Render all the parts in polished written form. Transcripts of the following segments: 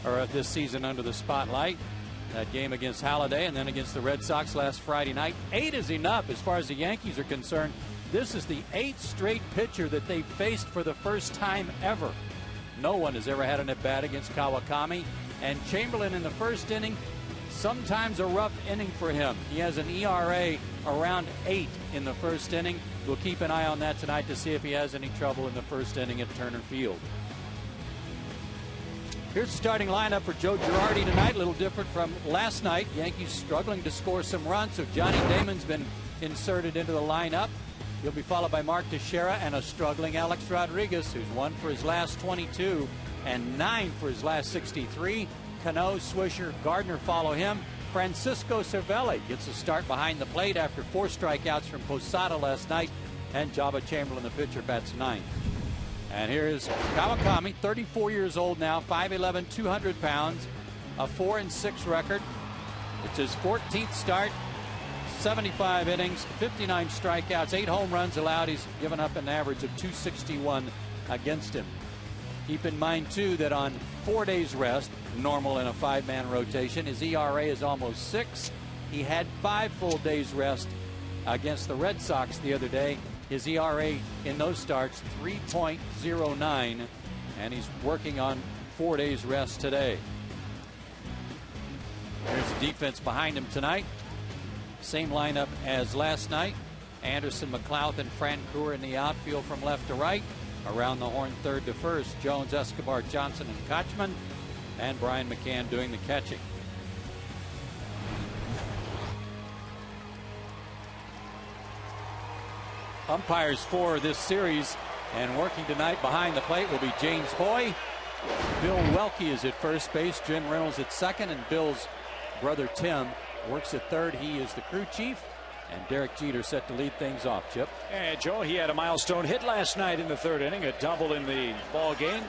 or this season under the spotlight. That game against Halladay and then against the Red Sox last Friday night. 8 is enough as far as the Yankees are concerned. This is the 8th straight pitcher that they've faced for the first time ever. No one has ever had an at-bat against Kawakami. And Chamberlain in the first inning, sometimes a rough inning for him. He has an ERA around 8 in the first inning. We'll keep an eye on that tonight to see if he has any trouble in the first inning at Turner Field. Here's the starting lineup for Joe Girardi tonight. A little different from last night. Yankees struggling to score some runs, so Johnny Damon's been inserted into the lineup. He'll be followed by Mark Teixeira and a struggling Alex Rodriguez, who's 1 for his last 22 and 9 for his last 63. Cano, Swisher, Gardner follow him. Francisco Cervelli gets a start behind the plate after 4 strikeouts from Posada last night. And Jabba Chamberlain, the pitcher, bats 9th. And here is Kawakami, 34 years old now, 5'11", 200 pounds, a 4-6 record. It's his 14th start, 75 innings, 59 strikeouts, 8 home runs allowed. He's given up an average of 261 against him. Keep in mind, too, that on 4 days rest, normal in a 5-man rotation, his ERA is almost 6. He had 5 full days rest against the Red Sox the other day. His ERA in those starts, 3.09, and he's working on 4 days rest today. There's the defense behind him tonight. Same lineup as last night. Anderson, McLeod, and Francoeur in the outfield from left to right. Around the horn, third to first, Jones, Escobar, Johnson, and Kochman, and Brian McCann doing the catching. Umpires for this series and working tonight behind the plate will be James Hoy. Bill Welke is at first base, Jim Reynolds at second, and Bill's brother Tim works at third. He is the crew chief, and Derek Jeter set to lead things off. Chip. And Joe, he had a milestone hit last night in the 3rd inning, a double in the ball game.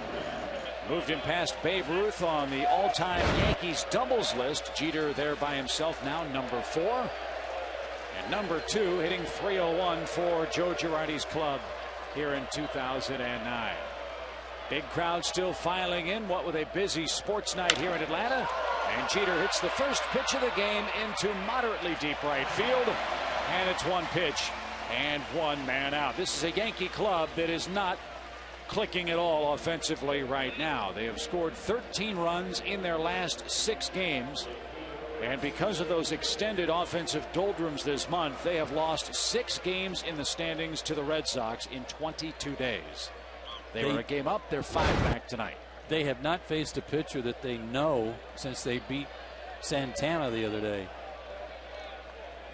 Moved him past Babe Ruth on the all-time Yankees doubles list. Jeter there by himself now, number 4. And number 2 hitting .301 for Joe Girardi's club here in 2009. Big crowd still filing in. What with a busy sports night here in Atlanta. And Jeter hits the first pitch of the game into moderately deep right field. And it's 1 pitch and 1 man out. This is a Yankee club that is not clicking at all offensively right now. They have scored 13 runs in their last 6 games. And because of those extended offensive doldrums this month, they have lost 6 games in the standings to the Red Sox in 22 days. They were a game up. They're 5 back tonight. They have not faced a pitcher that they know since they beat Santana the other day.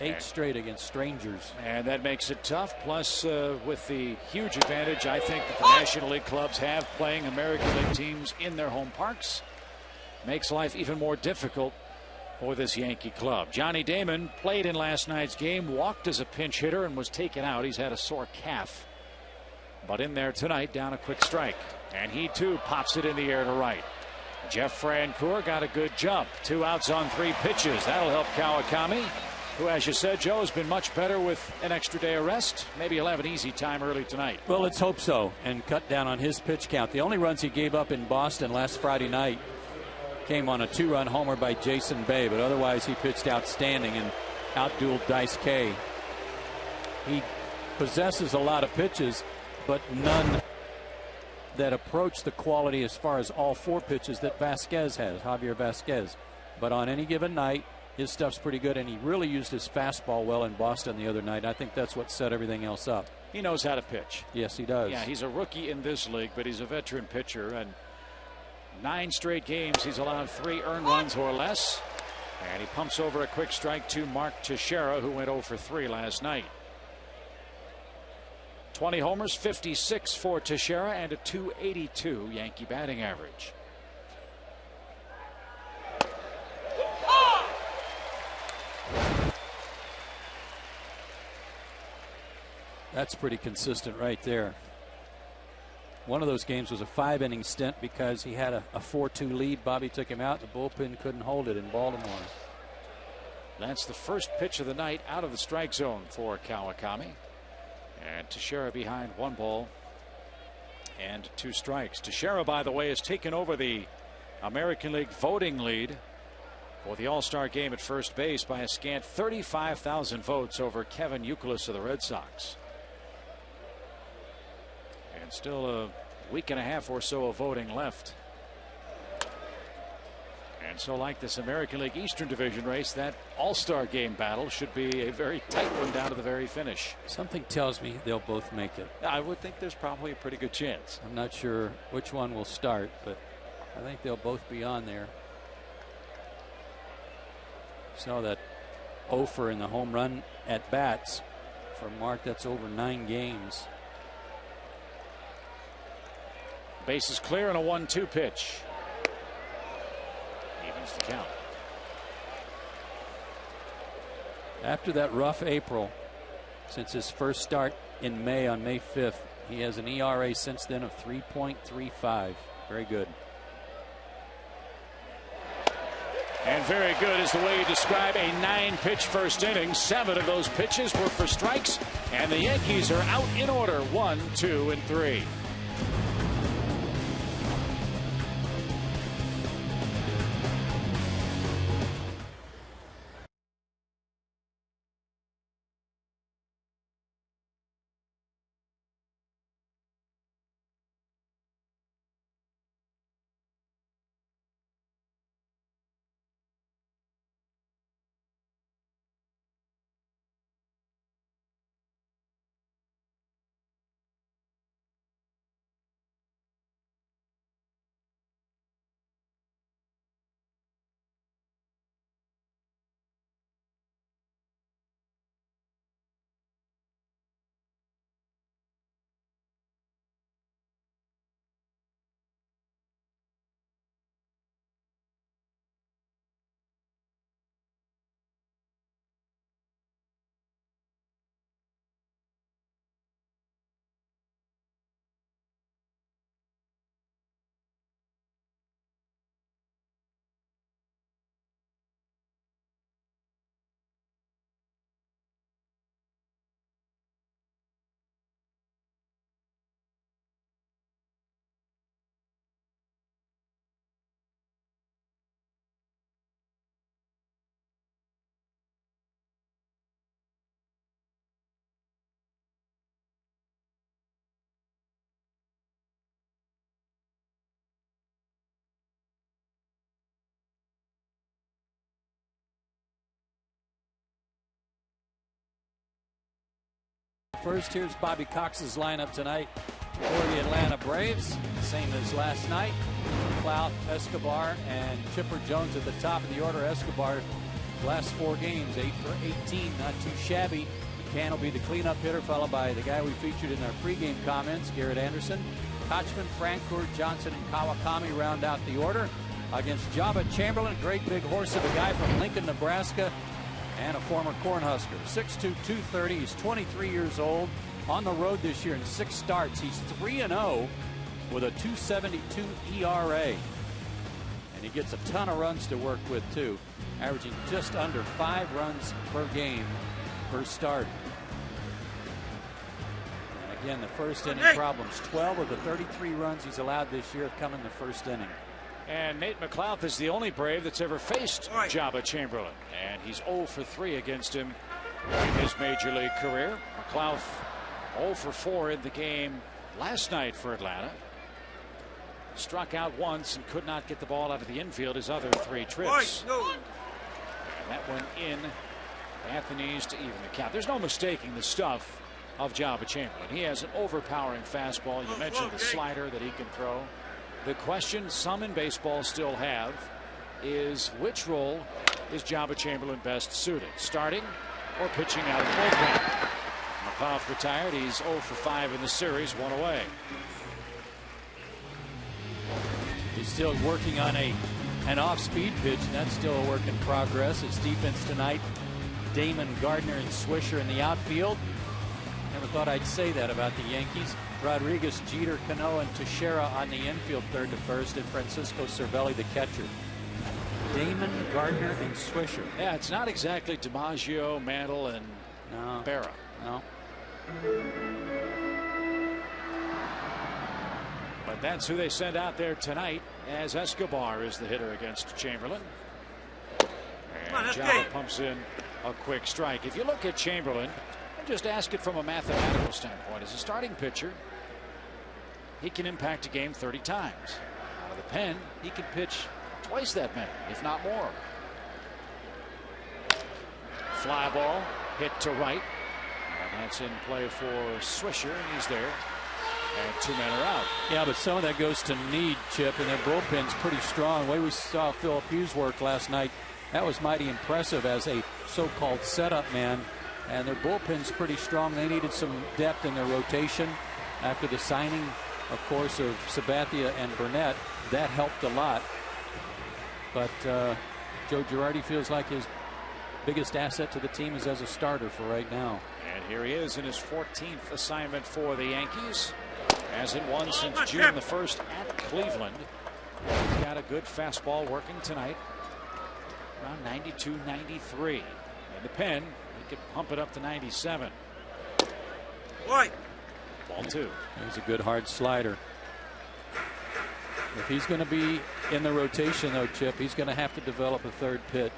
8 straight against strangers. And that makes it tough. Plus, with the huge advantage I think that the National League clubs have playing American League teams in their home parks, makes life even more difficult for this Yankee club. Johnny Damon played in last night's game, walked as a pinch hitter, and was taken out. He's had a sore calf. But in there tonight, down a quick strike. And he, too, pops it in the air to right. Jeff Francoeur got a good jump. 2 outs on 3 pitches. That'll help Kawakami, who, as you said, Joe, has been much better with an extra day of rest. Maybe he'll have an easy time early tonight. Well, let's hope so, and cut down on his pitch count. The only runs he gave up in Boston last Friday night came on a 2-run homer by Jason Bay, but otherwise he pitched outstanding and outdueled Dice K. He possesses a lot of pitches, but none that approach the quality as far as all 4 pitches that Vasquez has, Javier Vasquez. But on any given night, his stuff's pretty good, and he really used his fastball well in Boston the other night. I think that's what set everything else up. He knows how to pitch. Yes, he does. Yeah, he's a rookie in this league, but he's a veteran pitcher, and 9 straight games he's allowed 3 earned runs or less. And he pumps over a quick strike to Mark Teixeira, who went 0 for 3 last night. 20 homers, 56 for Teixeira, and a .282 Yankee batting average. That's pretty consistent right there. One of those games was a 5-inning stint because he had a 4-2 lead. Bobby took him out. The bullpen couldn't hold it in Baltimore. That's the first pitch of the night out of the strike zone for Kawakami. And Teixeira behind 1 ball and 2 strikes. Teixeira, by the way, has taken over the American League voting lead for the All-Star game at first base by a scant 35,000 votes over Kevin Youkilis of the Red Sox. And still a week and a half or so of voting left. And so, like this American League Eastern Division race, that All-Star game battle should be a very tight one down to the very finish. Something tells me they'll both make it. I would think there's probably a pretty good chance. I'm not sure which one will start, but I think they'll both be on there. Saw that Ofer in the home run at bats for Mark. That's over 9 games. Base is clear on a 1-2 pitch. Evens the count. After that rough April, since his first start in May on May 5th, he has an ERA since then of 3.35. Very good. And very good is the way you describe a 9-pitch first inning. 7 of those pitches were for strikes, and the Yankees are out in order, 1, 2, and 3. First, here's Bobby Cox's lineup tonight for the Atlanta Braves. Same as last night. McLeod, Escobar, and Chipper Jones at the top of the order. Escobar, last 4 games, 8 for 18, not too shabby. McCann will be the cleanup hitter, followed by the guy we featured in our pregame comments, Garrett Anderson. Kochman, Francoeur, Johnson, and Kawakami round out the order. Against Jabba Chamberlain, a great big horse of a guy from Lincoln, Nebraska, and a former Cornhusker. 6'2", 230. He's 23 years old. On the road this year in 6 starts. He's 3-0 with a 2.72 ERA. And he gets a ton of runs to work with, too, averaging just under 5 runs per game per start. And again, the first inning problems. 12 of the 33 runs he's allowed this year have come in the first inning. And Nate McLeod is the only Brave that's ever faced Jabba Chamberlain. And he's 0 for 3 against him in his major league career. McLeod 0 for 4 in the game last night for Atlanta. Struck out once and could not get the ball out of the infield his other 3 trips. And that went in Anthony's to even the count. There's no mistaking the stuff of Jabba Chamberlain. He has an overpowering fastball. You mentioned the slider that he can throw. The question some in baseball still have is, which role is Jabba Chamberlain best suited? Starting or pitching out of the bullpen? McLeod retired. He's 0 for 5 in the series, 1 away. He's still working on an off-speed pitch, and that's still a work in progress. His defense tonight, Damon, Gardner, and Swisher in the outfield. Never thought I'd say that about the Yankees. Rodriguez, Jeter, Cano, and Teixeira on the infield, 3rd to 1st, and Francisco Cervelli, the catcher. Damon, Gardner, and Swisher. Yeah, it's not exactly DiMaggio, Mantle, and Berra. No. But But that's who they send out there tonight, as Escobar is the hitter against Chamberlain. And Java pumps in a quick strike. If you look at Chamberlain and just ask it from a mathematical standpoint, as a starting pitcher, he can impact a game 30 times. Out of the pen, he can pitch twice that many, if not more. Fly ball hit to right, and that's in play for Swisher, and he's there. And 2 men are out. Yeah, but some of that goes to need, Chip, and their bullpen's pretty strong. The way we saw Philip Hughes work last night, that was mighty impressive as a so-called setup man. And their bullpen's pretty strong. They needed some depth in their rotation after the signing, of course, of Sabathia and Burnett. That helped a lot. But Joe Girardi feels like his biggest asset to the team is as a starter for right now. And here he is in his 14th assignment for the Yankees. Hasn't won since June the 1st at Cleveland. He's got a good fastball working tonight. Around 92, 93. In the pen, he could pump it up to 97. Right. Ball 2. He's a good hard slider. If he's going to be in the rotation, though, Chip, he's going to have to develop a third pitch.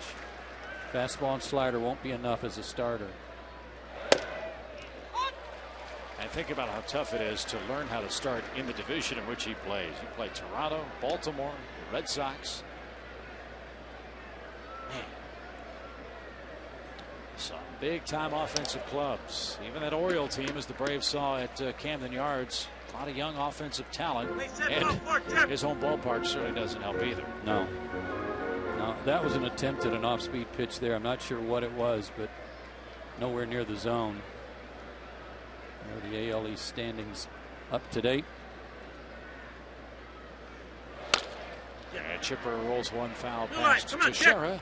Fastball and slider won't be enough as a starter. And think about how tough it is to learn how to start in the division in which he plays. You play Toronto, Baltimore, Red Sox. Man. Some big time offensive clubs. Even that Oriole team, as the Braves saw at Camden Yards, a lot of young offensive talent. And his home ballpark certainly doesn't help either. No. No, that was an attempt at an off-speed pitch there. I'm not sure what it was, but nowhere near the zone. The AL East standings up to date. And Chipper rolls one foul past Teixeira,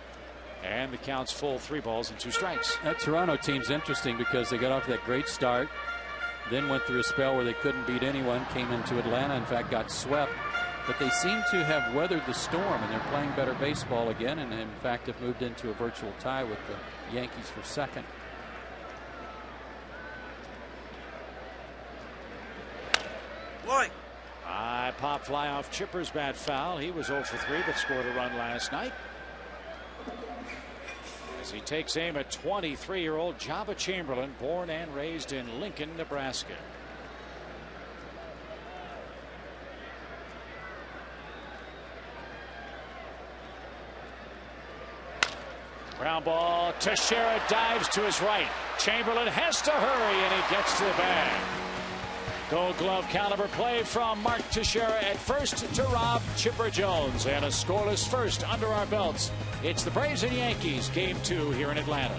and the count's full, 3 balls and 2 strikes. That Toronto team's interesting because they got off that great start, then went through a spell where they couldn't beat anyone, came into Atlanta, in fact got swept, but they seem to have weathered the storm and they're playing better baseball again, and in fact have moved into a virtual tie with the Yankees for second. High pop fly off Chipper's bat foul. He was 0 for 3 but scored a run last night. As he takes aim at 23-year-old Java Chamberlain, born and raised in Lincoln, Nebraska. Ground ball. Teixeira dives to his right. Chamberlain has to hurry, and he gets to the bag. Gold Glove caliber play from Mark Teixeira at first to rob Chipper Jones, and a scoreless first under our belts. It's the Braves and Yankees, Game 2 here in Atlanta.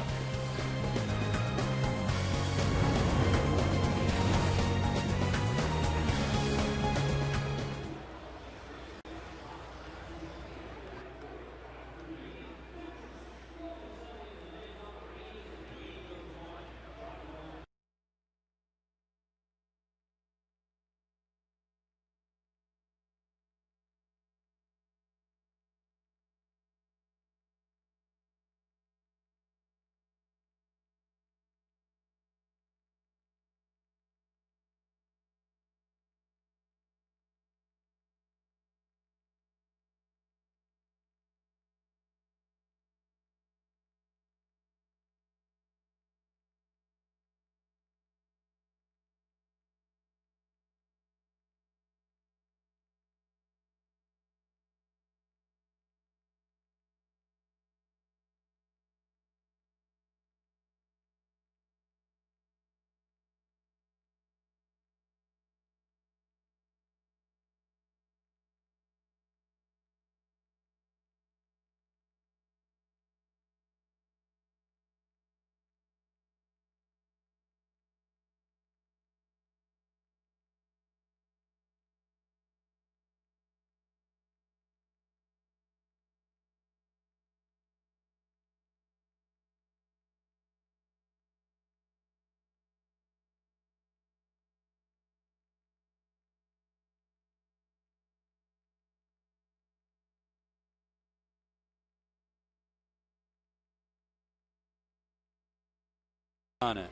On it.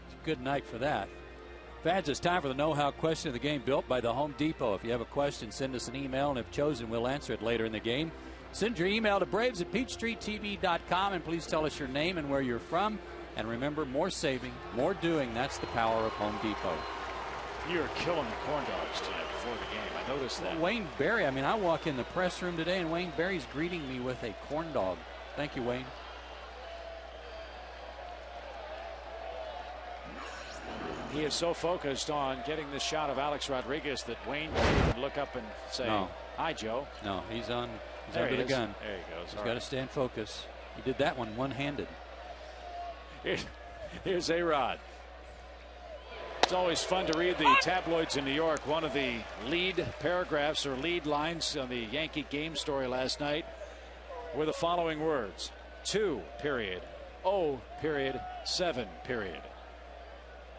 It's a good night for that. Fads, it's time for the know-how question of the game built by the Home Depot. If you have a question, send us an email, and if chosen, we'll answer it later in the game. Send your email to braves@peachtreetv.com, and please tell us your name and where you're from. And remember, more saving, more doing. That's the power of Home Depot. You're killing the corn dogs tonight before the game. I noticed that. Wayne Berry, I walk in the press room today, and Wayne Berry's greeting me with a corn dog. Thank you, Wayne. He is so focused on getting this shot of Alex Rodriguez that Wayne didn't even look up and say, "Hi, Joe." No, he's under the gun. There he goes. He's got to stay in focus. He did that one-handed. Here's A-Rod. It's always fun to read the tabloids in New York. One of the lead paragraphs or lead lines on the Yankee game story last night were the following words: 2, period, 0, period, 7, period.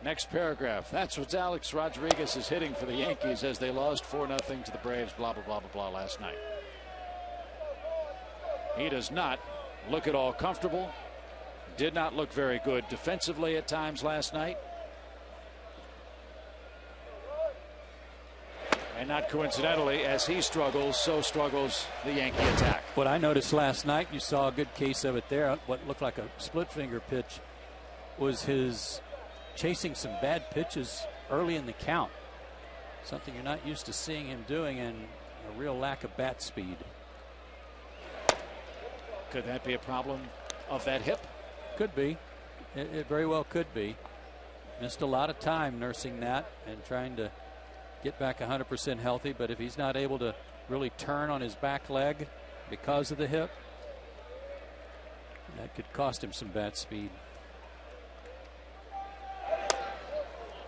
Next paragraph. That's what Alex Rodriguez is hitting for the Yankees as they lost 4-0 to the Braves, blah, blah, blah, blah, blah, last night. He does not look at all comfortable. Did not look very good defensively at times last night. And not coincidentally, as he struggles, so struggles the Yankee attack. What I noticed last night, you saw a good case of it there. What looked like a split finger pitch was his chasing some bad pitches early in the count. Something you're not used to seeing him doing, and a real lack of bat speed. Could that be a problem of that hip? Could be. It very well could be. Missed a lot of time nursing that and trying to get back 100% healthy, but if he's not able to really turn on his back leg because of the hip, that could cost him some bat speed.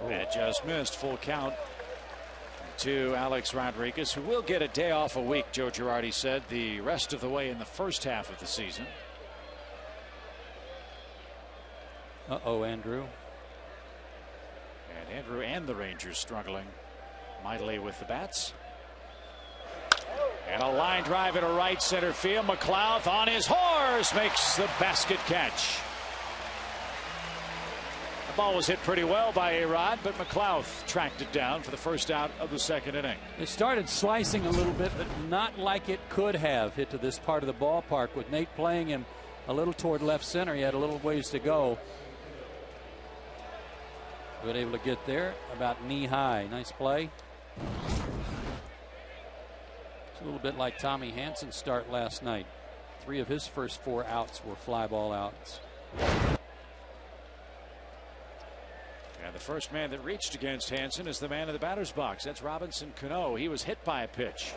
That just missed. Full count to Alex Rodriguez, who will get a day off a week, Joe Girardi said, the rest of the way in the first half of the season. Andrew. And Andrew and the Rangers struggling mightily with the bats. And a line drive into right center field. McLeod on his horse makes the basket catch. The ball was hit pretty well by A-Rod, but McLeod tracked it down for the first out of the second inning. It started slicing a little bit, but not like it could have hit to this part of the ballpark. With Nate playing him a little toward left center, he had a little ways to go. But able to get there about knee high. Nice play. It's a little bit like Tommy Hansen's start last night. 3 of his first 4 outs were fly ball outs. And the first man that reached against Hansen is the man in the batter's box. That's Robinson Cano. He was hit by a pitch.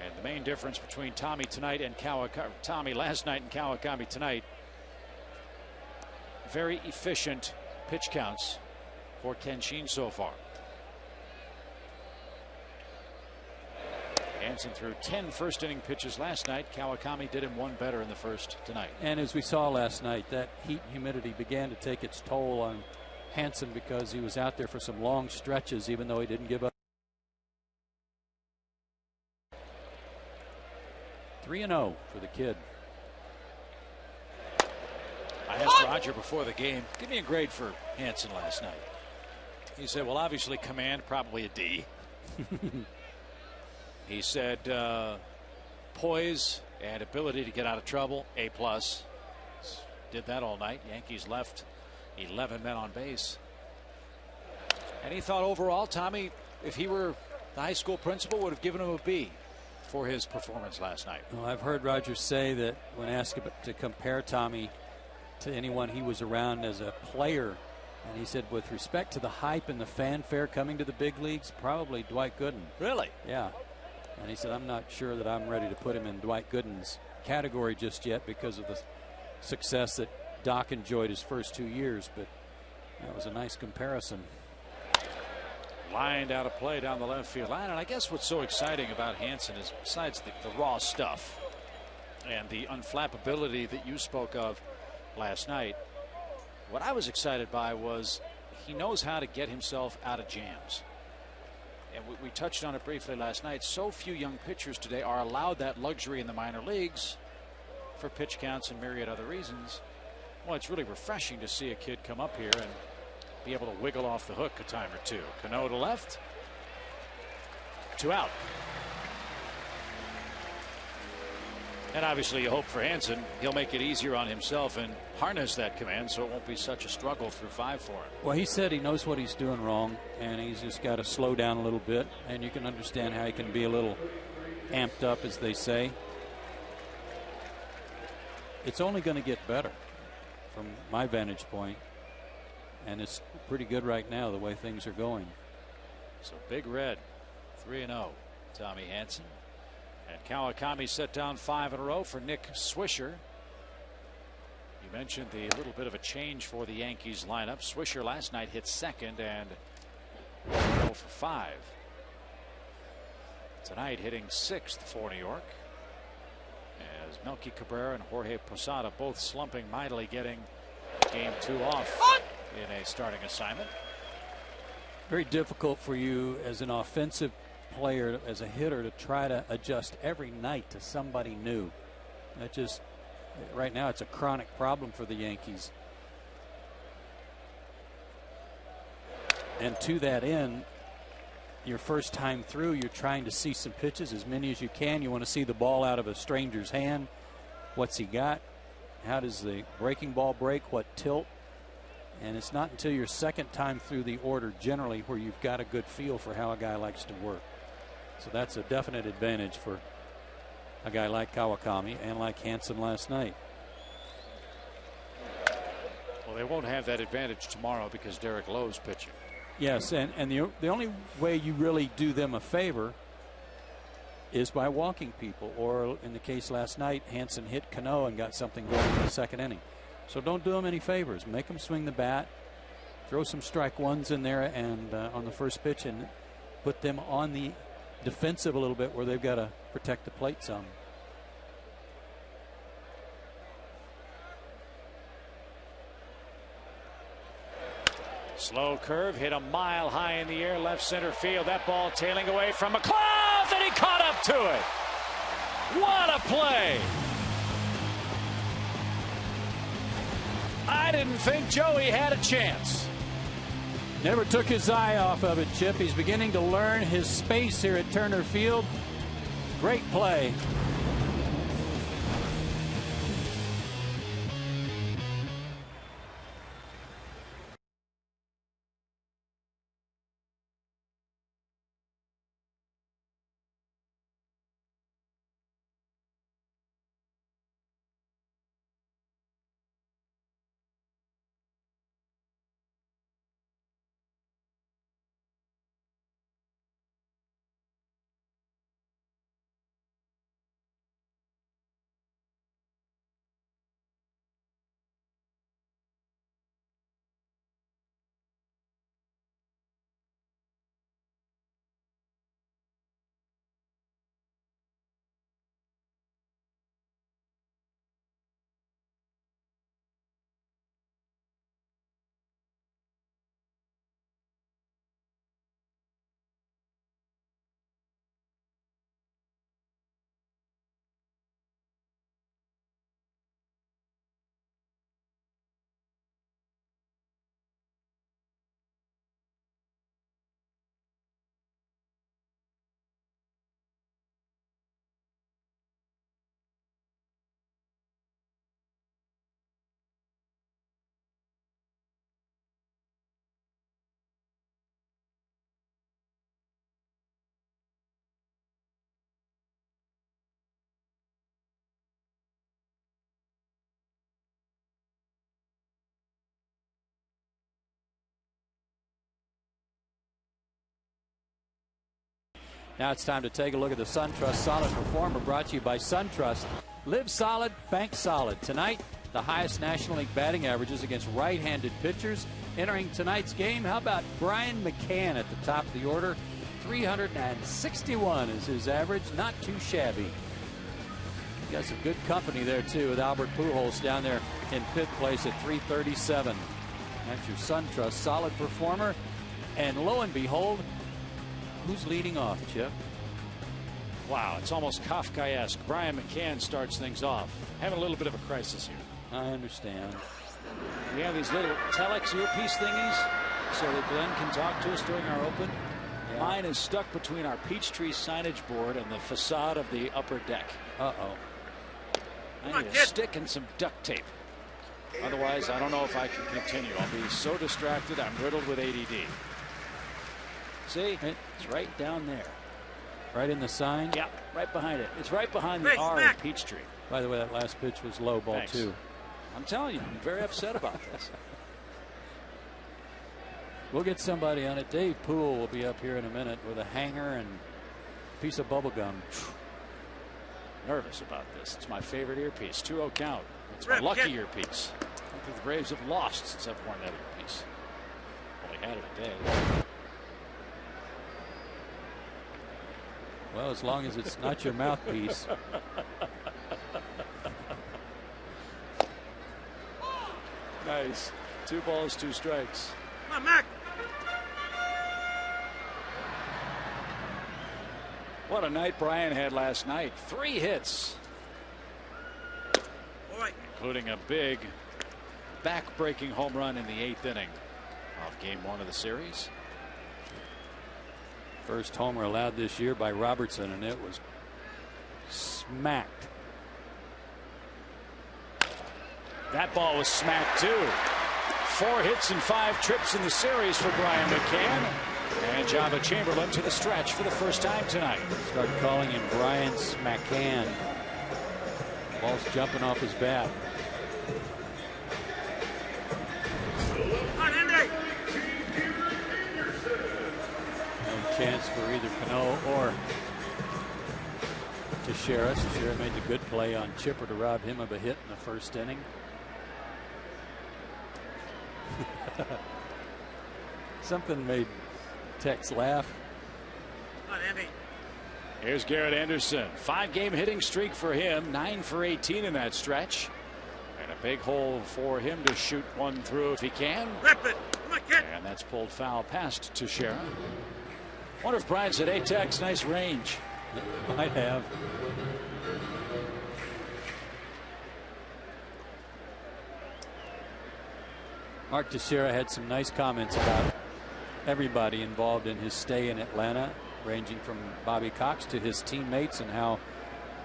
And the main difference between Tommy tonight and Tommy last night and Kawakami tonight, very efficient pitch counts for Ken Sheen so far. Hansen threw 10 first inning pitches last night. Kawakami did him 1 better in the first tonight. And as we saw last night, that heat and humidity began to take its toll on Hansen because he was out there for some long stretches, even though he didn't give up. 3-0 for the kid. I asked Roger before the game, give me a grade for Hansen last night. He said, well, obviously command, probably a D. He said poise and ability to get out of trouble, A+. Did that all night. Yankees left 11 men on base. And he thought overall, Tommy, if he were the high school principal, would have given him a B for his performance last night. Well, I've heard Roger say that when asked to compare Tommy to anyone he was around as a player, and he said with respect to the hype and the fanfare coming to the big leagues, probably Dwight Gooden. Really? Yeah. And he said, I'm not sure that I'm ready to put him in Dwight Gooden's category just yet because of the success that Doc enjoyed his first 2 years, but that was a nice comparison. Lined out of play down the left field line. And I guess what's so exciting about Hansen is, besides the raw stuff and the unflappability that you spoke of last night, what I was excited by was he knows how to get himself out of jams. And we touched on it briefly last night. So few young pitchers today are allowed that luxury in the minor leagues for pitch counts and myriad other reasons. Well, it's really refreshing to see a kid come up here and be able to wiggle off the hook a time or two. Cano to left. 2 out. And obviously you hope for Hansen. He'll make it easier on himself and harness that command so it won't be such a struggle through 5 for him. Well, he said he knows what he's doing wrong, and he's just got to slow down a little bit. And you can understand how he can be a little amped up, as they say. It's only going to get better from my vantage point, and it's pretty good right now the way things are going. So Big Red 3-0, Tommy Hansen. And Kawakami set down 5 in a row for Nick Swisher. You mentioned the little bit of a change for the Yankees lineup. Swisher last night hit second and 0 for 5. Tonight hitting 6th for New York, as Melky Cabrera and Jorge Posada both slumping mightily, getting game 2 off in a starting assignment. Very difficult for you as an offensive player, as a hitter, to try to adjust every night to somebody new. That just, right now, it's a chronic problem for the Yankees. And to that end, your first time through, you're trying to see some pitches, as many as you can. You want to see the ball out of a stranger's hand. What's he got? How does the breaking ball break? What tilt? And it's not until your second time through the order generally where you've got a good feel for how a guy likes to work. So that's a definite advantage for a guy like Kawakami and like Hansen last night. Well, they won't have that advantage tomorrow because Derek Lowe's pitching. Yes, and the only way you really do them a favor is by walking people, or in the case last night, Hansen hit Cano and got something going in the second inning. So don't do them any favors. Make them swing the bat, throw some strike ones in there and on the first pitch, and put them on the defensive a little bit where they've got to protect the plate some. Slow curve hit a mile high in the air, left center field. That ball tailing away from McLeod, and he caught up to it. What a play! I didn't think Joey had a chance. Never took his eye off of it, Chip. He's beginning to learn his space here at Turner Field. Great play. Now it's time to take a look at the SunTrust Solid Performer, brought to you by SunTrust. Live solid, bank solid. Tonight, the highest National League batting averages against right-handed pitchers. Entering tonight's game, how about Brian McCann at the top of the order? 361 is his average. Not too shabby. He got some good company there, too, with Albert Pujols down there in fifth place at 337. That's your SunTrust Solid Performer. And lo and behold, who's leading off, Chip? Wow, it's almost Kafkaesque. Brian McCann starts things off. Having a little bit of a crisis here. I understand. We have these little telex earpiece thingies. so that Glenn can talk to us during our open. Yeah. Mine is stuck between our Peachtree signage board and the facade of the upper deck. Uh-oh. I need a stick and some duct tape. Otherwise, I don't know if I can continue. I'll be so distracted. I'm riddled with ADD. See? It's right down there. Right in the sign? Yeah, right behind it. It's right behind the R in Peachtree. By the way, that last pitch was low ball, too. I'm telling you, I'm very upset about this. We'll get somebody on it. Dave Poole will be up here in a minute with a hanger and a piece of bubble gum. Nervous about this. It's my favorite earpiece. 2-0 count. It's my lucky earpiece. I don't think the Braves have lost since I've worn that earpiece. Only had it a day. Well, as long as it's not your mouthpiece. Nice. 2 balls, 2 strikes. Come on, Mac. What a night Brian had last night. 3 hits. Including a big back-breaking home run in the 8th inning of Game 1 of the series. First homer allowed this year by Robertson, and it was smacked. That ball was smacked too. 4 hits and 5 trips in the series for Brian McCann. And Java Chamberlain to the stretch for the first time tonight. Start calling him Brian McCann. Ball's jumping off his bat. No chance for either Cano or Teixeira. Teixeira made the good play on Chipper to rob him of a hit in the first inning. Something made Tex laugh. Here's Garrett Anderson. 5-game hitting streak for him. 9 for 18 in that stretch. And a big hole for him to shoot one through if he can. Rip it. Come on, kid. And that's pulled foul past Teixeira. Wonder if Brian said, "Hey, Tex, nice range." Might have. Mark Teixeira had some nice comments about everybody involved in his stay in Atlanta, ranging from Bobby Cox to his teammates, and how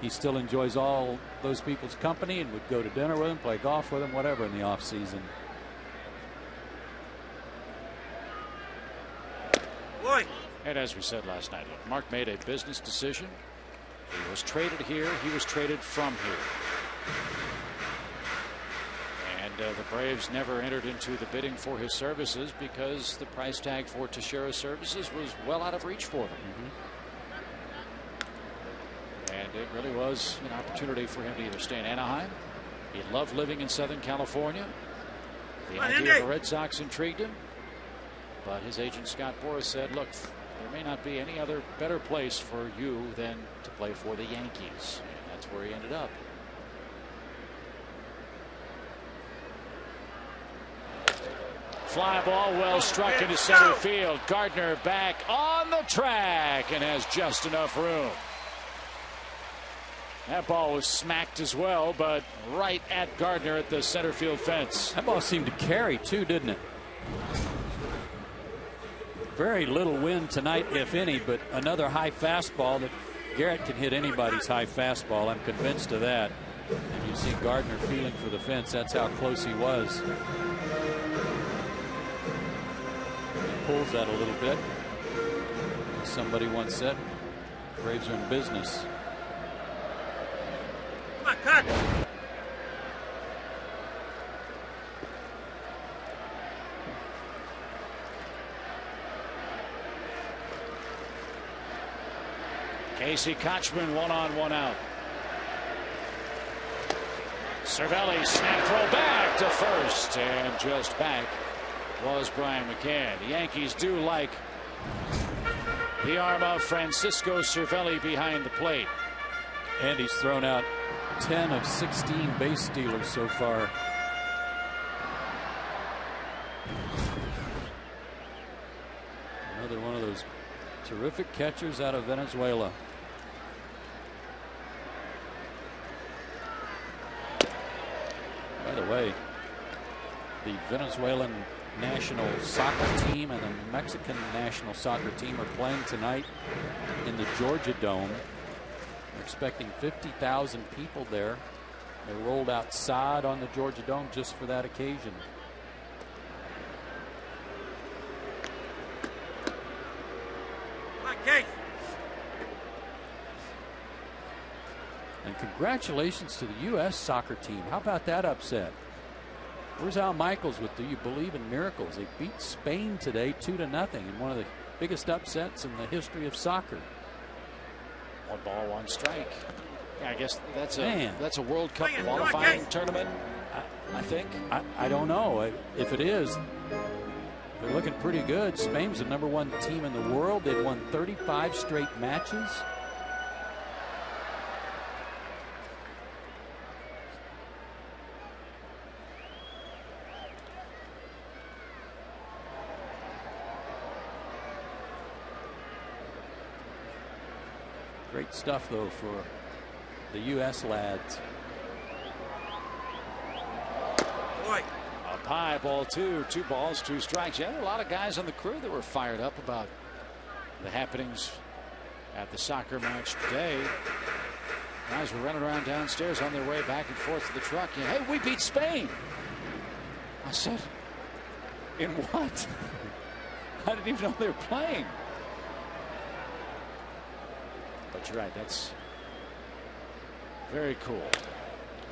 he still enjoys all those people's company and would go to dinner with them, play golf with them, whatever in the off season. Boy. And as we said last night, look, Mark made a business decision. He was traded here. He was traded from here. And the Braves never entered into the bidding for his services because the price tag for Teixeira's services was well out of reach for them. And it really was an opportunity for him to either stay in Anaheim. He loved living in Southern California. The idea of the Red Sox intrigued him. But his agent Scott Boras said, look, there may not be any other better place for you than to play for the Yankees. And that's where he ended up. Fly ball well struck into center field. Gardner back on the track and has just enough room. That ball was smacked as well, but right at Gardner at the center field fence. That ball seemed to carry too, didn't it? Very little wind tonight, if any, but another high fastball that Garrett can hit anybody's high fastball. I'm convinced of that. And you see Gardner feeling for the fence. That's how close he was. Pulls that a little bit. Somebody once said, Braves are in business. Come on, cut. Casey Kochman 1 on 1 out. Cervelli snap throw back to first, and just back was Brian McCann. The Yankees do like the arm of Francisco Cervelli behind the plate. And he's thrown out 10 of 16 base stealers so far. Another one of those terrific catchers out of Venezuela. By the way, the Venezuelan national soccer team and the Mexican national soccer team are playing tonight in the Georgia Dome. We're expecting 50,000 people there. They rolled out sod on the Georgia Dome just for that occasion. And congratulations to the U.S. soccer team. How about that upset? Where's Al Michaels with Do You Believe in Miracles? They beat Spain today 2-0 in one of the biggest upsets in the history of soccer. 1 ball, 1 strike. Yeah, I guess that's a World Cup qualifying tournament, I think. I don't know. If it is, they're looking pretty good. Spain's the #1 team in the world. They've won 35 straight matches. Great stuff, though, for the U.S. lads. Up high, ball 2, 2 balls, 2 strikes. Yeah, there were a lot of guys on the crew that were fired up about the happenings at the soccer match today. Guys were running around downstairs on their way back and forth to the truck. Yeah, hey, we beat Spain. I said, in what? I didn't even know they were playing. But you're right, that's very cool.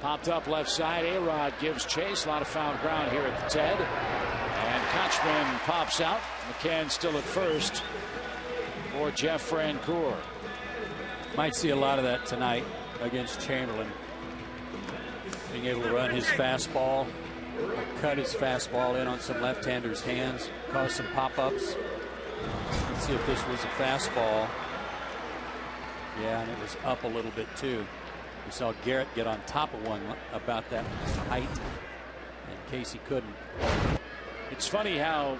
Popped up left side. A-Rod gives chase. A lot of found ground here at the Ted. And Kochman pops out. McCann still at first for Jeff Francoeur. Might see a lot of that tonight against Chamberlain. Being able to run his fastball, cut his fastball in on some left-handers' hands, cause some pop-ups. Let's see if this was a fastball. Yeah, and it was up a little bit too. We saw Garrett get on top of one about that height, and Casey couldn't. It's funny how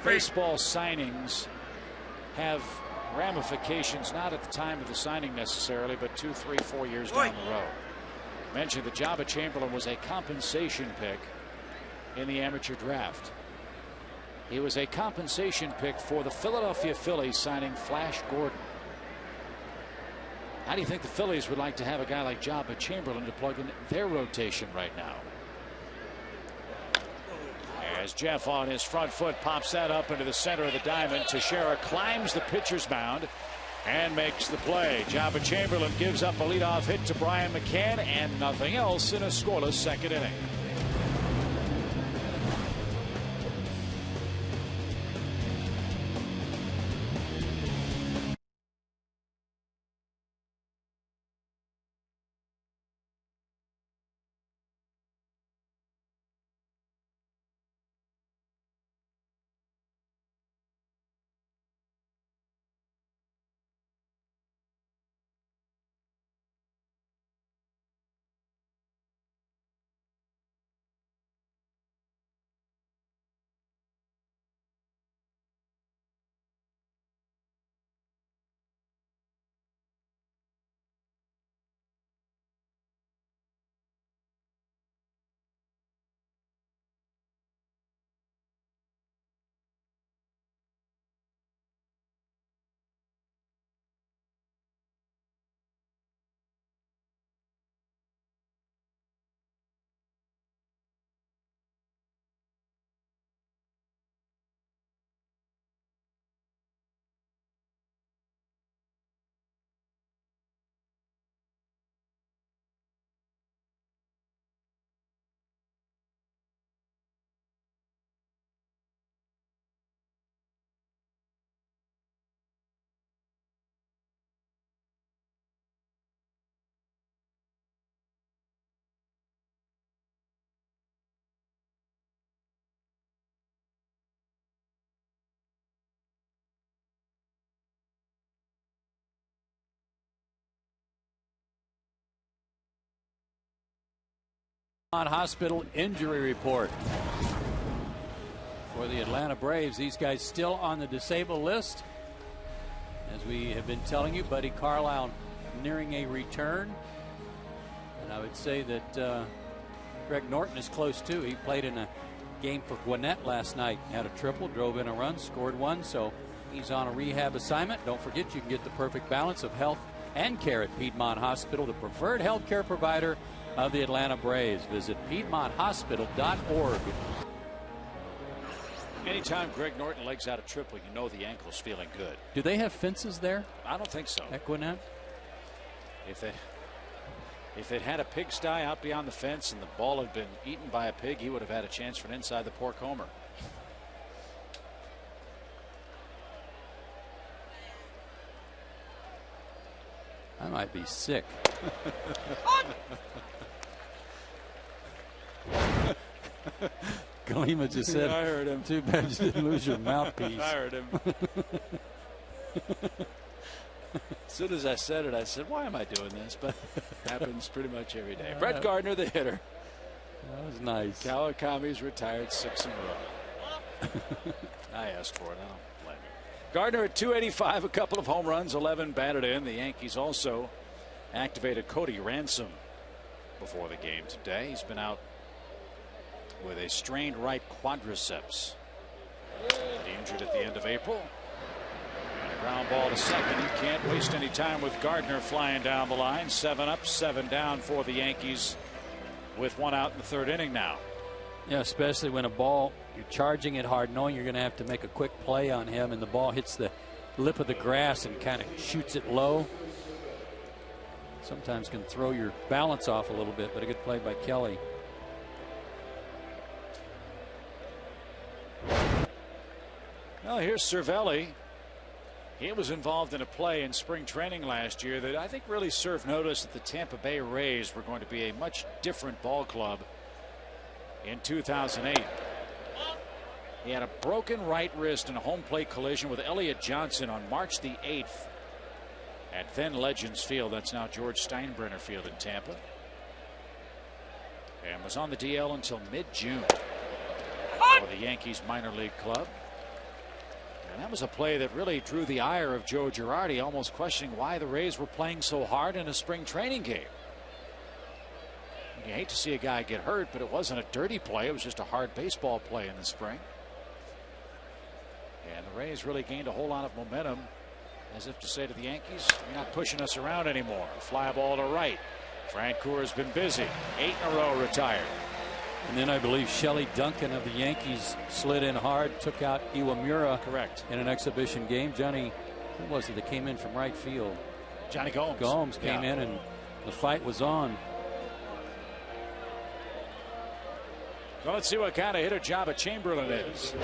baseball signings have ramifications, not at the time of the signing necessarily, but 2, 3, 4 years down the road. I mentioned that Jabba Chamberlain was a compensation pick in the amateur draft. He was a compensation pick for the Philadelphia Phillies signing Flash Gordon. How do you think the Phillies would like to have a guy like Jabba Chamberlain to plug in their rotation right now? As Jeff on his front foot pops that up into the center of the diamond, Teixeira climbs the pitcher's mound and makes the play. Jabba Chamberlain gives up a leadoff hit to Brian McCann and nothing else in a scoreless second inning. On hospital injury report for the Atlanta Braves. These guys still on the disabled list. As we have been telling you, Buddy Carlisle nearing a return. And I would say that Greg Norton is close too. He played in a game for Gwinnett last night. Had a triple, drove in a run, scored one. So he's on a rehab assignment. Don't forget, you can get the perfect balance of health and care at Piedmont Hospital, the preferred health care provider of the Atlanta Braves. Visit PiedmontHospital.org. Anytime Greg Norton legs out a triple, you know the ankle's feeling good. Do they have fences there? I don't think so. At Gwinnett? If it had a pigsty out beyond the fence and the ball had been eaten by a pig, he would have had a chance for an inside the pork homer. I might be sick. Galima just said, I heard him. Too bad you didn't lose your mouthpiece. I heard him. As soon as I said it, I said, why am I doing this? But it happens pretty much every day. Brett Gardner, the hitter. That was nice. Kawakami's retired 6 in a row. I asked for it. I don't blame him. Gardner at 285, a couple of home runs, 11 batted in. The Yankees also activated Cody Ransom before the game today. He's been out with a strained right quadriceps. He injured at the end of April. And a ground ball to second. You can't waste any time with Gardner flying down the line. 7 up, 7 down for the Yankees with 1 out in the 3rd inning now. Yeah, especially when a ball, you're charging it hard, knowing you're going to have to make a quick play on him, and the ball hits the lip of the grass and kind of shoots it low. Sometimes can throw your balance off a little bit, but a good play by Kelly. Well, here's Cervelli. He was involved in a play in spring training last year that I think really served notice that the Tampa Bay Rays were going to be a much different ball club in 2008. He had a broken right wrist in a home plate collision with Elliott Johnson on March the 8th at then Legends Field. That's now George Steinbrenner Field in Tampa. And was on the DL until mid-June for the Yankees minor league club. And that was a play that really drew the ire of Joe Girardi, almost questioning why the Rays were playing so hard in a spring training game. You hate to see a guy get hurt, but it wasn't a dirty play. It was just a hard baseball play in the spring. And the Rays really gained a whole lot of momentum, as if to say to the Yankees, you're not pushing us around anymore. A fly ball to right. Francoeur has been busy. 8 in a row retired. And then I believe Shelley Duncan of the Yankees slid in hard, took out Iwamura. Correct. In an exhibition game. Johnny, who was it that came in from right field? Johnny Gomes. Gomes came in, and the fight was on. Well, let's see what kind of hitter Jabba Chamberlain is.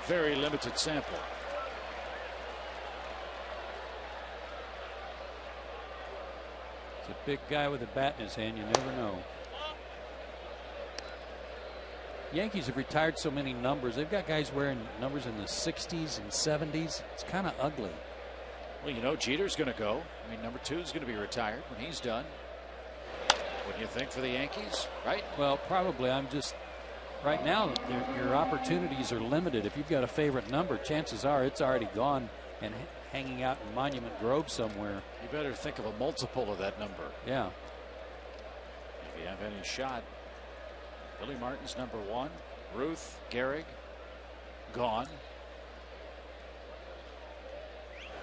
Very limited sample. It's a big guy with a bat in his hand. You never know. Yankees have retired so many numbers. They've got guys wearing numbers in the 60s and 70s. It's kind of ugly. Well, you know, Jeter's going to go. I mean, number 2 is going to be retired when he's done. What do you think for the Yankees, right? Well, probably. I'm just, right now, your opportunities are limited. If you've got a favorite number, chances are it's already gone and hanging out in Monument Grove somewhere. You better think of a multiple of that number. Yeah. If you have any shot. Billy Martin's number 1. Ruth, Gehrig, gone.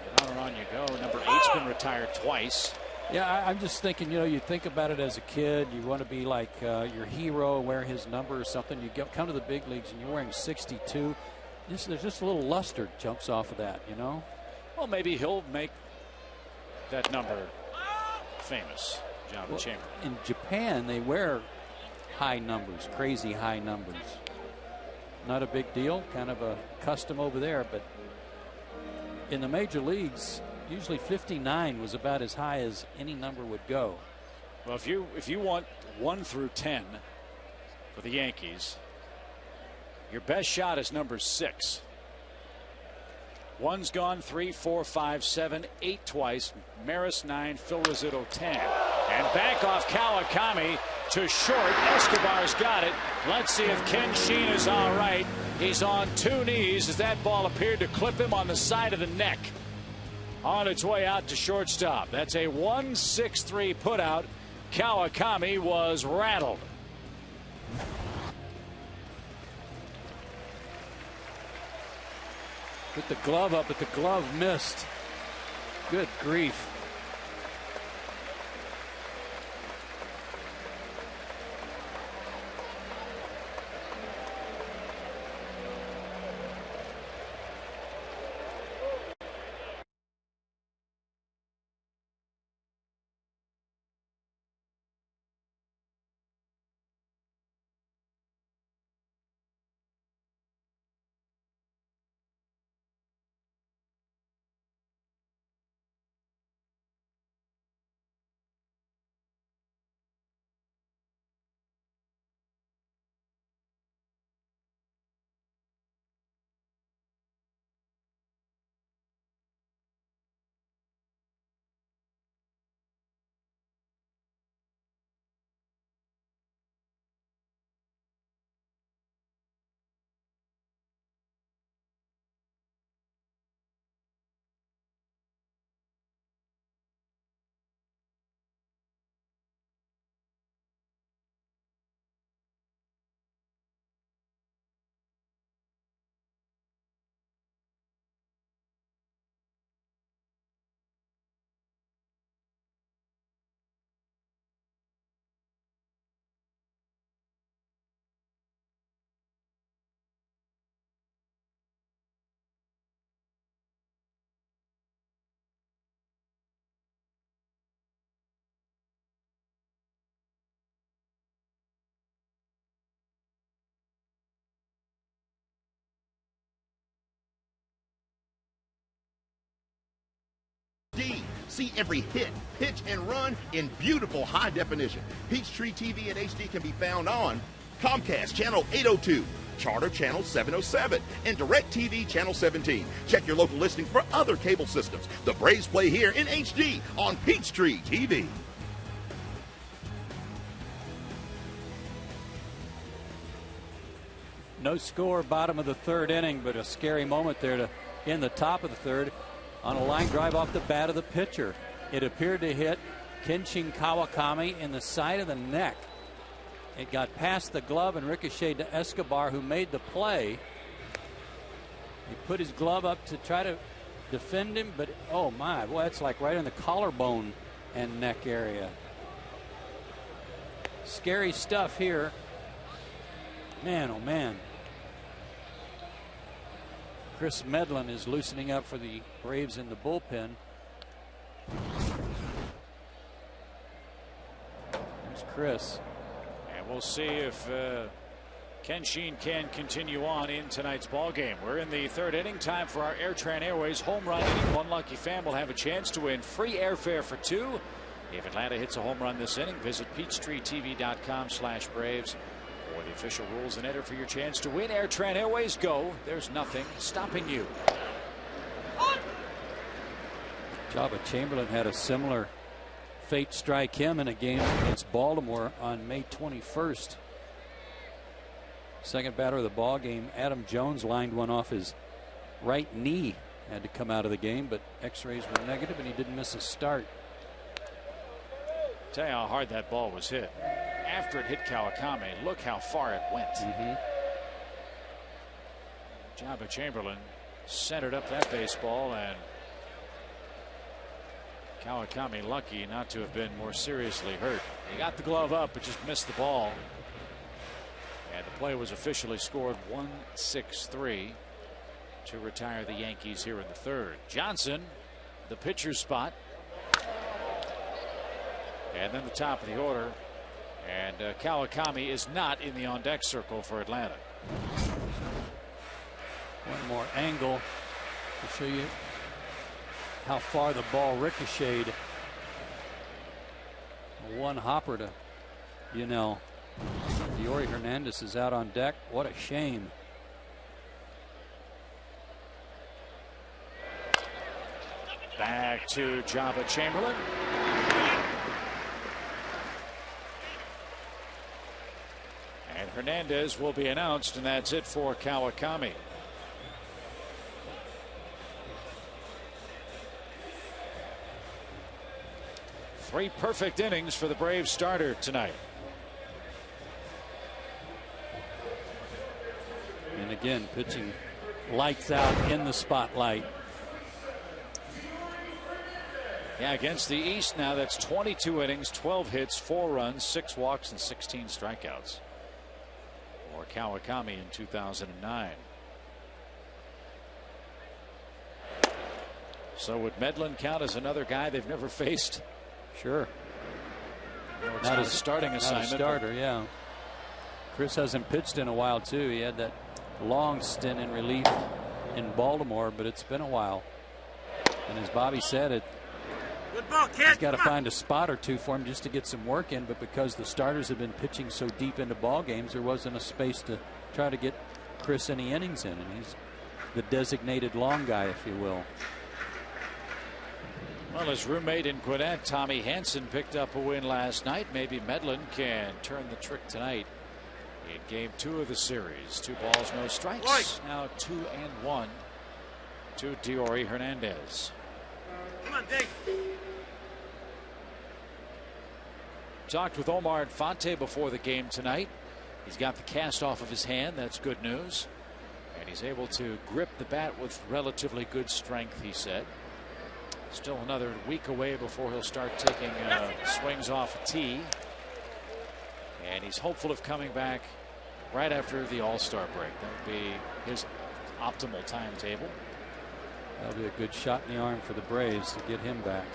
And on and on you go. Number 8's been retired twice. Yeah, I'm just thinking, you know, you think about it as a kid. You want to be like your hero, wear his number or something. You come to the big leagues and you're wearing 62. There's just a little luster jumps off of that, you know. Well, maybe he'll make that number famous, Jabba Chamberlain. In Japan, they wear high numbers, crazy high numbers. Not a big deal, kind of a custom over there, but in the major leagues, usually 59 was about as high as any number would go. Well, if you want 1 through 10 for the Yankees, your best shot is number 6. 1's gone, 3, 4, 5, 7, 8 twice. Maris 9, Phil Rizzuto 10. And back off Kawakami to short. Escobar's got it. Let's see if Ken Sheen is all right. He's on 2 knees as that ball appeared to clip him on the side of the neck. On its way out to shortstop. That's a 1-6-3 putout Kawakami was rattled. Put the glove up, but the glove missed. Good grief. See every hit, pitch, and run in beautiful high definition. Peachtree TV and HD can be found on Comcast Channel 802, Charter Channel 707, and DirecTV Channel 17. Check your local listing for other cable systems. The Braves play here in HD on Peachtree TV. No score, bottom of the third inning, but a scary moment there to in the top of the third on a line drive off the bat of the pitcher. It appeared to hit Kenshin Kawakami in the side of the neck. It got past the glove and ricocheted to Escobar, who made the play. He put his glove up to try to defend him, but oh my, boy, that's like right in the collarbone and neck area. Scary stuff here. Man, oh man. Chris Medlin is loosening up for the Braves in the bullpen. There's Chris. And we'll see if Kenshin can continue on in tonight's ball game. We're in the third inning. Time for our Airtran Airways home run inning. One lucky fan will have a chance to win free airfare for two. If Atlanta hits a home run this inning, visit PeachtreeTV.com/Braves. For the official rules and enter for your chance to win. Airtran Airways, go. There's nothing stopping you. Jabba Chamberlain had a similar fate strike him in a game against Baltimore on May 21st. Second batter of the ball game, Adam Jones lined one off his right knee. Had to come out of the game, but x-rays were negative and he didn't miss a start. Tell you how hard that ball was hit. After it hit Kawakami, look how far it went. Jabba Chamberlain centered up that baseball, and Kawakami lucky not to have been more seriously hurt. He got the glove up, but just missed the ball. And the play was officially scored 1-6-3 to retire the Yankees here in the third. Johnson, the pitcher's spot. And then the top of the order. And Kawakami is not in the on-deck circle for Atlanta. One more angle to show you how far the ball ricocheted. One hopper to, you know, Diori Hernandez is out on deck. What a shame. Back to Jabba Chamberlain. And Hernandez will be announced, and that's it for Kawakami. 3 perfect innings for the Braves starter tonight. And again, pitching lights out in the spotlight. Yeah, against the East now, that's 22 innings, 12 hits, 4 runs, 6 walks, and 16 strikeouts. Or Kawakami in 2009. So would Medlin count as another guy they've never faced? Sure. No, it's not a starting assignment. Not a starter, yeah. Chris hasn't pitched in a while too. He had that long stint in relief in Baltimore, but it's been a while. And as Bobby said, Good ball, kid. he's got to find a spot or two for him just to get some work in. But because the starters have been pitching so deep into ball games, there wasn't a space to try to get Chris any innings in, and he's the designated long guy, if you will. Well, his roommate in Gwinnett, Tommy Hansen, picked up a win last night. Maybe Medlin can turn the trick tonight in game 2 of the series. 2 balls, no strikes. Right. Now 2-1 to Diori Hernandez. Come on, Dick. Talked with Omar Infante before the game tonight. He's got the cast off of his hand. That's good news. And he's able to grip the bat with relatively good strength, he said. Still another week away before he'll start taking swings off a tee. And he's hopeful of coming back right after the All-Star break. That would be his optimal timetable. That'll be a good shot in the arm for the Braves to get him back.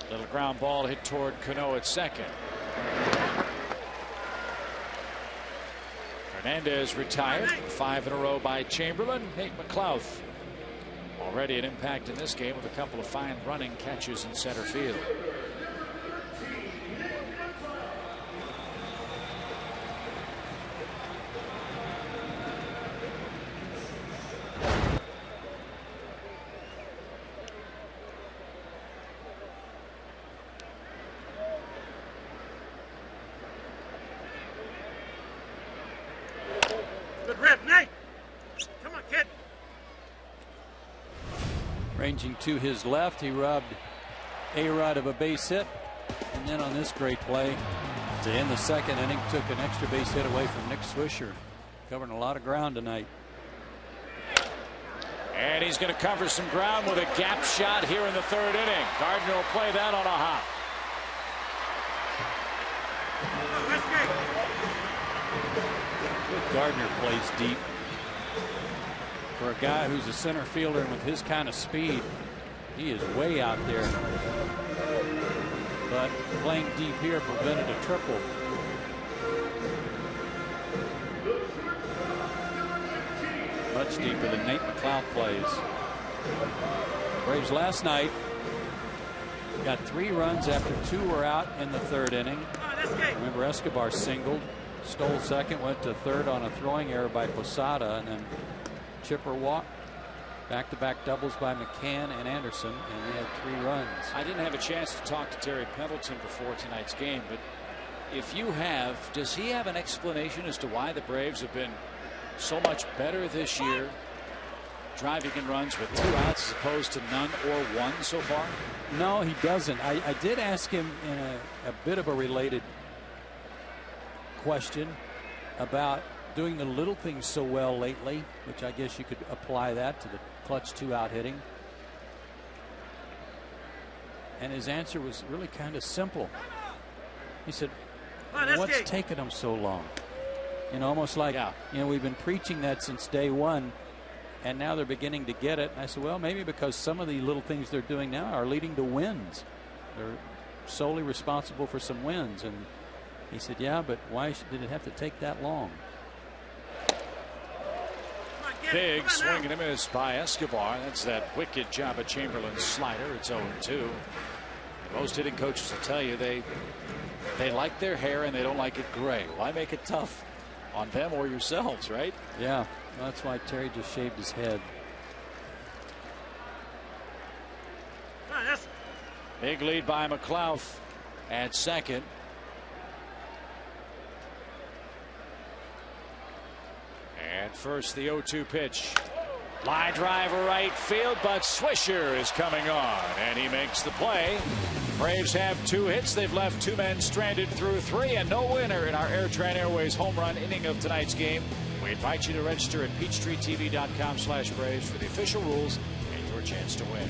Little ground ball hit toward Cano at second. Hernandez retired. 5 in a row by Chamberlain. Nate McLouth already an impact in this game with a couple of fine running catches in center field. Good rip, Nate. Come on, kid. Ranging to his left, he robbed A-Rod of a base hit. And then on this great play to end the second inning, took an extra base hit away from Nick Swisher. Covering a lot of ground tonight. And he's going to cover some ground with a gap shot here in the 3rd inning. Gardner will play that on a hop. Oh, that's great. Gardner plays deep. For a guy who's a center fielder and with his kind of speed, he is way out there. But playing deep here prevented a triple. Much deeper than Nate McLouth plays. Braves last night got 3 runs after 2 were out in the 3rd inning. Oh, that's great. Remember, Escobar singled, stole second, went to 3rd on a throwing error by Posada, and then Chipper walked. Back-to-back doubles by McCann and Anderson, and they had 3 runs. I didn't have a chance to talk to Terry Pendleton before tonight's game, but if you have, does he have an explanation as to why the Braves have been so much better this year, driving in runs with 2 outs as opposed to none or 1 so far? No, he doesn't. I did ask him in a bit of a related question about doing the little things so well lately, which I guess you could apply that to the clutch 2-out hitting. And his answer was really kind of simple. He said, what's taking them so long? You know, almost like, you know, we've been preaching that since day one, and now they're beginning to get it. And I said, well, maybe because some of the little things they're doing now are leading to wins. They're solely responsible for some wins. And he said, yeah, but why did it have to take that long? Big swing and a miss by Escobar. That's that wicked job at Chamberlain's slider. It's 0-2. Most hitting coaches will tell you they like their hair and they don't like it gray. Why make it tough on them or yourselves, right? Yeah, that's why Terry just shaved his head. Big lead by McLouth at second. And first, the 0-2 pitch. Line drive right field, but Swisher is coming on, and he makes the play. Braves have 2 hits. They've left 2 men stranded through 3, and no winner in our Airtran Airways home run inning of tonight's game. We invite you to register at PeachtreeTV.com/Braves for the official rules and your chance to win.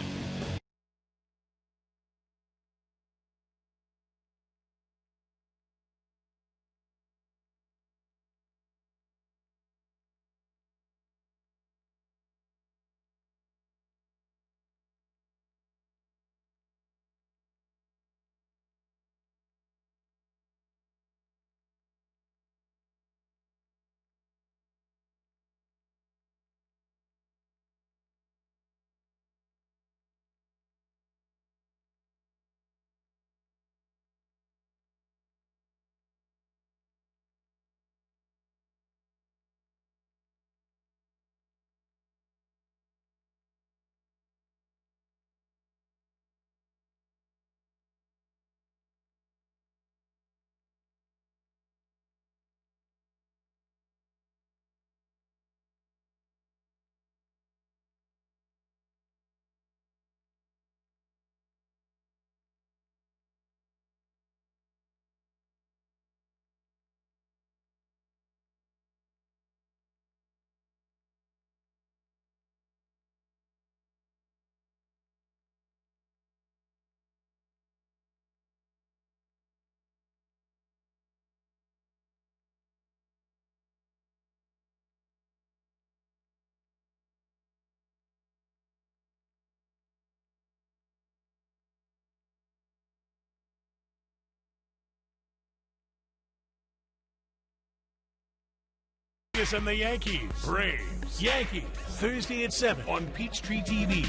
And the Yankees. Braves. Yankees. Thursday at 7 on Peachtree TV.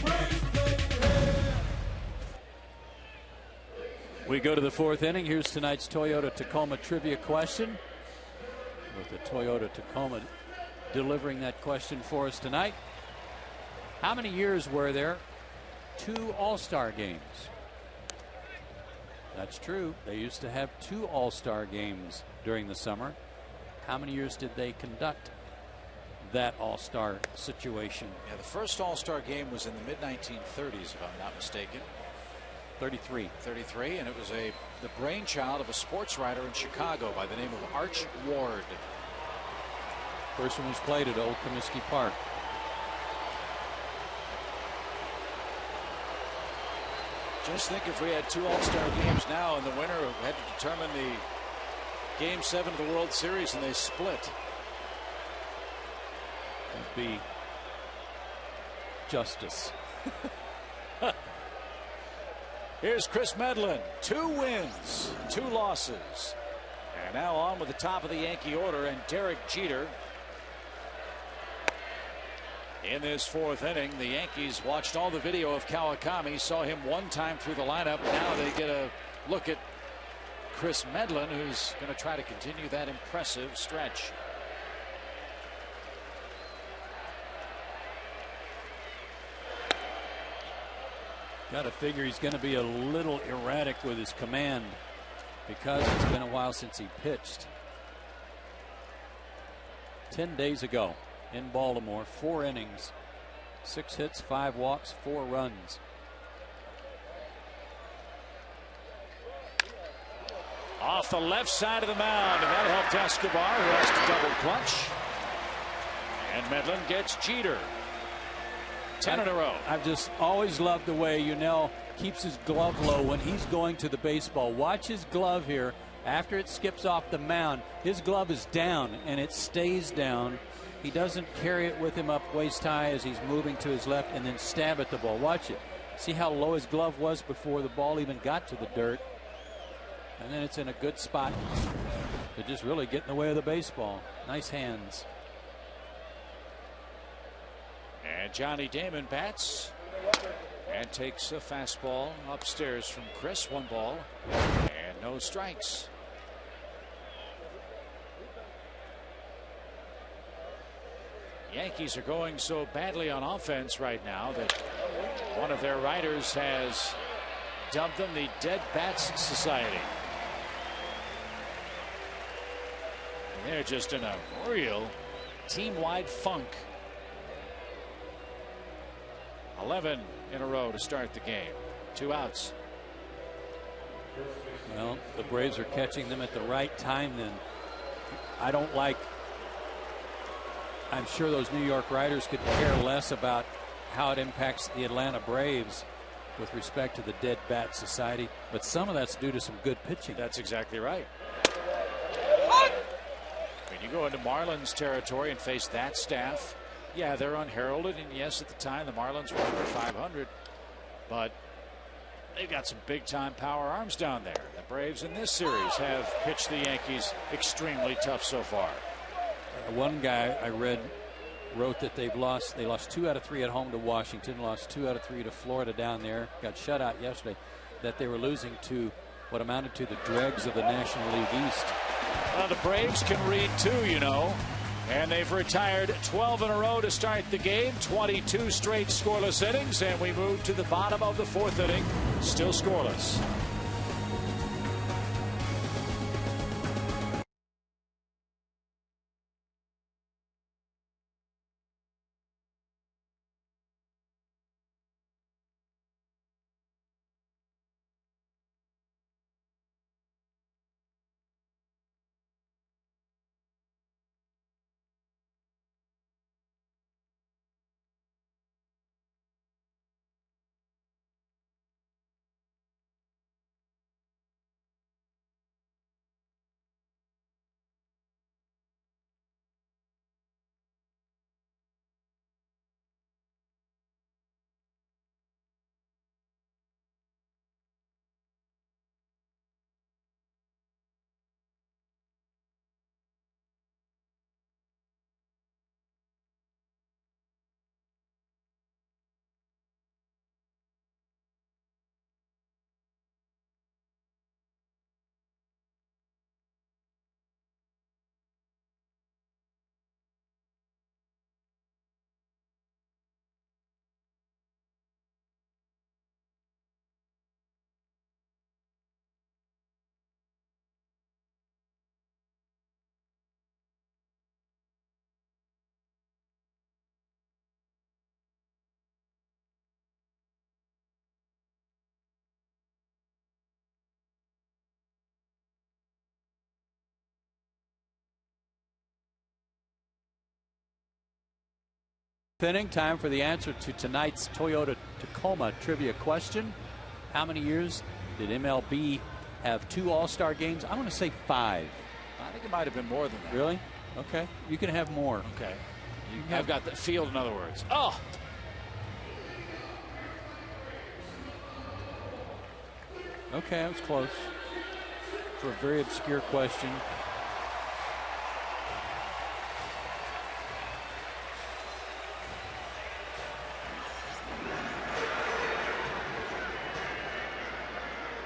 We go to the 4th inning. Here's tonight's Toyota Tacoma trivia question, with the Toyota Tacoma delivering that question for us tonight. How many years were there 2 All-Star games? That's true. They used to have 2 All-Star games during the summer. How many years did they conduct that All-Star situation? Yeah, the first All-Star game was in the mid-1930s, if I'm not mistaken. 33. 33, and it was the brainchild of a sports writer in Chicago by the name of Arch Ward. First one was played at Old Comiskey Park. Just think if we had 2 All-Star games now, and the winner had to determine the Game 7 of the World Series, and they split. Would be justice. Here's Chris Medlin. 2 wins, 2 losses. And now on with the top of the Yankee order, and Derek Jeter. In this 4th inning, the Yankees watched all the video of Kawakami, saw him 1 time through the lineup. Now they get a look at Chris Medlin, who's going to try to continue that impressive stretch. Got to figure he's going to be a little erratic with his command, because it's been a while since he pitched. 10 days ago in Baltimore, 4 innings, 6 hits, 5 walks, 4 runs. Off the left side of the mound, and that helped Escobar, who has to double clutch. And Medlin gets Jeter. 10 in a row. I've just always loved the way Yunel keeps his glove low when he's going to the baseball. Watch his glove here. After it skips off the mound, his glove is down, and it stays down. He doesn't carry it with him up waist high as he's moving to his left and then stab at the ball. Watch it. See how low his glove was before the ball even got to the dirt. And then it's in a good spot to just really get in the way of the baseball. Nice hands. And Johnny Damon bats and takes a fastball upstairs from Chris. 1 ball and no strikes. Yankees are going so badly on offense right now that one of their writers has dubbed them the Dead Bats Society. And they're just in a real team-wide funk. 11 in a row to start the game. 2 outs. Well, the Braves are catching them at the right time then. I'm sure those New York writers could care less about how it impacts the Atlanta Braves with respect to the Dead Bat Society, but some of that's due to some good pitching. That's exactly right. When you go into Marlins territory and face that staff, yeah, they're unheralded, and yes, at the time the Marlins were under 500, but they've got some big-time power arms down there. The Braves in this series have pitched the Yankees extremely tough so far. One guy I read wrote that they lost 2 out of 3 at home to Washington, lost 2 out of 3 to Florida down there, got shut out yesterday, that they were losing to what amounted to the dregs of the National League East. Well, the Braves can read too, you know, and they've retired 12 in a row to start the game, 22 straight scoreless innings, and we move to the bottom of the 4th inning, still scoreless. Inning, time for the answer to tonight's Toyota Tacoma trivia question. How many years did MLB have 2 All-Star games? I'm going to say 5. I think it might have been more than that. Really? Okay. You can have more. Okay. I've got the field, in other words. Oh! Okay, that was close. For a very obscure question.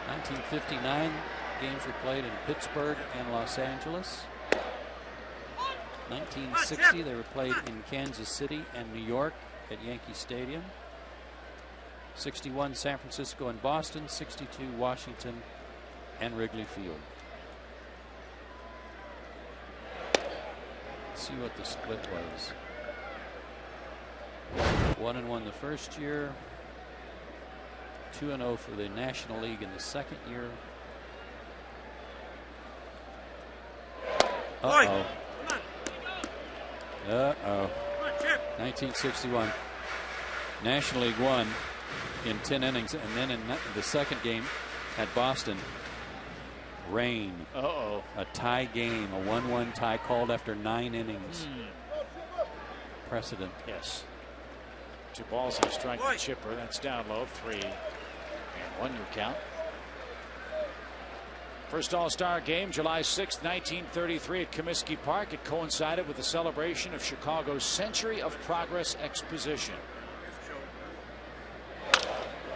In 1959, games were played in Pittsburgh and Los Angeles. 1960, they were played in Kansas City and New York at Yankee Stadium. 61, San Francisco and Boston. 62, Washington and Wrigley Field. Let's see what the split was. 1-1 the first year. 2-0 for the National League in the second year. Uh-oh. 1961. National League won in 10 innings, and then in the second game at Boston, rain. Uh-oh. A tie game, a 1-1 tie called after 9 innings. Precedent. Yes. 2 balls and a strike to Chipper. That's down low. 3-1 your count. First All-Star game, July 6, 1933 at Comiskey Park. It coincided with the celebration of Chicago's Century of Progress Exposition.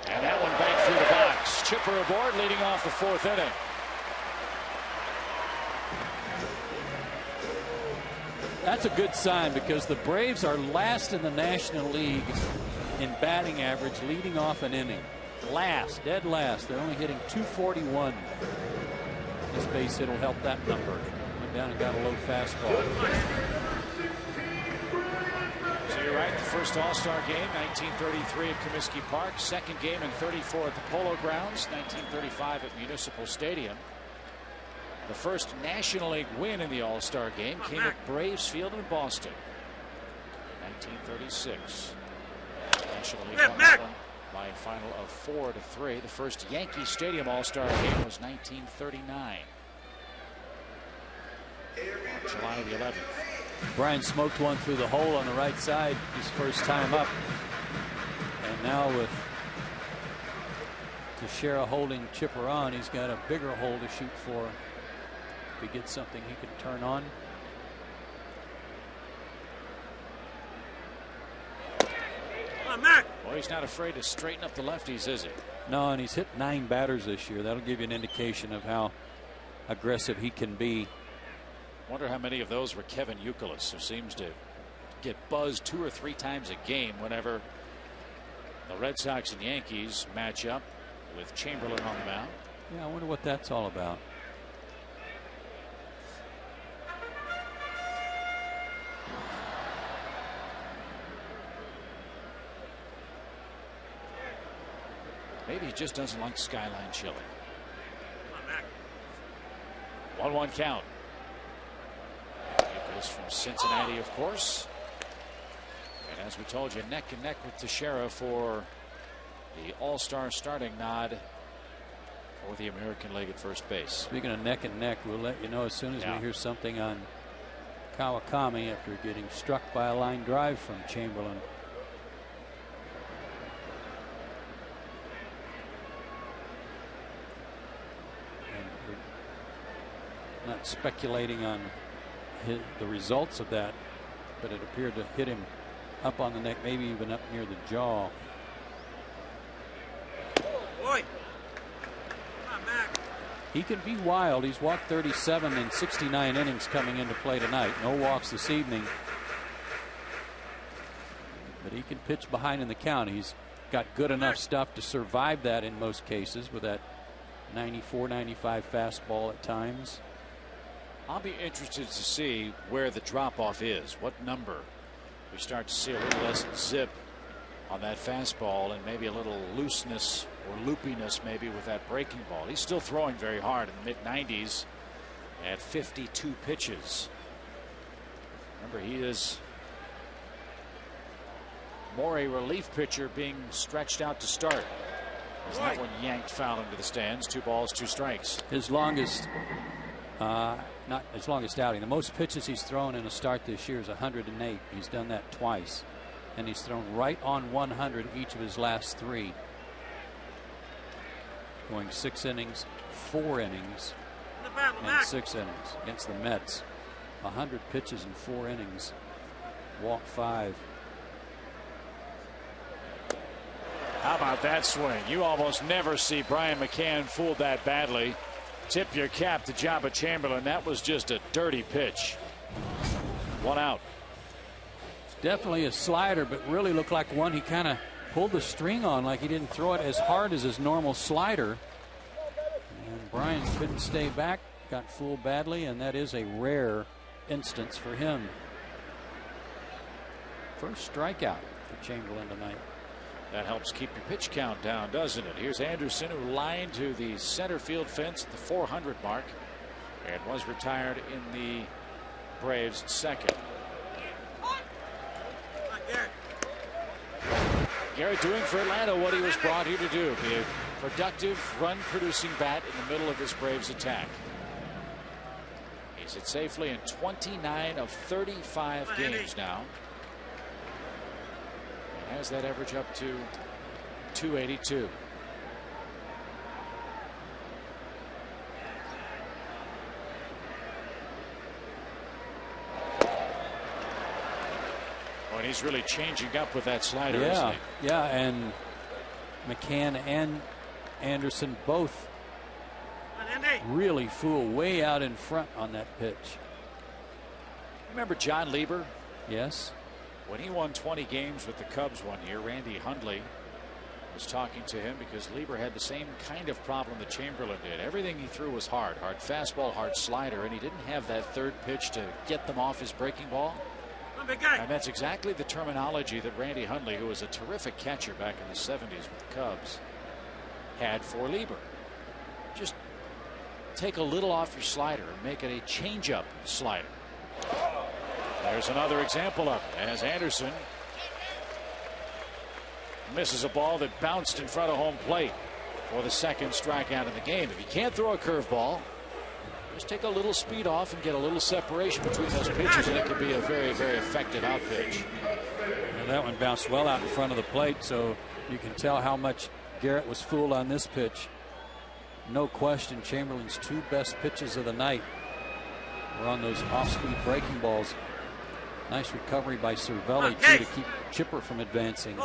And that one back through the box. Chipper aboard, leading off the 4th inning. That's a good sign, because the Braves are last in the National League in batting average, leading off an inning. Last, dead last. They're only hitting .241. This base hit will help that number. Went down and got a low fastball. So you're right. The first All-Star game, 1933 at Comiskey Park. Second game in 34 at the Polo Grounds, 1935 at Municipal Stadium. The first National League win in the All-Star game came at Braves Field in Boston, 1936. National League won that one by a final of 4-3. The first Yankee Stadium All-Star game was 1939. July the 11th. Brian smoked one through the hole on the right side his first time up. And now with Teixeira holding Chipper on, he's got a bigger hole to shoot for. If he gets something he can turn on. Well, he's not afraid to straighten up the lefties, is he? No, and he's hit 9 batters this year. That'll give you an indication of how aggressive he can be. Wonder how many of those were Kevin Youkilis, who seems to get buzzed 2 or 3 times a game whenever the Red Sox and Yankees match up with Chamberlain on the mound. Yeah, I wonder what that's all about. Maybe he just doesn't like Skyline chili. 1-1 count. Youkilis from Cincinnati, of course. And as we told you, neck and neck with Teixeira for the All-Star starting nod for the American League at first base. Speaking of neck and neck, we'll let you know as soon as we hear something on Kawakami after getting struck by a line drive from Chamberlain. Not speculating on the results of that, but it appeared to hit him up on the neck, maybe even up near the jaw. Boy. Come on, Mac. He can be wild. He's walked 37 in 69 innings coming into play tonight. No walks this evening. But he can pitch behind in the count. He's got good enough stuff to survive that in most cases with that 94, 95 fastball at times. I'll be interested to see where the drop-off is, what number. We start to see a little less zip on that fastball and maybe a little looseness or loopiness maybe with that breaking ball. He's still throwing very hard in the mid-90s at 52 pitches. Remember, he is more a relief pitcher being stretched out to start. As that one yanked foul into the stands. 2 balls, 2 strikes. His longest not his longest outing. The most pitches he's thrown in a start this year is 108. He's done that twice. And he's thrown right on 100 each of his last 3. Going 6 innings, 4 innings, and 6 innings against the Mets. 100 pitches in 4 innings. Walk 5. How about that swing? You almost never see Brian McCann fooled that badly. Tip your cap to Jabba Chamberlain. That was just a dirty pitch. 1 out. It's definitely a slider, but really looked like one he kind of pulled the string on, like he didn't throw it as hard as his normal slider. And Brian couldn't stay back, got fooled badly, and that is a rare instance for him. First strikeout for Chamberlain tonight. That helps keep your pitch count down, doesn't it? Here's Anderson, who lined to the center field fence at the 400 mark and was retired in the Braves' second. Garrett doing for Atlanta what he was brought here to do, be a productive, run-producing bat in the middle of this Braves attack. He's hit safely in 29 of 35 games now. Has that average up to 282. Oh, and he's really changing up with that slider, isn't he? Yeah, and McCann and Anderson both really fool way out in front on that pitch. Remember John Lieber? Yes. When he won 20 games with the Cubs one year, Randy Hundley was talking to him because Lieber had the same kind of problem that Chamberlain did. Everything he threw was hard. Hard fastball, hard slider, and he didn't have that third pitch to get them off his breaking ball. big guy. And that's exactly the terminology that Randy Hundley, who was a terrific catcher back in the 70s with the Cubs, had for Lieber. Just take a little off your slider and make it a changeup slider. There's another example of it as Anderson misses a ball that bounced in front of home plate for the second strikeout in the game. If you can't throw a curveball, just take a little speed off and get a little separation between those pitches, and it could be a very, very effective out pitch. And that one bounced well out in front of the plate, so you can tell how much Garrett was fooled on this pitch. No question, Chamberlain's two best pitches of the night were on those off-speed breaking balls. Nice recovery by Cervelli, too, to keep Chipper from advancing.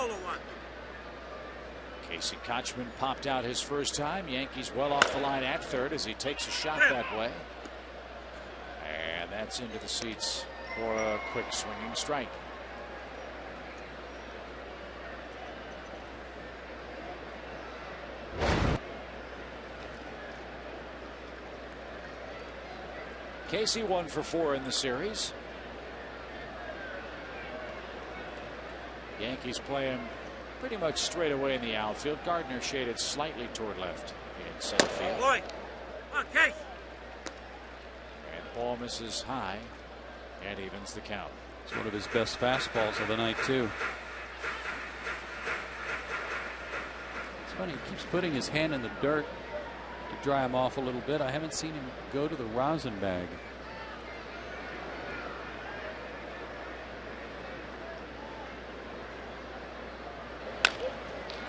Casey Kochman popped out his first time. Yankees well off the line at third as he takes a shot that way. And that's into the seats for a quick swinging strike. Casey 1 for 4 in the series. Yankees playing pretty much straight away in the outfield. Gardner shaded slightly toward left in center field. Okay. And ball misses high and evens the count. It's one of his best fastballs of the night, too. It's funny, he keeps putting his hand in the dirt to dry him off a little bit. I haven't seen him go to the rosin bag.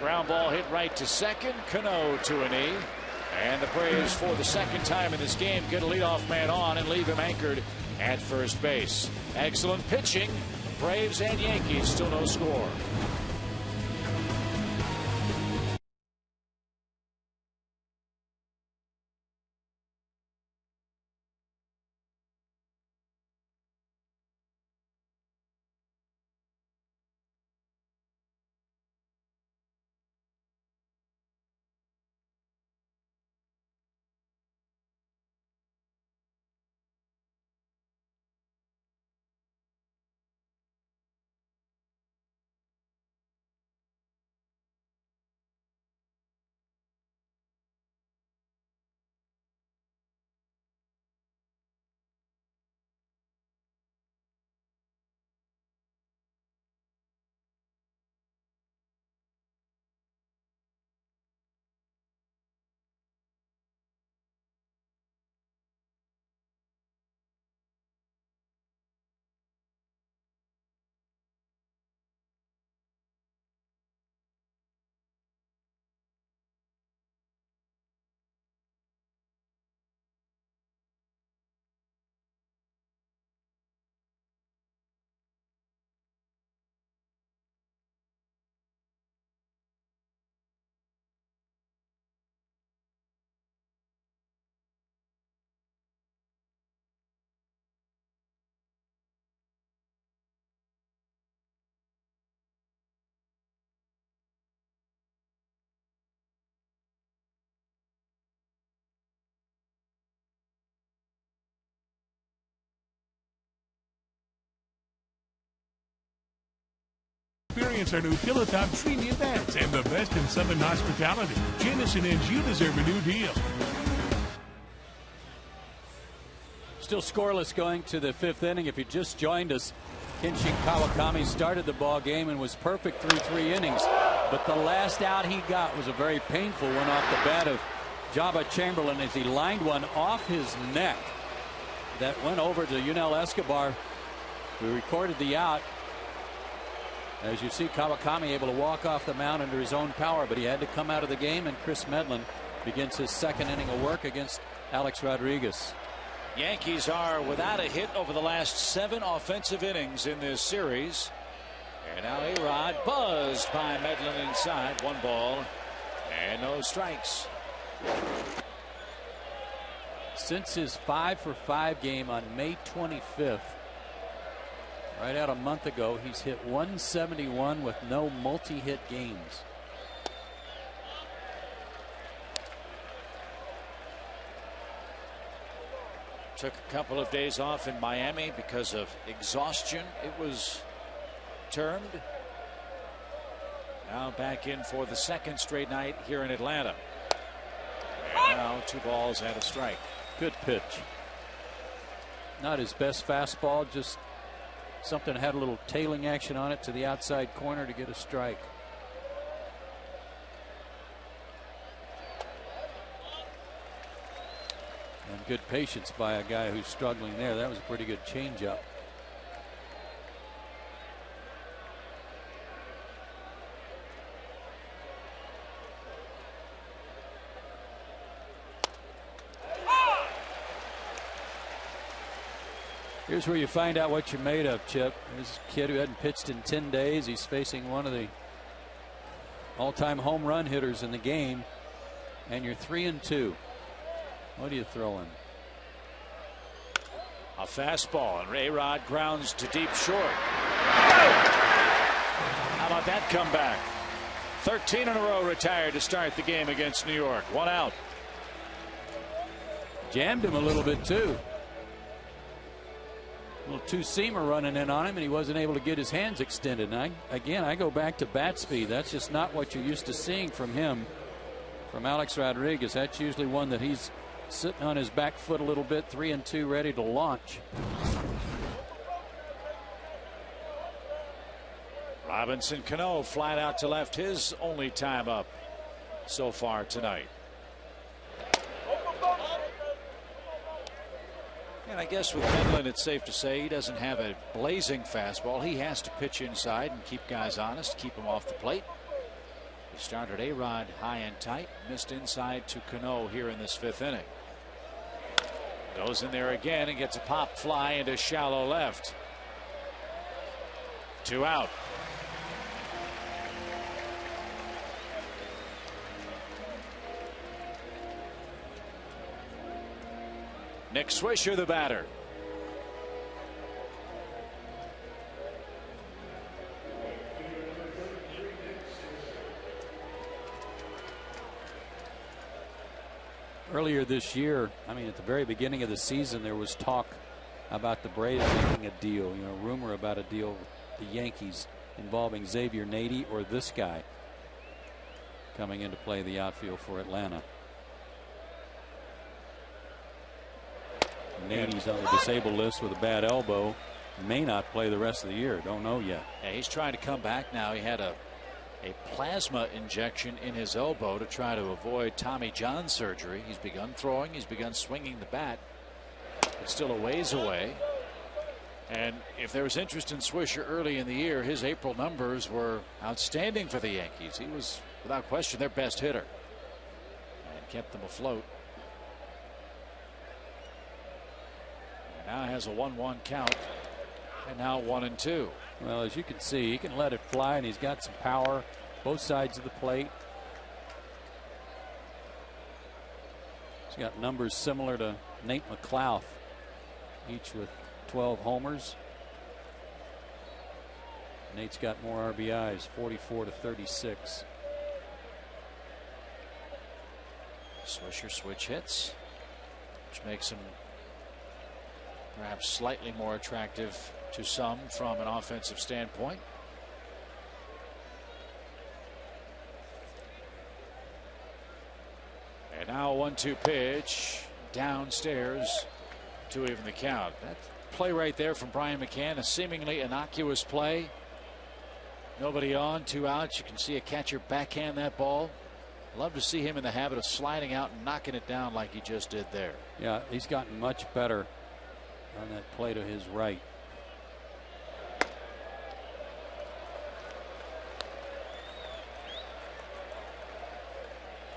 Ground ball hit right to second. Cano to a knee. And the Braves, for the second time in this game, get a leadoff man on and leave him anchored at first base. Excellent pitching. Braves and Yankees, still no score. Experience our new Pilatop Treaty events and the best in Southern hospitality. Jameson and you deserve a new deal. Still scoreless going to the fifth inning. If you just joined us, Kenshin Kawakami started the ball game and was perfect through 3 innings. But the last out he got was a very painful one off the bat of Jabba Chamberlain as he lined one off his neck that went over to Yunel Escobar, who recorded the out. As you see, Kawakami able to walk off the mound under his own power, but he had to come out of the game, and Chris Medlin begins his second inning of work against Alex Rodriguez. Yankees are without a hit over the last 7 offensive innings in this series. And now A-Rod buzzed by Medlin inside. 1 ball and no strikes. Since his 5 for 5 game on May 25th, right out a month ago, he's hit 171 with no multi-hit games. Took a couple of days off in Miami because of exhaustion, it was termed. Now back in for the second straight night here in Atlanta. And now 2 balls and a strike. Good pitch. Not his best fastball, just something that had a little tailing action on it to the outside corner to get a strike. And good patience by a guy who's struggling there. That was a pretty good changeup. Here's where you find out what you're made of, Chip. This kid who hadn't pitched in 10 days. He's facing one of the all-time home run hitters in the game. And you're 3-2. What do you throw him? A fastball, and A-Rod grounds to deep short. How about that comeback? 13 in a row retired to start the game against New York. 1 out. Jammed him a little bit, too. A little two-seamer running in on him, and he wasn't able to get his hands extended. And I go back to bat speed. That's just not what you're used to seeing from him. From Alex Rodriguez, that's usually one that he's sitting on his back foot a little bit, 3-2, ready to launch. Robinson Cano flat out to left, his only time up so far tonight. And I guess with Penland, it's safe to say he doesn't have a blazing fastball. He has to pitch inside and keep guys honest, keep them off the plate. He started A-Rod high and tight, missed inside to Cano here in this 5th inning. Goes in there again and gets a pop fly into shallow left. 2 out. Nick Swisher, the batter. Earlier this year, I mean, at the very beginning of the season, there was talk about the Braves making a deal, rumor about a deal with the Yankees involving Xavier Nady or this guy coming in to play the outfield for Atlanta. Nady's on the disabled list with a bad elbow. May not play the rest of the year. Don't know yet. Yeah, he's trying to come back now. He had a plasma injection in his elbow to try to avoid Tommy John surgery. He's begun throwing. He's begun swinging the bat. But still a ways away. And if there was interest in Swisher early in the year, his April numbers were outstanding for the Yankees. He was, without question, their best hitter. And kept them afloat. Now has a 1-1 count, and now 1-2. Well, as you can see, he can let it fly, and he's got some power both sides of the plate. He's got numbers similar to Nate McLouth, each with 12 homers. Nate's got more RBIs, 44 to 36. Swisher switch hits, which makes him perhaps slightly more attractive to some from an offensive standpoint. And now 1-2 pitch downstairs to even the count. That play right there from Brian McCann, a seemingly innocuous play. Nobody on, 2 outs. You can see a catcher backhand that ball. Love to see him in the habit of sliding out and knocking it down like he just did there. Yeah, he's gotten much better on that play to his right.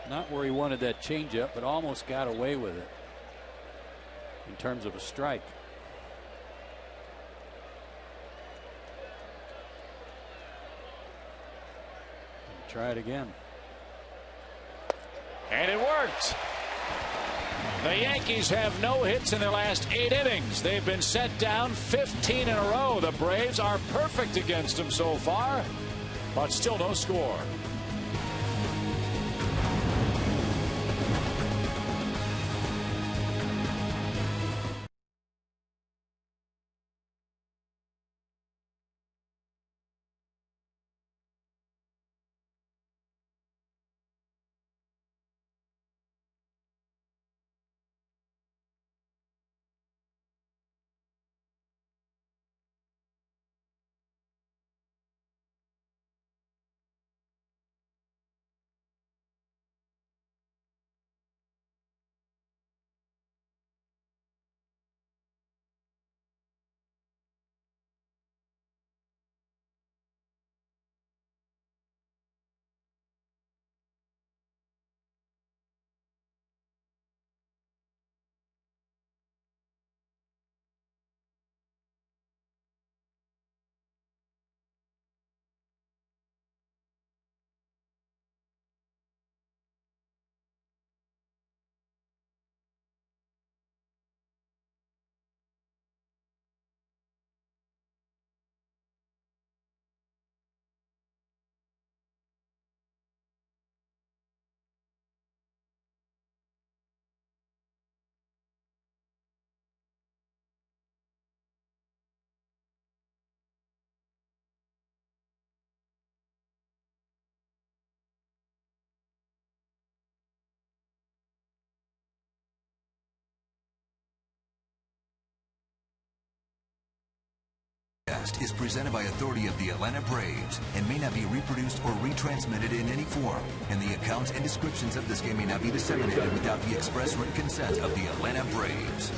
Not where he wanted that changeup, but almost got away with it in terms of a strike. Try it again. And it worked. The Yankees have no hits in their last 8 innings. They've been set down 15 in a row. The Braves are perfect against them so far, but still no score. broadcast is presented by authority of the Atlanta Braves and may not be reproduced or retransmitted in any form, and the accounts and descriptions of this game may not be disseminated without the express written consent of the Atlanta Braves.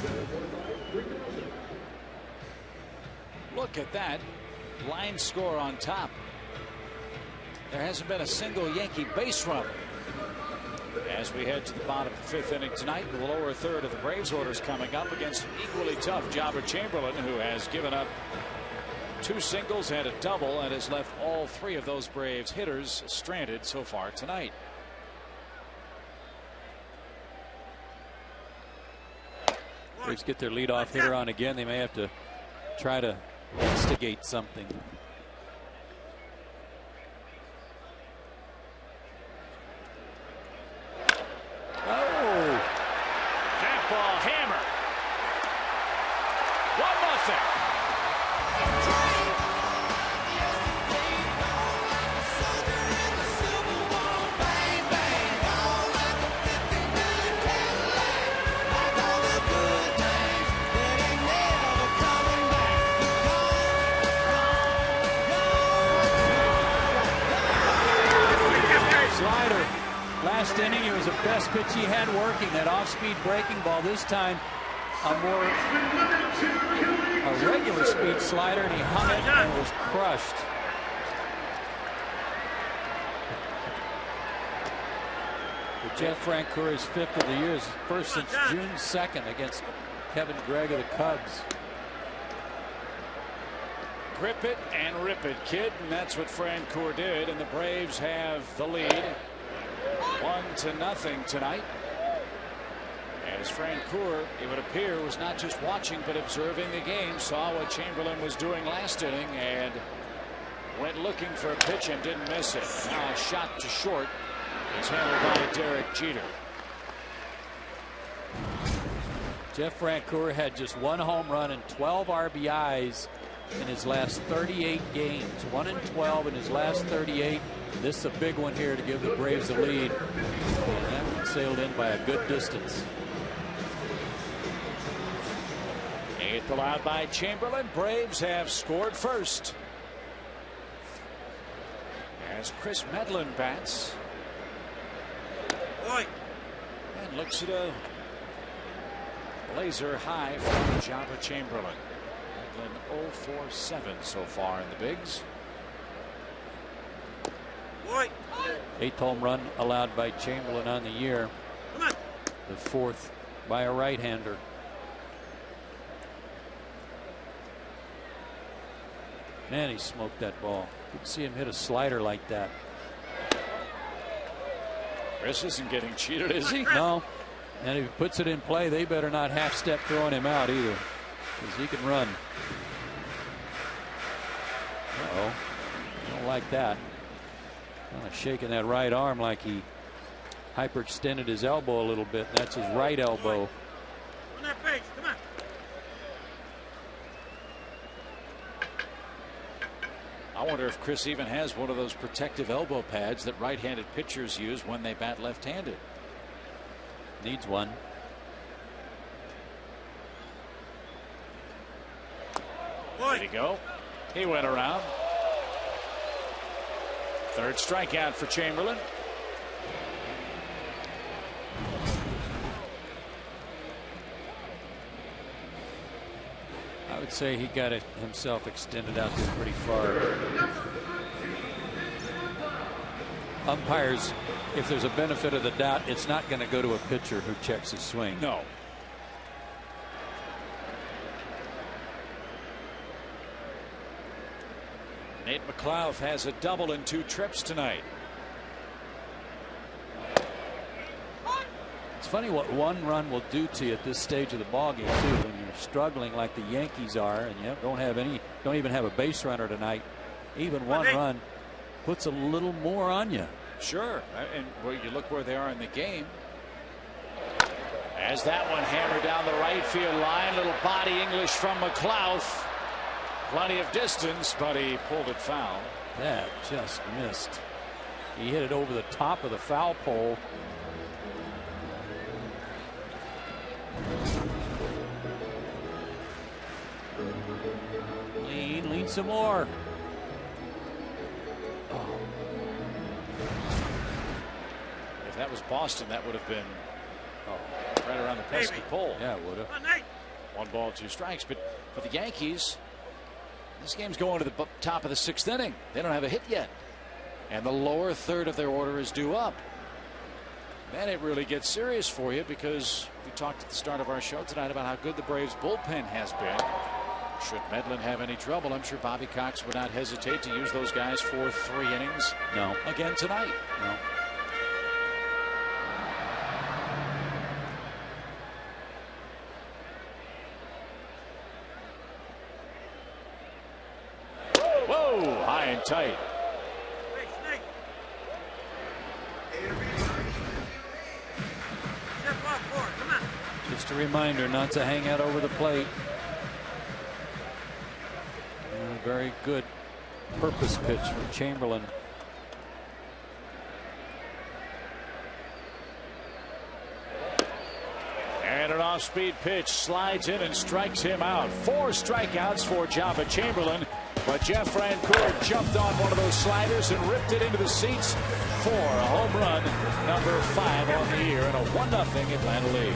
Look at that line score on top. There hasn't been a single Yankee base runner. As we head to the bottom of the 5th inning tonight, the lower third of the Braves orders coming up against an equally tough Jobber Chamberlain, who has given up 2 singles and a double and has left all 3 of those Braves hitters stranded so far tonight. Braves get their leadoff hitter on again. They may have to try to instigate something. Hammer. 1-0. Slider. Last inning, it was the best pitch he had working. That off-speed breaking ball. This time, a regular speed slider, and he hung it and was crushed. But Jeff Francoeur's 5th of the year is first since June 2nd against Kevin Gregg of the Cubs. Grip it and rip it, kid, and that's what Francoeur did, and the Braves have the lead 1-0 tonight. As Francoeur, it would appear, was not just watching but observing the game, saw what Chamberlain was doing last inning and went looking for a pitch and didn't miss it. Now a shot to short is handled by Derek Jeter. Jeff Francoeur had just 1 home run and 12 RBIs in his last 38 games. 1-12 in his last 38. This is a big one here to give the Braves the lead. And that one sailed in by a good distance. 8th allowed by Chamberlain. Braves have scored first. As Chris Medlin bats. And looks at a blazer high from Jobber Chamberlain. Medlin 0-for-7 so far in the bigs. 8th home run allowed by Chamberlain on the year. The 4th by a right-hander. Man, he smoked that ball. Didn't see him hit a slider like that. Chris isn't getting cheated, is he? No. And if he puts it in play, they better not half-step throwing him out either, because he can run. Uh-oh. Don't like that. Kind of shaking that right arm like he hyperextended his elbow a little bit. That's his right elbow. On that base, come on. I wonder if Chris even has one of those protective elbow pads that right-handed pitchers use when they bat left-handed. Needs one. There you go. He went around. 3rd strikeout for Chamberlain. I would say he got it himself extended out there pretty far. Umpires, if there's a benefit of the doubt, it's not going to go to a pitcher who checks his swing. No. Nate McLeod has a double in 2 trips tonight. It's funny what 1 run will do to you at this stage of the ballgame too. When you're struggling like the Yankees are, and you don't even have a base runner tonight. Even 1 run puts a little more on you. Sure, and where you look where they are in the game. As that one hammered down the right field line, little body English from McLeod. Plenty of distance, but he pulled it foul. That just missed. He hit it over the top of the foul pole. need some more. If that was Boston, that would have been right around the pesky pole. Yeah, it would have. 1 ball, 2 strikes. But for the Yankees, this game's going to the top of the 6th inning. They don't have a hit yet. And the lower third of their order is due up. Then it really gets serious for you, because we talked at the start of our show tonight about how good the Braves bullpen has been. Should Medlin have any trouble, I'm sure Bobby Cox would not hesitate to use those guys for 3 innings. No. Again tonight. No. Whoa, high and tight. Just a reminder not to hang out over the plate. A very good purpose pitch from Chamberlain. And an off-speed pitch slides in and strikes him out. 4 strikeouts for Jabba Chamberlain, but Jeff Francoeur jumped on one of those sliders and ripped it into the seats for a home run, number 5 on the year, and a 1-0 Atlanta lead.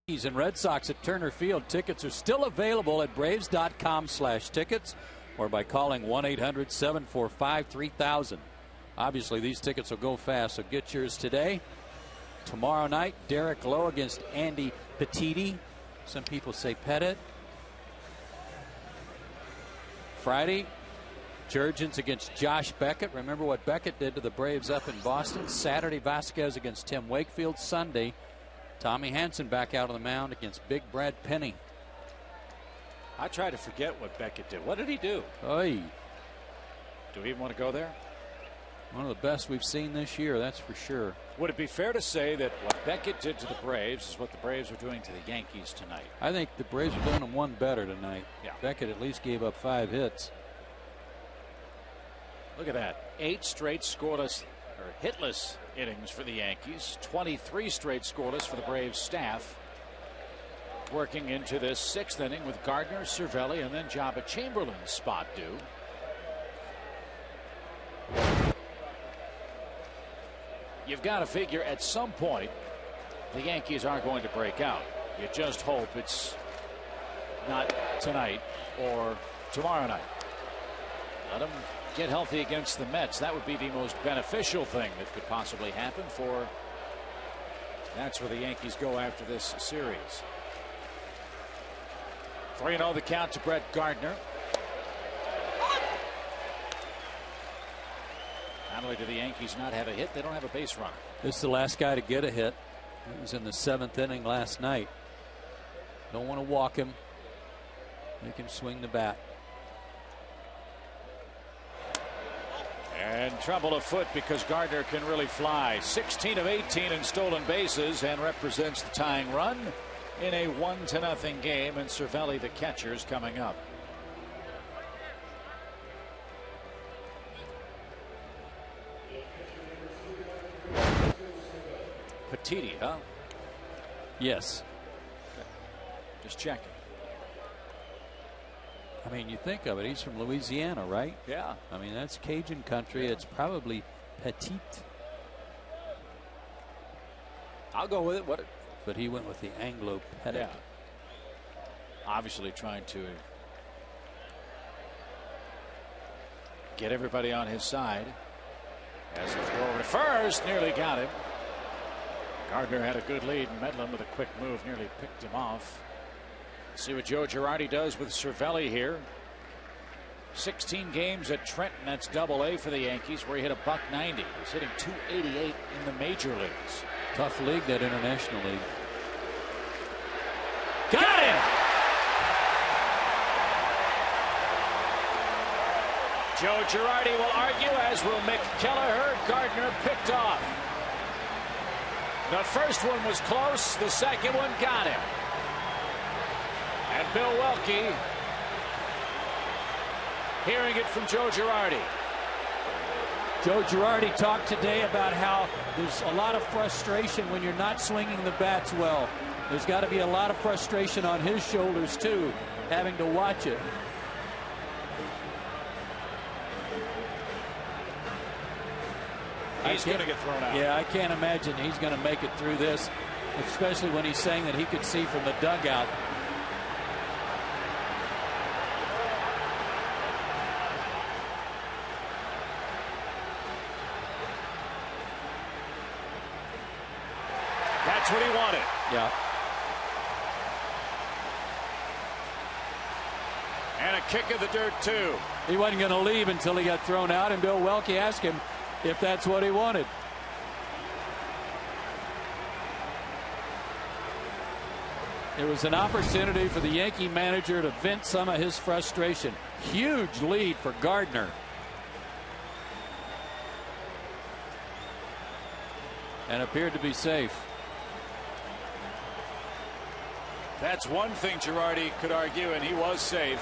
And Red Sox at Turner Field. Tickets are still available at braves.com/tickets or by calling 1-800-745-3000. Obviously, these tickets will go fast, so get yours today. Tomorrow night, Derek Lowe against Andy Petiti. Some people say Pettit. Friday, Jurgens against Josh Beckett. Remember what Beckett did to the Braves up in Boston. Saturday, Vasquez against Tim Wakefield. Sunday, Tommy Hanson back out on the mound against Big Brad Penny. I try to forget what Beckett did. What did he do? Oy. Do we even want to go there? One of the best we've seen this year, that's for sure. Would it be fair to say that what Beckett did to the Braves is what the Braves are doing to the Yankees tonight? I think the Braves are doing them one better tonight. Yeah. Beckett at least gave up 5 hits. Look at that. 8 straight scoreless or hitless innings for the Yankees. 23 straight scoreless for the Braves staff. Working into this 6th inning with Gardner, Cervelli, and then Jabba Chamberlain's spot due. You've got to figure at some point the Yankees are going to break out. You just hope it's not tonight or tomorrow night. Let them get healthy against the Mets. That would be the most beneficial thing that could possibly happen for. That's where the Yankees go after this series. 3-0 the count to Brett Gardner. Not only do the Yankees not have a hit, they don't have a base runner. This is the last guy to get a hit. He was in the 7th inning last night. Don't want to walk him. Make him swing the bat. And trouble afoot because Gardner can really fly. 16 of 18 in stolen bases and represents the tying run in a 1-0 game. And Cervelli, the catcher, is coming up. Petiti, huh? Yes. Just checking. I mean, you think of it, he's from Louisiana, right? Yeah. I mean, that's Cajun country. It's probably Petit. I'll go with it. What? But he went with the Anglo-Petit. Yeah. Obviously trying to get everybody on his side. As he throw over to first, nearly got him. Gardner had a good lead. Medlin with a quick move nearly picked him off. See what Joe Girardi does with Cervelli here. 16 games at Trenton. That's Double-A for the Yankees, where he hit a .190. He's hitting .288 in the major leagues. Tough league, that International League. Got him! Joe Girardi will argue, as will Mick Kelleher. Gardner picked off. The first one was close. The second one got him. And Bill Welke hearing it from Joe Girardi. Joe Girardi talked today about how there's a lot of frustration when you're not swinging the bats well. There's got to be a lot of frustration on his shoulders, too, having to watch it. He's going to get thrown out. Yeah, I can't imagine he's going to make it through this, especially when he's saying that he could see from the dugout. That's what he wanted. Yeah. And a kick of the dirt, too. He wasn't going to leave until he got thrown out, and Bill Welke asked him if that's what he wanted. It was an opportunity for the Yankee manager to vent some of his frustration. Huge lead for Gardner. And appeared to be safe. That's one thing Girardi could argue, and he was safe.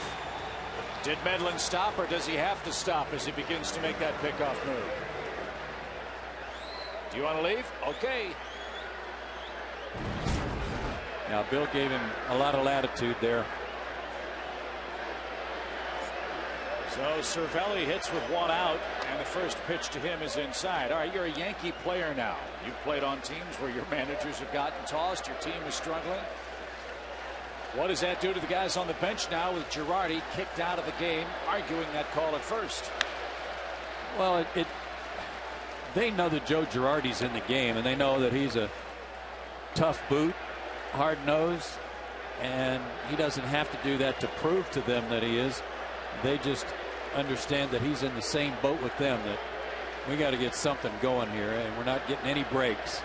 Did Medlin stop, or does he have to stop as he begins to make that pickoff move? Do you want to leave? Okay. Now, Bill gave him a lot of latitude there. So Cervelli hits with one out, and the first pitch to him is inside. All right, you're a Yankee player now. You've played on teams where your managers have gotten tossed, your team is struggling. What does that do to the guys on the bench now with Girardi kicked out of the game, arguing that call at first? Well, they know that Joe Girardi's in the game, and they know that he's a tough boot, hard-nosed, and he doesn't have to do that to prove to them that he is. They just understand that he's in the same boat with them, that we got to get something going here, and we're not getting any breaks.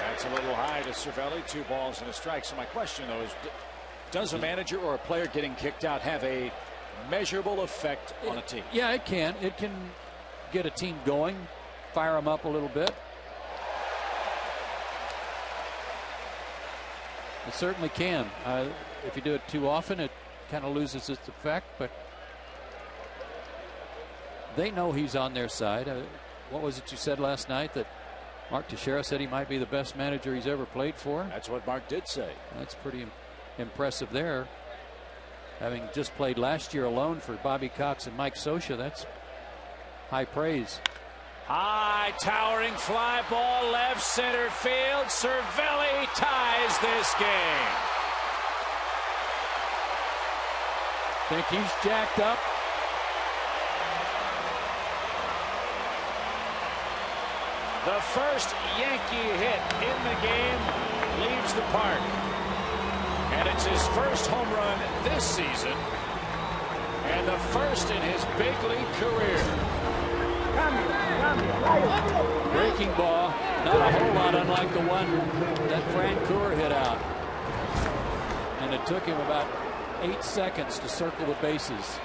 That's a little high to Cervelli. 2 balls and a strike. So my question, though, is does a manager or a player getting kicked out have a measurable effect on a team? Yeah, it can. It can get a team going, fire them up a little bit. It certainly can. If you do it too often, it kind of loses its effect, but they know he's on their side. What was it you said last night, that Mark Teixeira said he might be the best manager he's ever played for? That's what Mark did say. That's pretty impressive there. Having just played last year alone for Bobby Cox and Mike Scioscia, that's high praise. High towering fly ball left center field. Cervelli ties this game. Think he's jacked up. The first Yankee hit in the game leaves the park. And it's his first home run this season. And the first in his big league career. Breaking ball. Not a whole lot unlike the one that Francoeur hit out. And it took him about 8 seconds to circle the bases.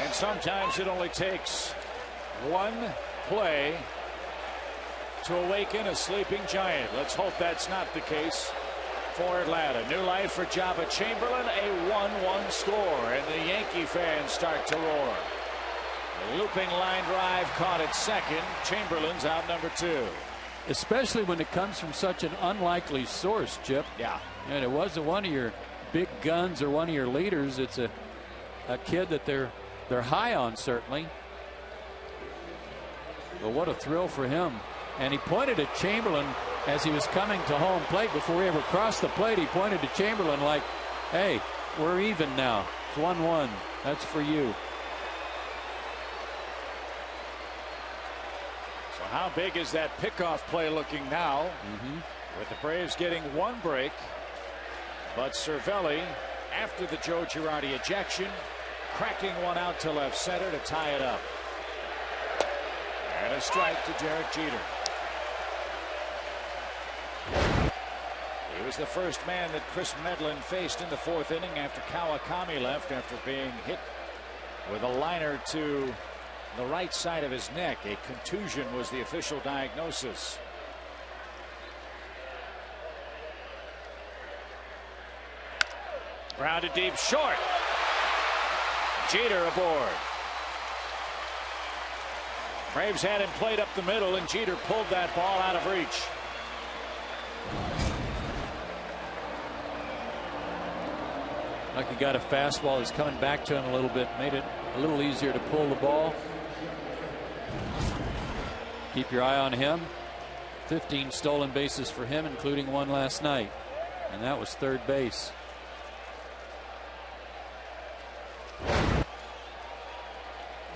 And sometimes it only takes one play to awaken a sleeping giant. Let's hope that's not the case for Atlanta. New life for Jabba Chamberlain, a 1-1 score, and the Yankee fans start to roar. A looping line drive caught at second. Chamberlain's out number 2. Especially when it comes from such an unlikely source, Chip. Yeah. And it wasn't one of your big guns or one of your leaders. It's a kid that they're high on, certainly. But what a thrill for him. And he pointed at Chamberlain as he was coming to home plate. Before he ever crossed the plate, he pointed to Chamberlain like, hey, we're even now. It's 1-1. That's for you. So how big is that pickoff play looking now? With the Braves getting one break. But Cervelli, after the Joe Girardi ejection, cracking one out to left center to tie it up. And a strike to Derek Jeter. He was the first man that Chris Medlin faced in the 4th inning after Kawakami left after being hit with a liner to the right side of his neck. A contusion was the official diagnosis. Grounded deep short. Jeter aboard. Braves had him played up the middle, and Jeter pulled that ball out of reach. Like he got a fastball. He's coming back to him a little bit. Made it a little easier to pull the ball. Keep your eye on him. 15 stolen bases for him, including one last night. And that was third base.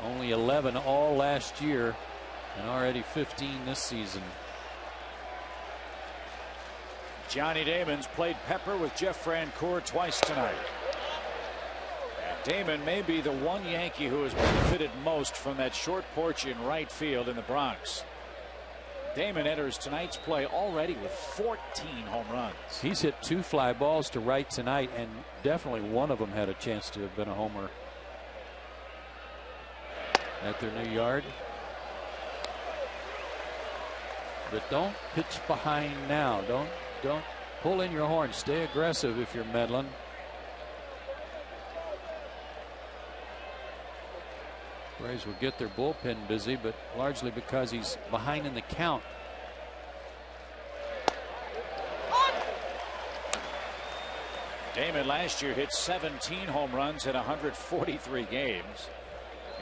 Only 11 all last year and already 15 this season. Johnny Damon's played pepper with Jeff Francoeur twice tonight. And Damon may be the one Yankee who has benefited most from that short porch in right field in the Bronx. Damon enters tonight's play already with 14 home runs. He's hit 2 fly balls to right tonight, and definitely one of them had a chance to have been a homer at their new yard. But don't pitch behind now. Don't pull in your horn. Stay aggressive if you're Medlin. Braves will get their bullpen busy, but largely because he's behind in the count. Damon last year hit 17 home runs in 143 games.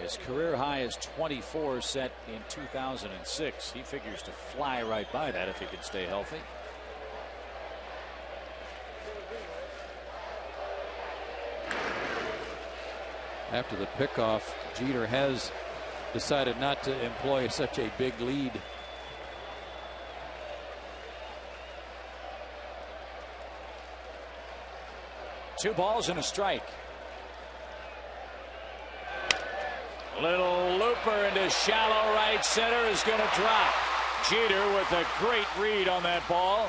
His career high is 24 set in 2006. He figures to fly right by that if he can stay healthy. After the pickoff, Jeter has decided not to employ such a big lead. Two balls and a strike. Little looper into shallow right center is going to drop. Jeter with a great read on that ball.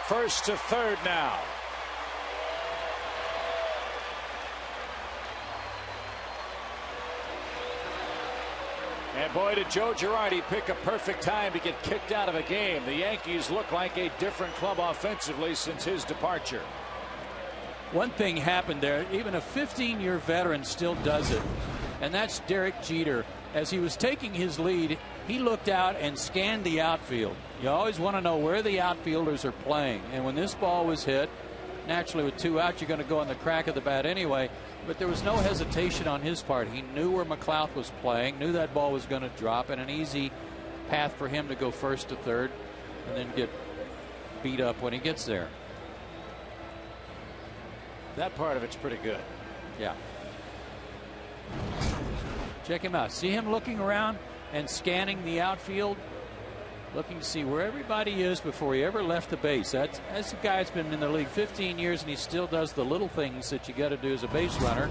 First to third now. And boy, did Joe Girardi pick a perfect time to get kicked out of a game. The Yankees look like a different club offensively since his departure. One thing happened there. Even a 15-year veteran still does it. And that's Derek Jeter. As he was taking his lead, he looked out and scanned the outfield. You always want to know where the outfielders are playing. And when this ball was hit, naturally with 2 out, you're going to go on the crack of the bat anyway. But there was no hesitation on his part. He knew where McLeod was playing, knew that ball was going to drop, and an easy path for him to go first to third and then get beat up when he gets there. That part of it's pretty good. Yeah. Check him out. See him looking around and scanning the outfield, looking to see where everybody is before he ever left the base. That's a guy that's been in the league 15 years, and he still does the little things that you got to do as a base runner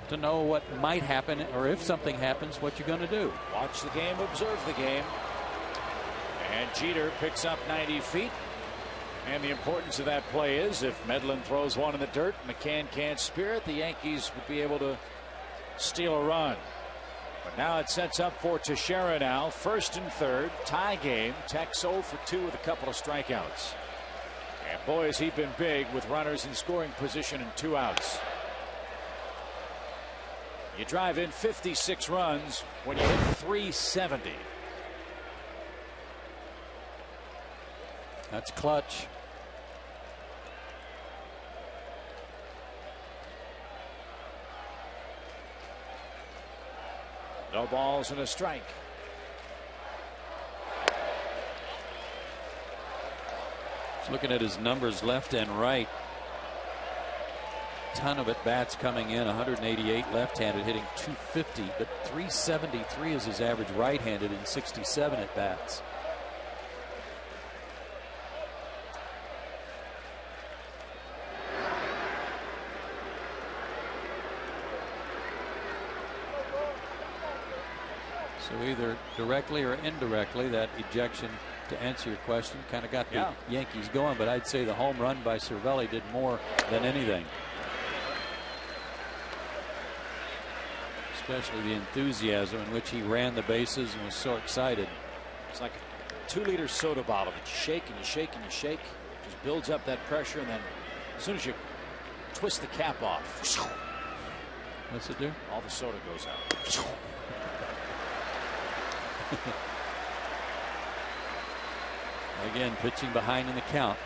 to know what might happen, or if something happens, what you're going to do. Watch the game, observe the game. And Jeter picks up 90 feet. And the importance of that play is if Medlin throws one in the dirt, McCann can't spear it, the Yankees would be able to steal a run. But now it sets up for Teixeira now. First and third. Tie game. Tex 0 for 2 with a couple of strikeouts. And boy, has he been big with runners in scoring position and 2 outs. You drive in 56 runs when you hit 370. That's clutch. No balls and a strike. Just looking at his numbers left and right. Ton of at bats coming in. 188 left-handed, hitting 250, but 373 is his average right-handed in 67 at bats. So either directly or indirectly, that ejection, to answer your question, kind of got the Yankees going, but I'd say the home run by Cervelli did more than anything. Especially the enthusiasm in which he ran the bases and was so excited. It's like a 2-liter soda bottle that you shake and you shake and you shake. It just builds up that pressure, and then as soon as you twist the cap off, what's it do? All the soda goes out. Again, pitching behind in the count.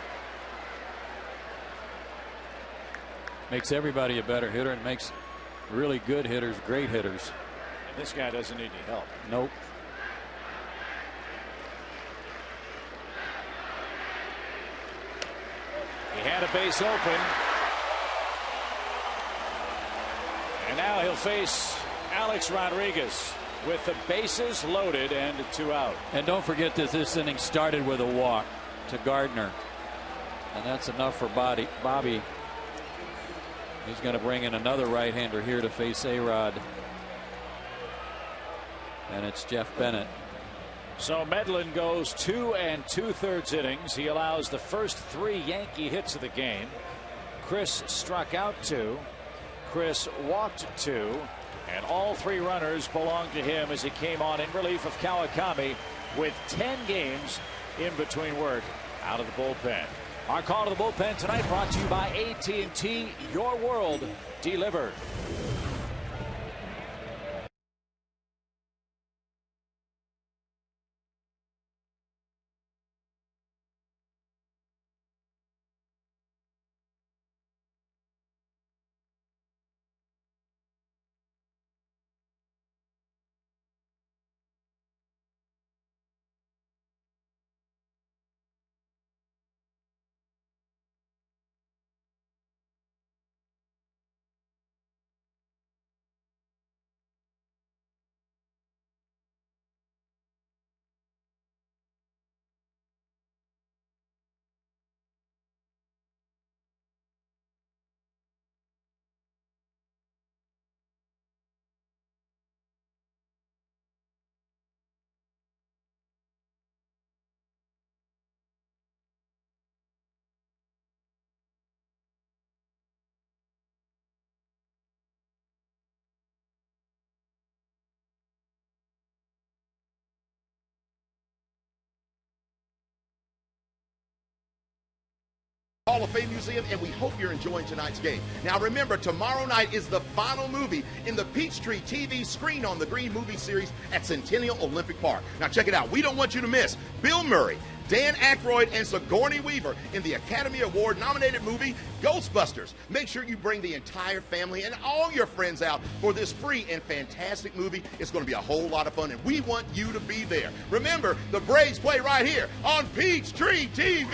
Makes everybody a better hitter and makes really good hitters great hitters. And this guy doesn't need any help. Nope. He had a base open. And now he'll face Alex Rodriguez with the bases loaded and 2 out. And don't forget that this inning started with a walk to Gardner. And that's enough for Bobby. He's going to bring in another right-hander here to face A-Rod. And it's Jeff Bennett. So Medlin goes 2 2/3 innings. He allows the first 3 Yankee hits of the game. Chris struck out 2. Chris walked 2. And all 3 runners belong to him as he came on in relief of Kawakami with 10 games in between work out of the bullpen. Our call to the bullpen tonight brought to you by AT&T. Your world delivered. Hall of Fame Museum, and we hope you're enjoying tonight's game. Now remember, tomorrow night is the final movie in the Peachtree TV Screen on the Green movie series at Centennial Olympic Park. Now check it out. We don't want you to miss Bill Murray, Dan Aykroyd, and Sigourney Weaver in the Academy Award nominated movie Ghostbusters. Make sure you bring the entire family and all your friends out for this free and fantastic movie. It's going to be a whole lot of fun, and we want you to be there. Remember, the Braves play right here on Peachtree TV.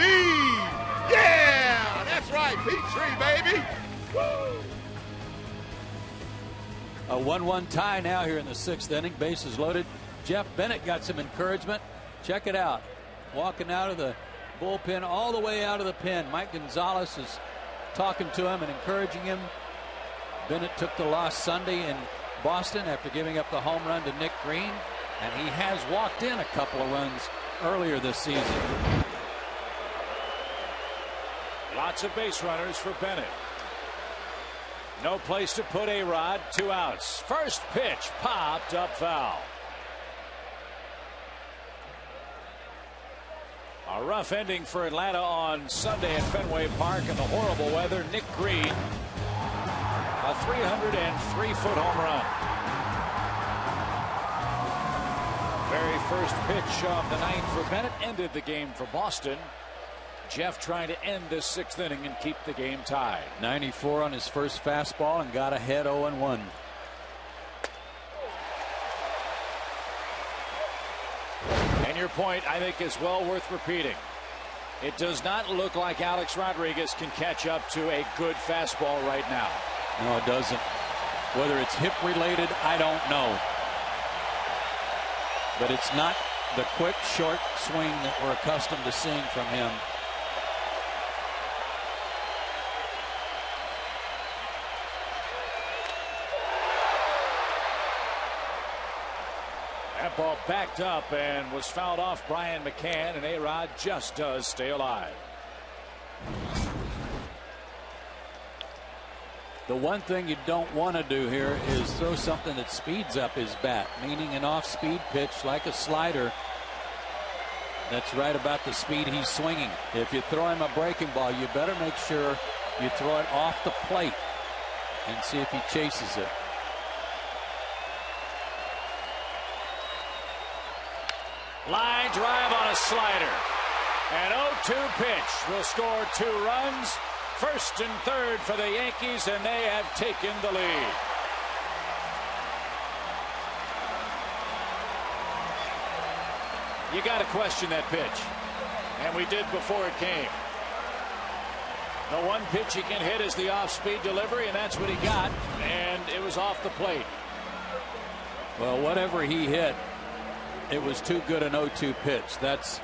Yeah, that's right, Peachtree, baby. Woo! A 1-1 tie now here in the 6th inning. Bases loaded. Jeff Bennett got some encouragement. Check it out. Walking out of the bullpen all the way out of the pen. Mike Gonzalez is talking to him and encouraging him. Bennett took the loss Sunday in Boston after giving up the home run to Nick Green, and he has walked in a couple of runs earlier this season. Lots of base runners for Bennett. No place to put A-Rod. 2 outs. First pitch popped up foul. A rough ending for Atlanta on Sunday at Fenway Park in the horrible weather. Nick Green, a 303-foot home run. Very first pitch of the ninth for Bennett ended the game for Boston. Jeff trying to end this 6th inning and keep the game tied. 94 on his first fastball and got ahead 0-1. And your point, I think, is well worth repeating. It does not look like Alex Rodriguez can catch up to a good fastball right now. No, it doesn't. Whether it's hip related, I don't know. But it's not the quick, short swing that we're accustomed to seeing from him. That ball backed up and was fouled off Brian McCann, and A-Rod just does stay alive. The one thing you don't want to do here is throw something that speeds up his bat, meaning an off-speed pitch like a slider that's right about the speed he's swinging. If you throw him a breaking ball, you better make sure you throw it off the plate and see if he chases it. Line drive on a slider. An 0-2 pitch will score 2 runs. First and third for the Yankees, and they have taken the lead. You got to question that pitch, and we did before it came. The one pitch he can hit is the off-speed delivery, and that's what he got, and it was off the plate. Well, whatever he hit, it was too good an 0-2 pitch. That's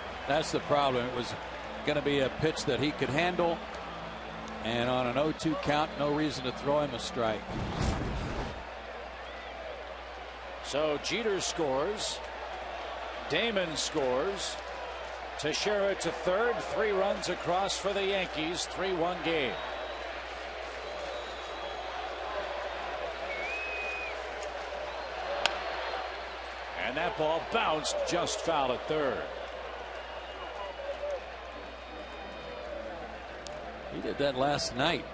the problem. It was going to be a pitch that he could handle, and on an 0-2 count, no reason to throw him a strike. So Jeter scores. Damon scores. Teixeira to third. 3 runs across for the Yankees. 3-1 game. And that ball bounced just foul at third. He did that last night.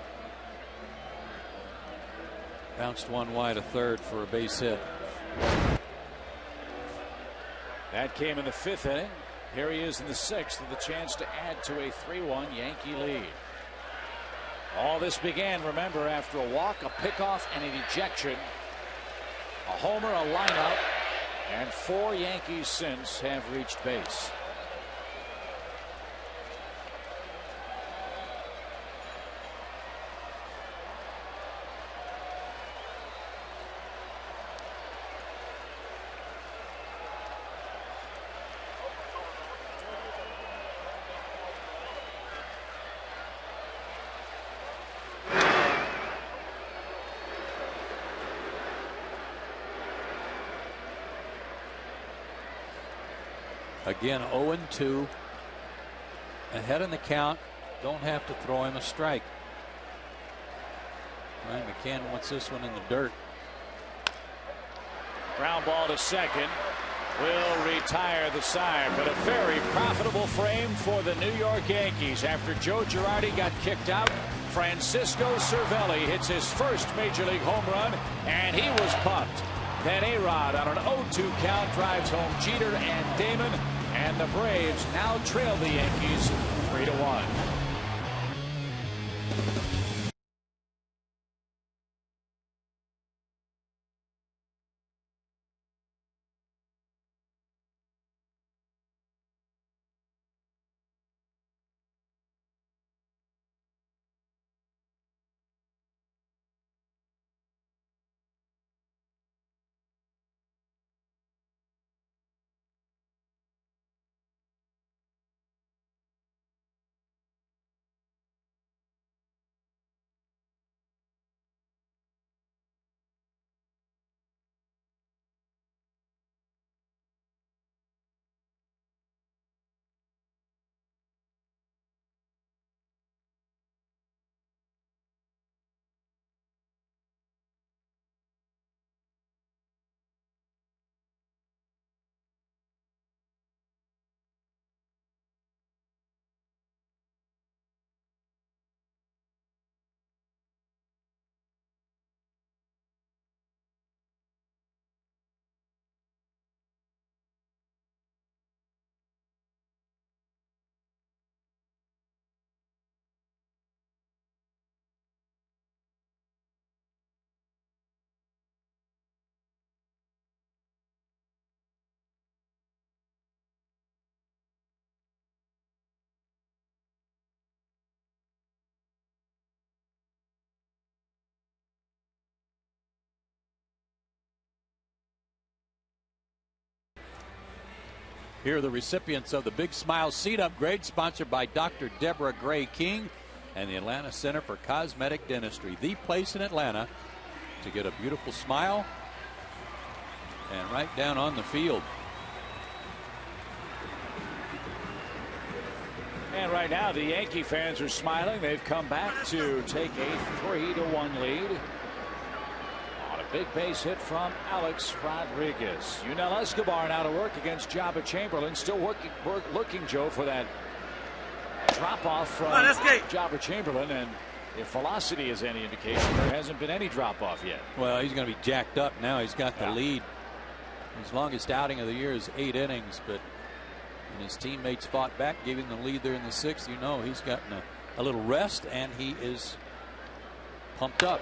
Bounced one wide of third for a base hit. That came in the 5th inning. Here he is in the 6th with a chance to add to a 3-1 Yankee lead. All this began, remember, after a walk, a pickoff, and an ejection. A homer, a lineout, and 4 Yankees since have reached base. Again, 0-2. Ahead in the count. Don't have to throw him a strike. Ryan McCann wants this one in the dirt. Ground ball to second. Will retire the side, but a very profitable frame for the New York Yankees. After Joe Girardi got kicked out, Francisco Cervelli hits his first major league home run, and he was pumped. Then A-Rod on an 0-2 count drives home Jeter and Damon, and the Braves now trail the Yankees 3-1. Here are the recipients of the Big Smile Seat Upgrade, sponsored by Dr. Deborah Gray King and the Atlanta Center for Cosmetic Dentistry, the place in Atlanta to get a beautiful smile and right down on the field. And right now the Yankee fans are smiling. They've come back to take a 3-1 lead on a big base hit from Alex Rodriguez. Yunel Escobar now to work against Jabba Chamberlain. Still looking, Joe, for that drop off from Jabba Chamberlain. And if velocity is any indication, there hasn't been any drop off yet. Well, he's going to be jacked up now. He's got the lead. His longest outing of the year is 8 innings, but and his teammates fought back, giving the lead there in the 6th. You know, he's gotten a little rest, and he is pumped up.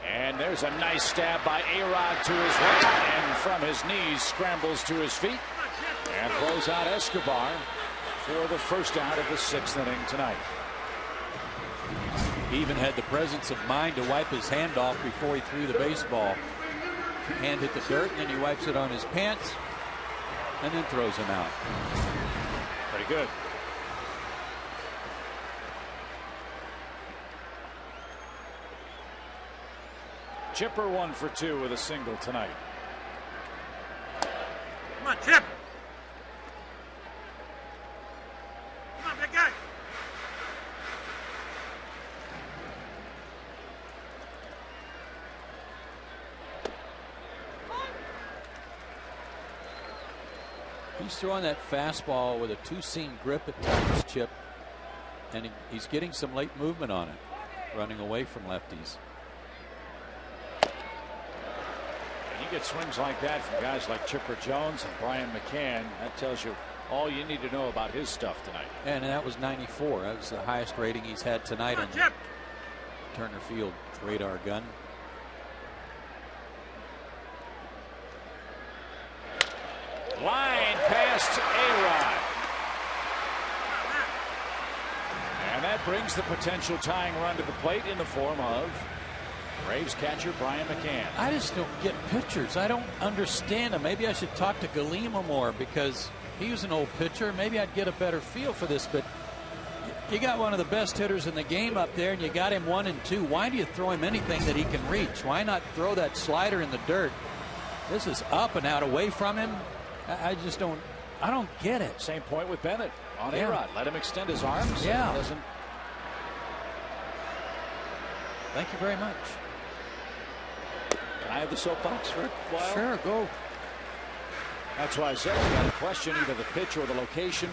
And there's a nice stab by A-Rod to his right, and from his knees scrambles to his feet and throws out Escobar for the first out of the 6th inning tonight. He even had the presence of mind to wipe his hand off before he threw the baseball. Hand hit the dirt, and then he wipes it on his pants and then throws him out. Pretty good. Chipper 1 for 2 with a single tonight. Come on, Chip. Come on, big guy. He's throwing that fastball with a 2-seam grip at times, Chip, and he's getting some late movement on it, running away from lefties. And you get swings like that from guys like Chipper Jones and Brian McCann. That tells you all you need to know about his stuff tonight. And that was 94. That was the highest rating he's had tonight on the Turner Field radar gun. Line past A-Rod. And that brings the potential tying run to the plate in the form of Braves catcher Brian McCann. I just don't get pitchers. I don't understand them. Maybe I should talk to Galima more, because he was an old pitcher. Maybe I'd get a better feel for this, but you got one of the best hitters in the game up there, and you got him 1 and 2. Why do you throw him anything that he can reach? Why not throw that slider in the dirt? This is up and out away from him. I just don't. I don't get it. Same point with Bennett on A-Rod. Let him extend his arms. Yeah. Doesn't. Thank you very much. Can I have the soapbox for a while? Sure, go. That's why I said you got to question either the pitch or the location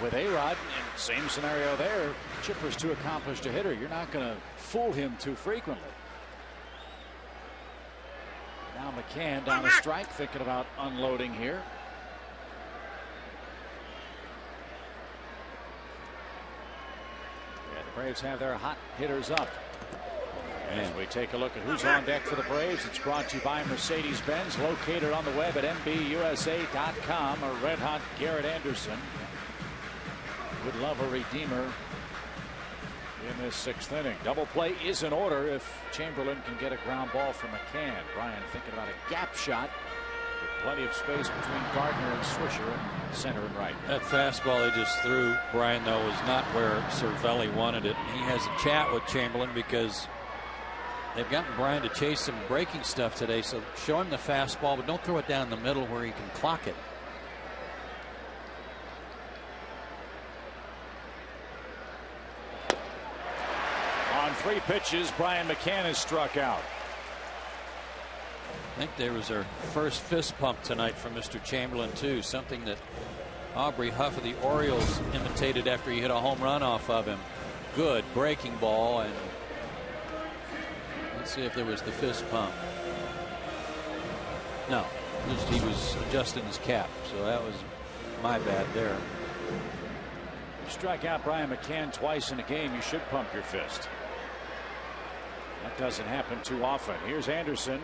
with A-Rod. Same scenario there. Chipper's too accomplished a hitter. You're not going to fool him too frequently. Now McCann down a strike, thinking about unloading here. Yeah, the Braves have their hot hitters up. And as we take a look at who's on deck for the Braves, it's brought to you by Mercedes-Benz, located on the web at MBUSA.com. A red-hot Garrett Anderson would love a redeemer in this 6th inning. Double play is in order if Chamberlain can get a ground ball from McCann. Brian thinking about a gap shot with plenty of space between Gardner and Swisher, center and right. That fastball he just threw, Brian, though, was not where Cervelli wanted it. He has a chat with Chamberlain because they've gotten Brian to chase some breaking stuff today, so show him the fastball, but don't throw it down the middle where he can clock it. On 3 pitches, Brian McCann is struck out. I think there was our first fist pump tonight from Mr. Chamberlain, too. Something that Aubrey Huff of the Orioles imitated after he hit a home run off of him. Good breaking ball, and let's see if there was the fist pump. No, just he was adjusting his cap, so that was my bad there. You strike out Brian McCann twice in a game, you should pump your fist. That doesn't happen too often. Here's Anderson.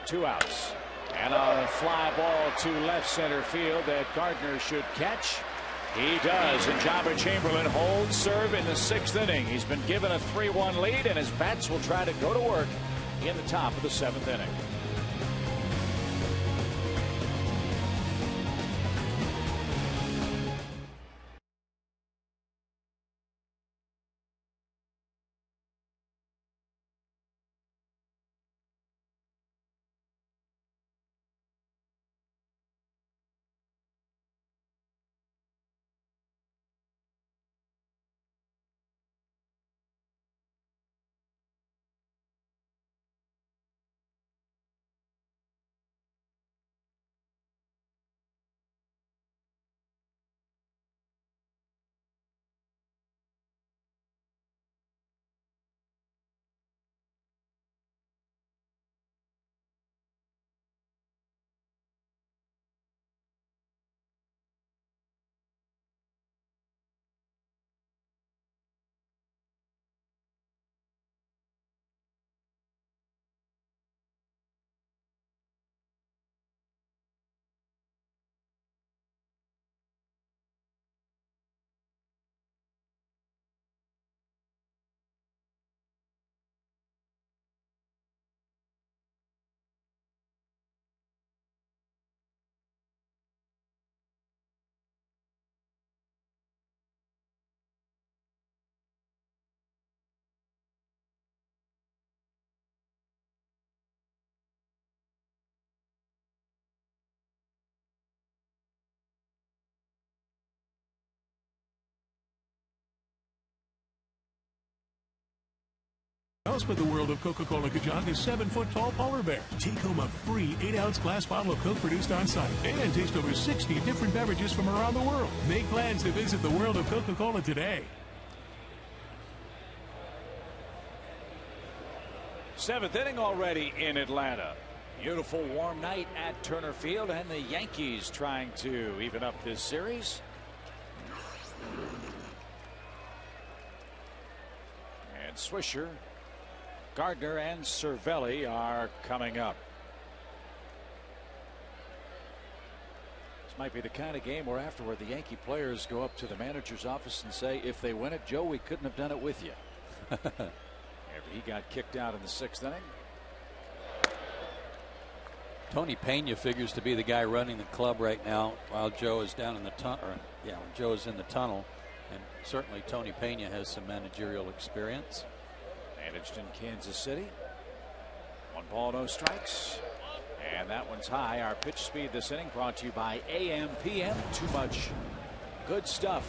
2 outs. And a fly ball to left center field that Gardner should catch. He does, and Jabba Chamberlain holds serve in the 6th inning. He's been given a 3-1 lead, and his bats will try to go to work in the top of the 7th inning. Else but the world of Coca-Cola could jog a 7-foot-tall polar bear. Take home a free 8-ounce glass bottle of Coke produced on site and taste over 60 different beverages from around the world. Make plans to visit the world of Coca-Cola today. 7th inning already in Atlanta. Beautiful warm night at Turner Field, and the Yankees trying to even up this series. And Swisher, Gardner, and Cervelli are coming up. This might be the kind of game where afterward the Yankee players go up to the manager's office and say, if they win it, Joe, we couldn't have done it with you. After he got kicked out in the 6th inning. Tony Pena figures to be the guy running the club right now while Joe is down in the tunnel. Yeah, when Joe is in the tunnel. And certainly Tony Pena has some managerial experience. Managed in Kansas City. 1 ball, no strikes. And that one's high. Our pitch speed this inning brought to you by AM PM. Too much good stuff.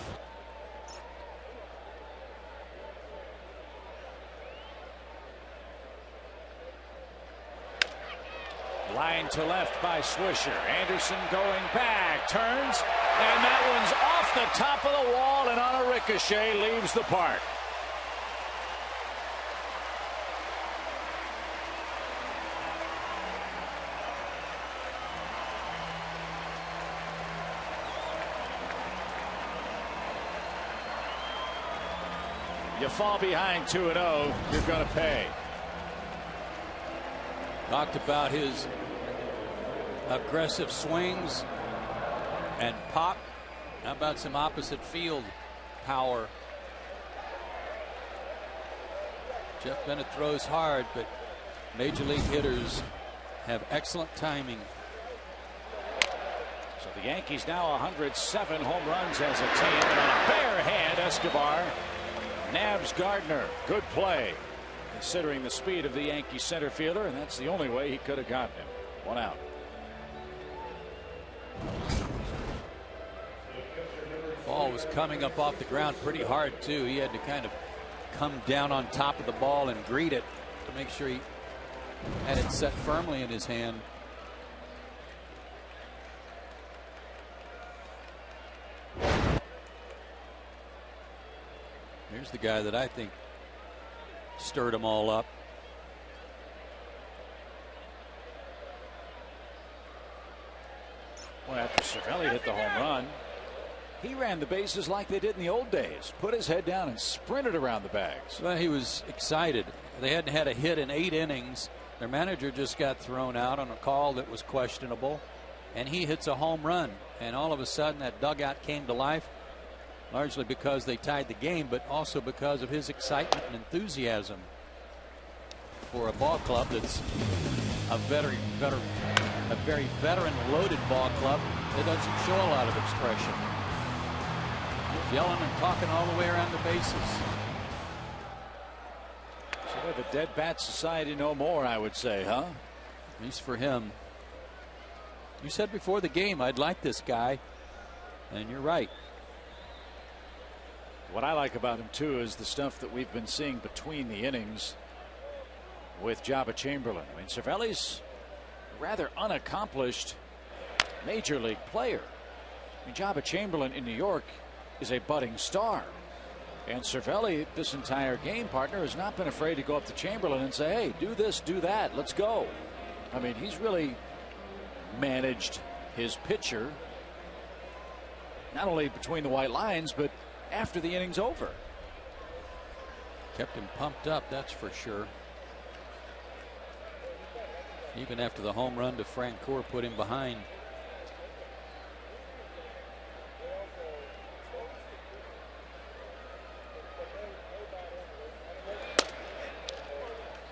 Line to left by Swisher. Anderson going back, turns, and that one's off the top of the wall and on a ricochet leaves the park. You fall behind 2-0, you're going to pay. Talked about his aggressive swings and pop. How about some opposite field power? Jeff Bennett throws hard, but major league hitters have excellent timing. So the Yankees now 107 home runs as a team. And on a bare hand, Escobar nabs Gardner. Good play, considering the speed of the Yankee center fielder, and that's the only way he could have gotten him. 1 out. Ball was coming up off the ground pretty hard too. He had to kind of come down on top of the ball and greet it to make sure he had it set firmly in his hand. Here's the guy that I think stirred them all up. Well, after Cervelli hit the home run, he ran the bases like they did in the old days. Put his head down and sprinted around the bags. Well, he was excited. They hadn't had a hit in 8 innings. Their manager just got thrown out on a call that was questionable, and he hits a home run. And all of a sudden that dugout came to life, largely because they tied the game, but also because of his excitement and enthusiasm for a ball club that's a very veteran-loaded ball club that doesn't show a lot of expression. He's yelling and talking all the way around the bases. So they're the dead bat society no more, I would say, huh? At least for him. You said before the game, I'd like this guy, and you're right. What I like about him too is the stuff that we've been seeing between the innings with Jabba Chamberlain. I mean, Cervelli's a rather unaccomplished major league player. I mean, Jabba Chamberlain in New York is a budding star, and Cervelli, this entire game partner, has not been afraid to go up to Chamberlain and say, hey, do this, do that, let's go. I mean, he's really managed his pitcher not only between the white lines but after the inning's over. Kept him pumped up, that's for sure. Even after the home run to Francoeur put him behind.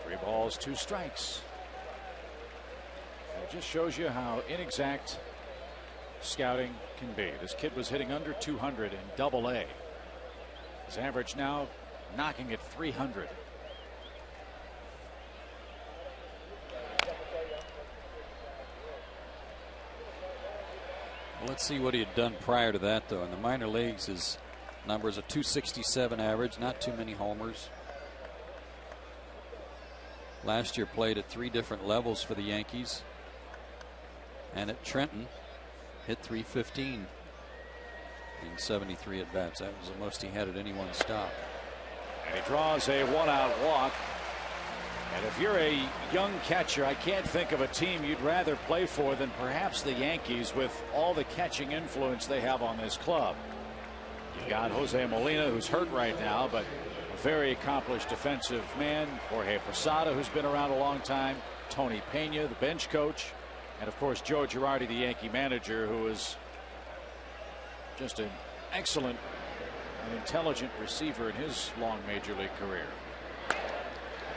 Three balls, 2 strikes. It just shows you how inexact scouting can be. This kid was hitting under 200 in Double-A. His average now knocking at 300. Well, let's see what he had done prior to that, though. In the minor leagues, his numbers a 267 average, not too many homers. Last year played at 3 different levels for the Yankees. And at Trenton, hit .315 in 73 at bats. That was the most he had at any one stop. And he draws a 1-out walk. And if you're a young catcher, I can't think of a team you'd rather play for than perhaps the Yankees, with all the catching influence they have on this club. You've got Jose Molina, who's hurt right now, but a very accomplished defensive man. Jorge Posada, who's been around a long time. Tony Pena, the bench coach. And of course, Joe Girardi, the Yankee manager, who is just an excellent and intelligent receiver in his long major league career.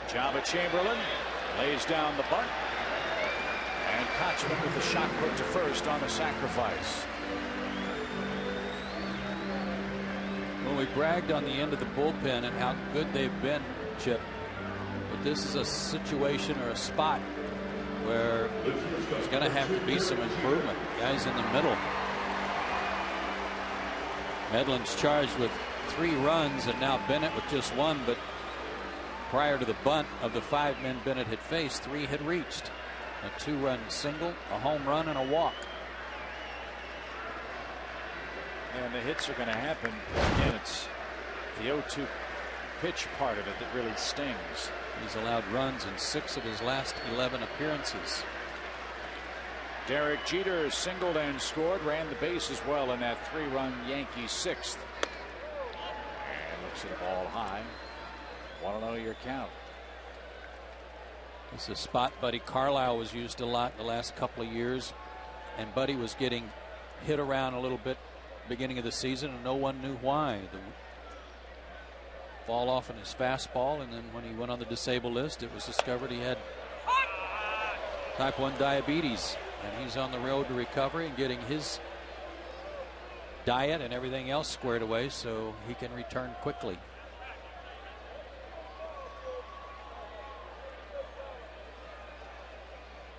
Jabba Chamberlain lays down the bunt, and Kochman with the shot put to first on the sacrifice. Well, we bragged on the end of the bullpen and how good they've been, Chip, but this is a situation or a spot where there's going to have to be some improvement. Guys in the middle. Medlin's charged with 3 runs, and now Bennett with just 1, but prior to the bunt, of the 5 men Bennett had faced, 3 had reached. A 2-run single, a home run, and a walk. And the hits are going to happen. Again, it's the 0-2 pitch part of it that really stings. He's allowed runs in 6 of his last 11 appearances. Derek Jeter singled and scored, ran the base as well in that 3-run Yankees 6th. And looks at the ball high. 1-0 your count. This is a spot Buddy Carlisle was used a lot in the last couple of years, and Buddy was getting hit around a little bit beginning of the season, and no one knew why. The fall off in his fastball, and then when he went on the disabled list, it was discovered he had type 1 diabetes, and he's on the road to recovery and getting his diet and everything else squared away so he can return quickly.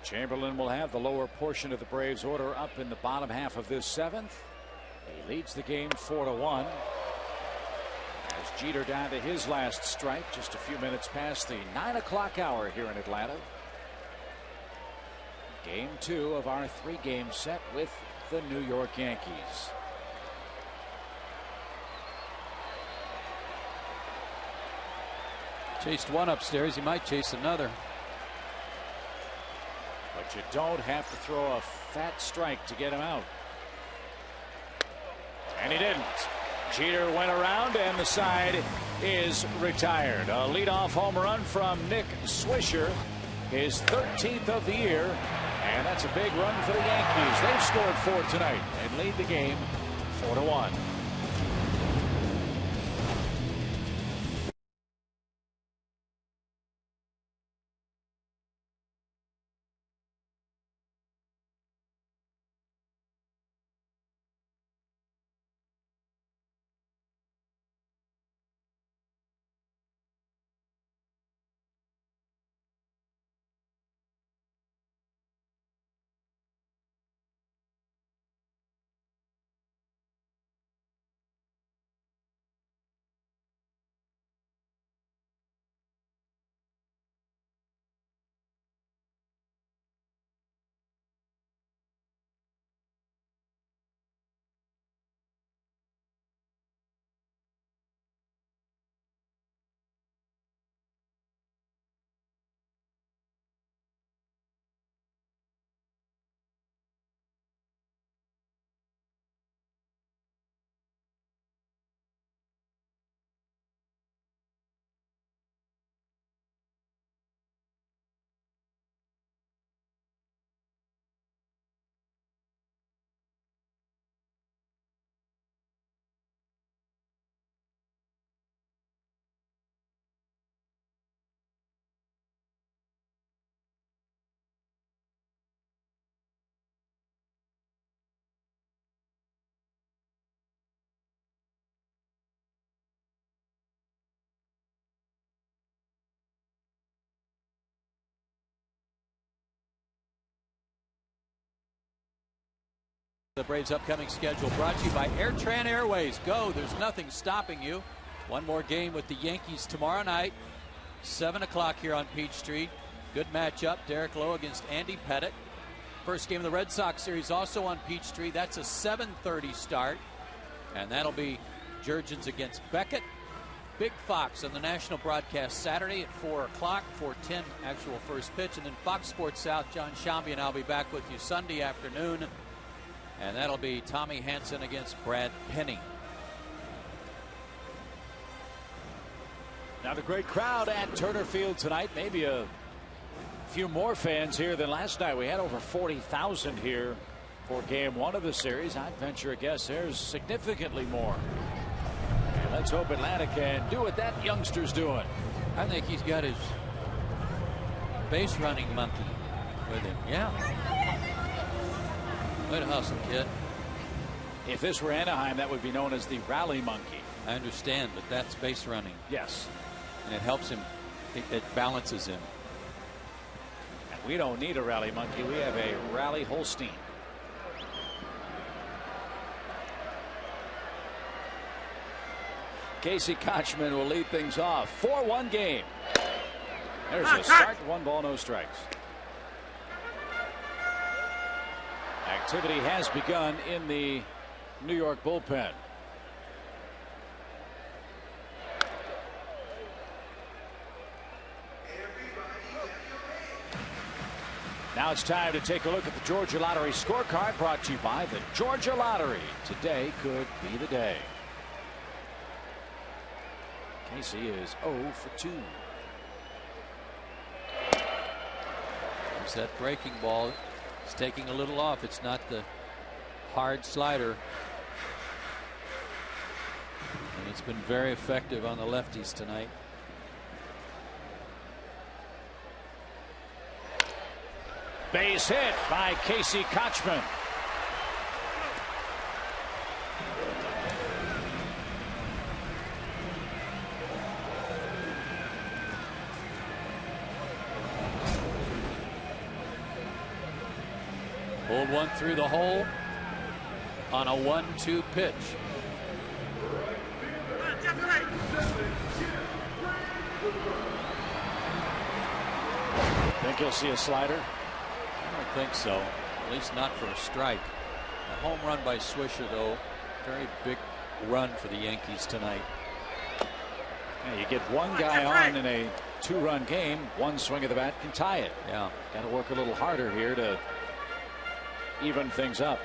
Chamberlain will have the lower portion of the Braves order up in the bottom half of this 7th. He leads the game 4-1. As Jeter down to his last strike, just a few minutes past the 9 o'clock hour here in Atlanta. Game 2 of our 3-game set with the New York Yankees. Chased 1 upstairs. He might chase another. But you don't have to throw a fat strike to get him out. And he didn't. Jeter went around, and the side is retired. A leadoff home run from Nick Swisher, his 13th of the year, and that's a big run for the Yankees. They've scored 4 tonight and lead the game 4-1. The Braves' upcoming schedule brought to you by AirTran Airways. Go, there's nothing stopping you. One more game with the Yankees tomorrow night. 7 o'clock here on Peachtree. Good matchup. Derek Lowe against Andy Pettit. First game of the Red Sox series also on Peachtree. That's a 7:30 start. And that'll be Jurgens against Beckett. Big Fox on the national broadcast Saturday at 4 o'clock, 4:10 actual first pitch. And then Fox Sports South, John Shambi and I'll be back with you Sunday afternoon. And that'll be Tommy Hanson against Brad Penny. Now the great crowd at Turner Field tonight. Maybe a few more fans here than last night. We had over 40,000 here for game one of the series. I'd venture a guess there's significantly more. And let's hope Atlanta can do what that youngster's doing. I think he's got his base running monkey with him. Yeah. Way to hustle, kid. If this were Anaheim, that would be known as the rally monkey. I understand, but that's base running. Yes. And it helps him. It balances him. And we don't need a rally monkey. We have a rally Holstein. Casey Kochman will lead things off. 4-1 game. There's a start. 1 ball, no strikes. Activity has begun in the New York bullpen. Now it's time to take a look at the Georgia Lottery scorecard, brought to you by the Georgia Lottery. Today could be the day. Casey is 0 for 2. There's that breaking ball. It's taking a little off. It's not the hard slider. And it's been very effective on the lefties tonight. Base hit by Casey Kochman. Pulled one through the hole on a 1-2 pitch. Think you'll see a slider? I don't think so. At least not for a strike. A home run by Swisher, though. Very big run for the Yankees tonight. Yeah, you get one guy on in a 2-run game. One swing of the bat can tie it. Yeah. Got to work a little harder here to even things up.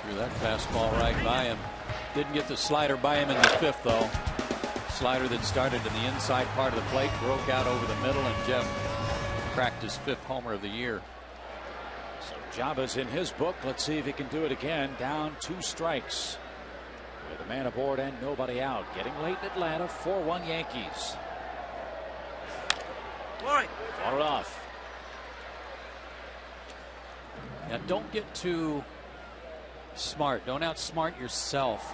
Threw that fastball right by him. Didn't get the slider by him in the 5th, though. Slider that started in the inside part of the plate, broke out over the middle, and Jeff cracked his 5th homer of the year. So Jaba's in his book. Let's see if he can do it again. Down 2 strikes with a man aboard and nobody out. Getting late in Atlanta. 4-1 Yankees. Fought it off. Now don't get too smart. Don't outsmart yourself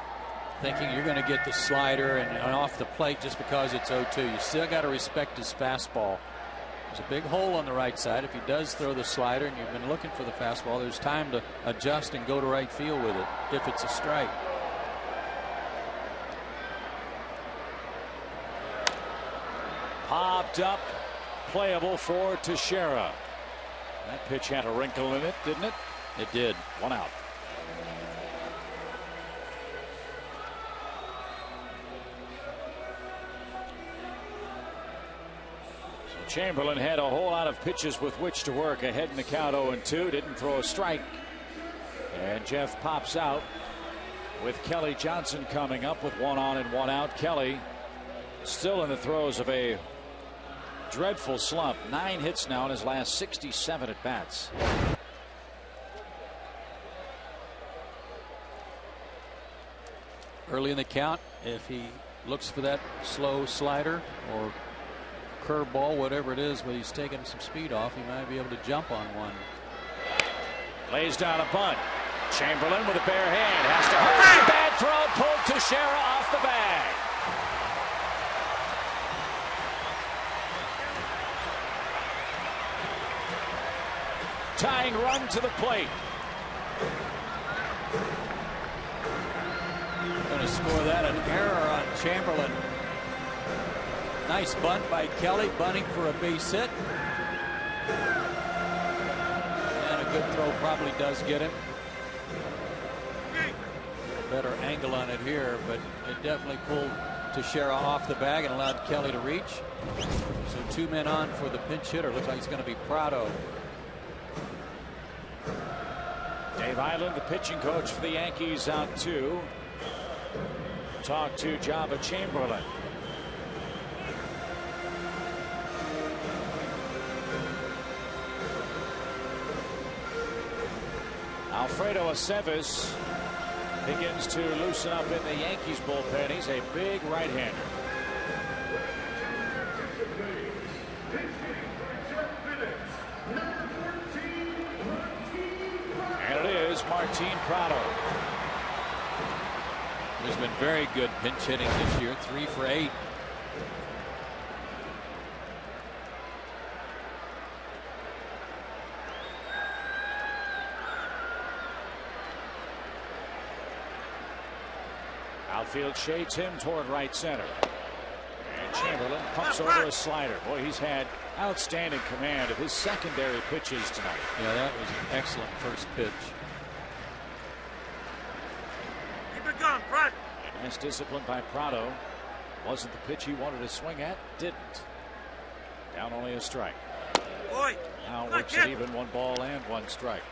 thinking you're going to get the slider and off the plate just because it's 0-2. You still got to respect his fastball. There's a big hole on the right side. If he does throw the slider and you've been looking for the fastball, there's time to adjust and go to right field with it if it's a strike. Popped up, playable for Teixeira. That pitch had a wrinkle in it, didn't it? It did. 1 out. Chamberlain had a whole lot of pitches with which to work ahead in the count. 0-2. Didn't throw a strike. And Jeff pops out with Kelly Johnson coming up with 1 on and 1 out. Kelly still in the throes of a dreadful slump. 9 hits now in his last 67 at bats. Early in the count, if he looks for that slow slider or curveball, whatever it is, but he's taking some speed off, he might be able to jump on one. Lays down a bunt. Chamberlain with a bare hand has to hurry. Bad throw, pulled Teixeira off the bag. tying run to the plate. Going to score that, an error on Chamberlain. Nice bunt by Kelly, bunting for a base hit. And a good throw probably does get him. Better angle on it here, but it definitely pulled Teixeira off the bag and allowed Kelly to reach. So 2 men on for the pinch hitter. Looks like it's going to be Prado. Dave Island, the pitching coach for the Yankees, out too. Talk to Jabba Chamberlain. Alfredo Aceves begins to loosen up in the Yankees bullpen. He's a big right-hander. And it is Martin Prado. He's been very good pinch hitting this year, 3 for 8. Outfield shades him toward right center. And Chamberlain pumps over a slider. Boy, he's had outstanding command of his secondary pitches tonight. Yeah, that was an excellent first pitch. Keep it going, Brett. Nice discipline by Prado. Wasn't the pitch he wanted to swing at. Didn't. Down only a strike. Boy. Now works it even, 1 ball and 1 strike.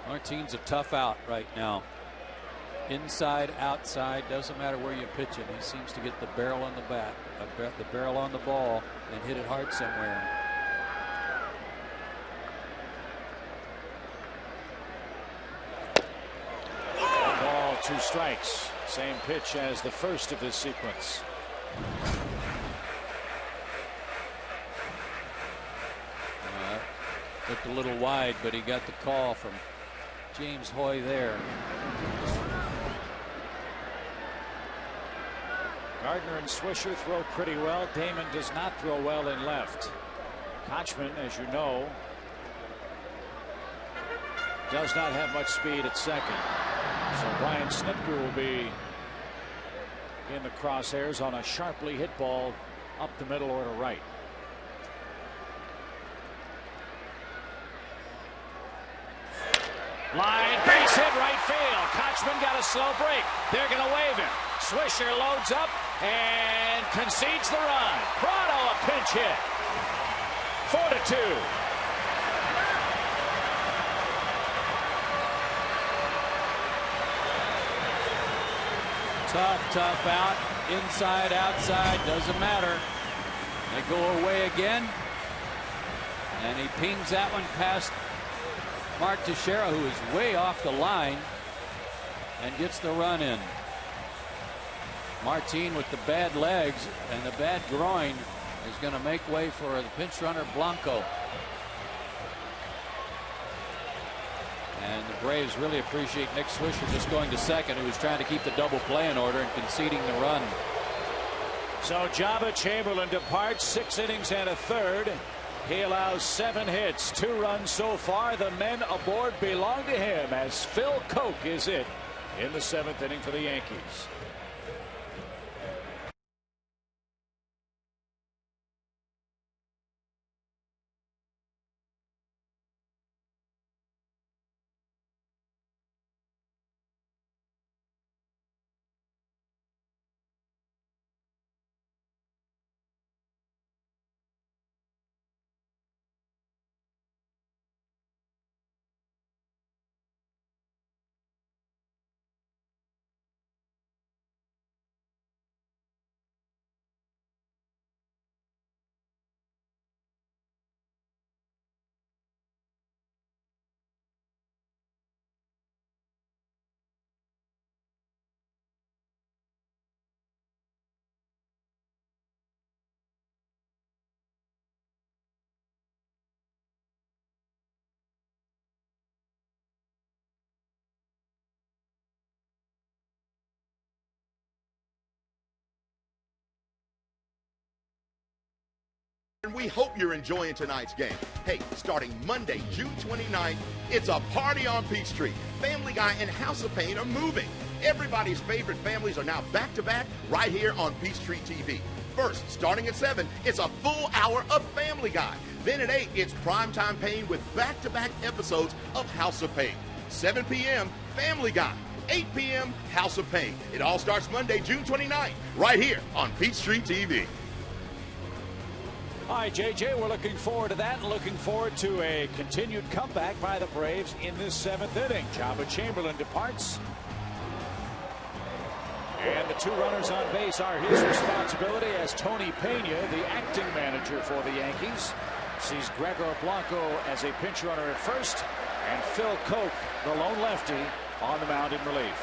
Martin's a tough out right now. Inside, outside, doesn't matter where you pitch it. He seems to get the barrel on the bat, the barrel on the ball, and hit it hard somewhere. One ball, 2 strikes. Same pitch as the first of this sequence. Looked a little wide, but he got the call from James Hoy there. Gardner and Swisher throw pretty well. Damon does not throw well in left. Kochman, as you know, does not have much speed at second. So Brian Snitker will be in the crosshairs on a sharply hit ball up the middle or to right. Line base hit right field. Kochman got a slow break. They're going to wave him. Swisher loads up and concedes the run. Prado a pinch hit. 4-2. Tough out. Inside, outside, doesn't matter. They go away again. And he pings that one past Mark Teixeira, who is way off the line, and gets the run in. Martin with the bad legs and the bad groin is going to make way for the pinch runner Blanco. And the Braves really appreciate Nick Swisher just going to second, who was trying to keep the double play in order and conceding the run. So Jabba Chamberlain departs, 6 innings and a third. He allows 7 hits, 2 runs so far. The men aboard belong to him as Phil Koch is it in the 7th inning for the Yankees. And we hope you're enjoying tonight's game. Hey, starting Monday, June 29th, it's a party on Peachtree. Family Guy and House of Pain are moving. Everybody's favorite families are now back-to-back right here on Peachtree TV. First, starting at 7, it's a full hour of Family Guy. Then at 8, it's Primetime Pain with back-to-back episodes of House of Pain. 7 p.m., Family Guy. 8 p.m., House of Pain. It all starts Monday, June 29th, right here on Peachtree TV. All right, JJ, we're looking forward to that and looking forward to a continued comeback by the Braves in this 7th inning. Jabba Chamberlain departs. And the 2 runners on base are his responsibility as Tony Pena, the acting manager for the Yankees, sees Gregor Blanco as a pinch runner at first and Phil Koch, the lone lefty, on the mound in relief.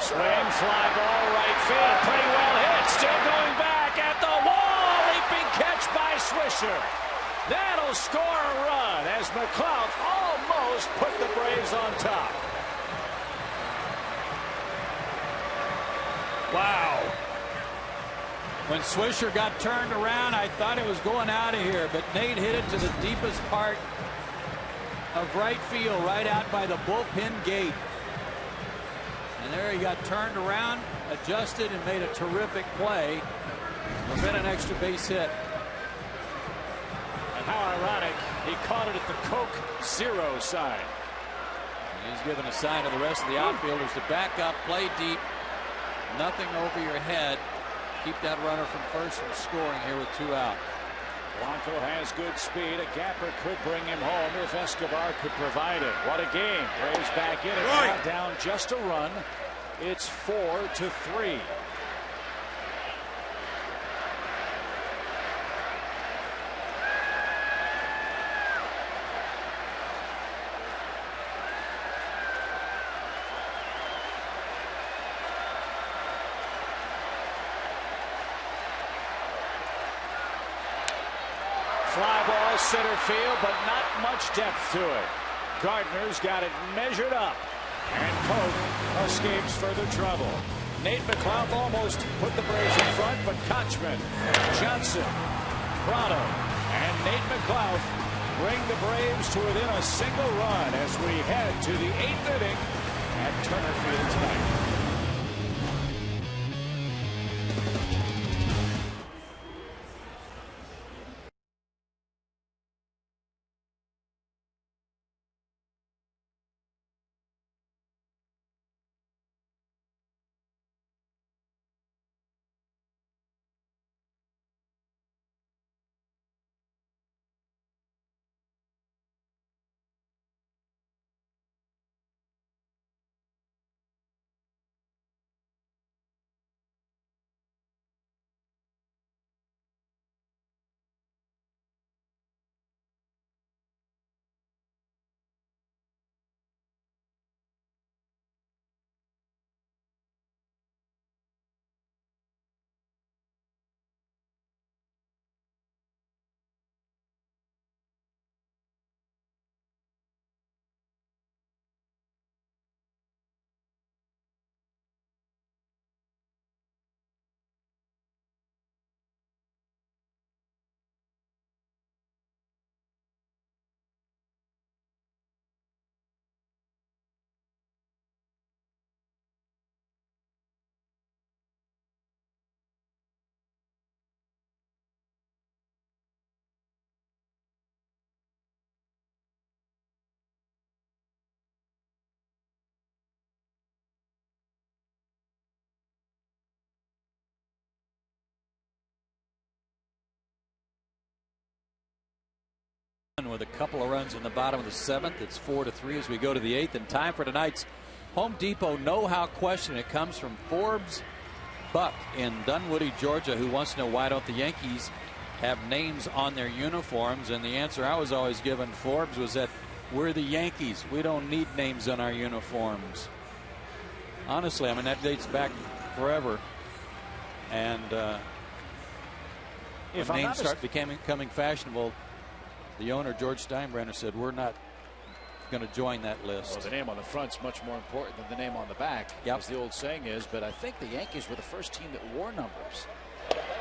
Swing, fly ball, right field, pretty well hit, still going back at the wall, leaping catch by Swisher. That'll score a run as McLeod almost put the Braves on top. Wow. When Swisher got turned around, I thought it was going out of here, but Nate hit it to the deepest part of right field, right out by the bullpen gate. And there he got turned around, adjusted, and made a terrific play. Prevent an extra base hit. And how ironic, he caught it at the Koch 0 sign. He's given a sign to the rest of the outfielders to back up, play deep, nothing over your head. Keep that runner from first from scoring here with 2 out. Blanco has good speed. A gapper could bring him home if Escobar could provide it. What a game. Braves back in it. Now down just a run. It's 4-3. Fly ball center field, but not much depth to it. Gardner's got it measured up, and Koch escapes further trouble. Nate McLeod almost put the Braves in front, but Kochman, Johnson, Prado, and Nate McLeod bring the Braves to within a single run as we head to the 8th inning at Turner Field tonight. With a couple of runs in the bottom of the 7th, it's 4-3 as we go to the 8th. And time for tonight's Home Depot know-how question. It comes from Forbes Buck in Dunwoody, Georgia, who wants to know why don't the Yankees have names on their uniforms? And the answer I was always given, Forbes, was that we're the Yankees. We don't need names on our uniforms. Honestly, I mean, that dates back forever. And when names start becoming fashionable, the owner, George Steinbrenner, said, we're not going to join that list. Well, the name on the front's much more important than the name on the back, as the old saying is. But I think the Yankees were the first team that wore numbers.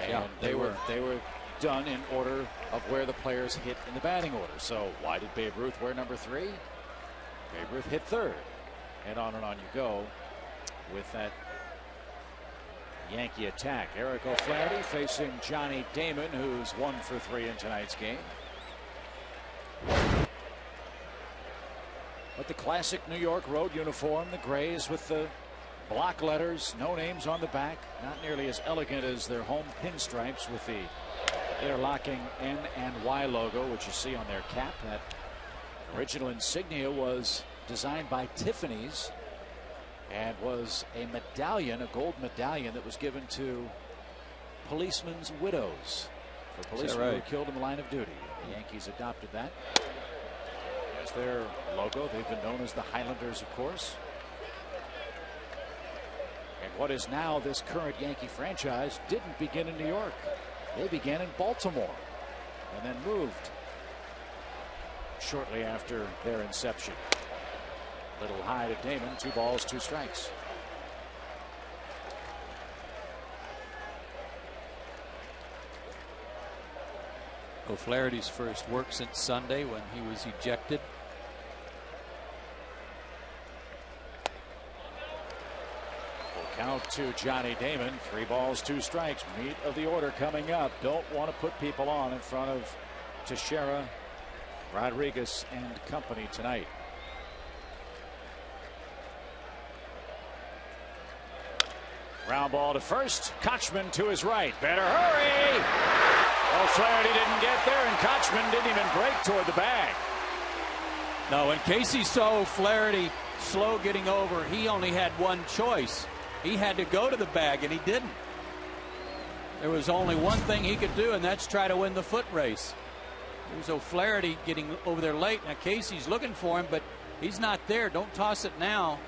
And yeah, they were done in order of where the players hit in the batting order. So why did Babe Ruth wear number 3? Babe Ruth hit 3rd. And on you go with that Yankee attack. Eric O'Flaherty facing Johnny Damon, who's 1 for 3 in tonight's game. But the classic New York road uniform, the grays with the block letters, no names on the back, not nearly as elegant as their home pinstripes with the interlocking N and Y logo, which you see on their cap. That original insignia was designed by Tiffany's and was a medallion, a gold medallion that was given to policemen's widows for policemen who were killed in the line of duty. The Yankees adopted that as their logo. They've been known as the Highlanders, of course. And what is now this current Yankee franchise didn't begin in New York. They began in Baltimore and then moved shortly after their inception. Little high to Damon, 2 balls, 2 strikes. O'Flaherty's first work since Sunday when he was ejected. Count to Johnny Damon. 3 balls, 2 strikes. Meat of the order coming up. Don't want to put people on in front of Teixeira, Rodriguez, and company tonight. Ground ball to first. Kochman to his right. Better hurry. O'Flaherty didn't get there, and Kochman didn't even break toward the bag. No, when Casey saw O'Flaherty slow getting over, he only had one choice. He had to go to the bag, and he didn't. There was only one thing he could do, and that's try to win the foot race. There's O'Flaherty getting over there late. Now Casey's looking for him, but he's not there. Don't toss it now.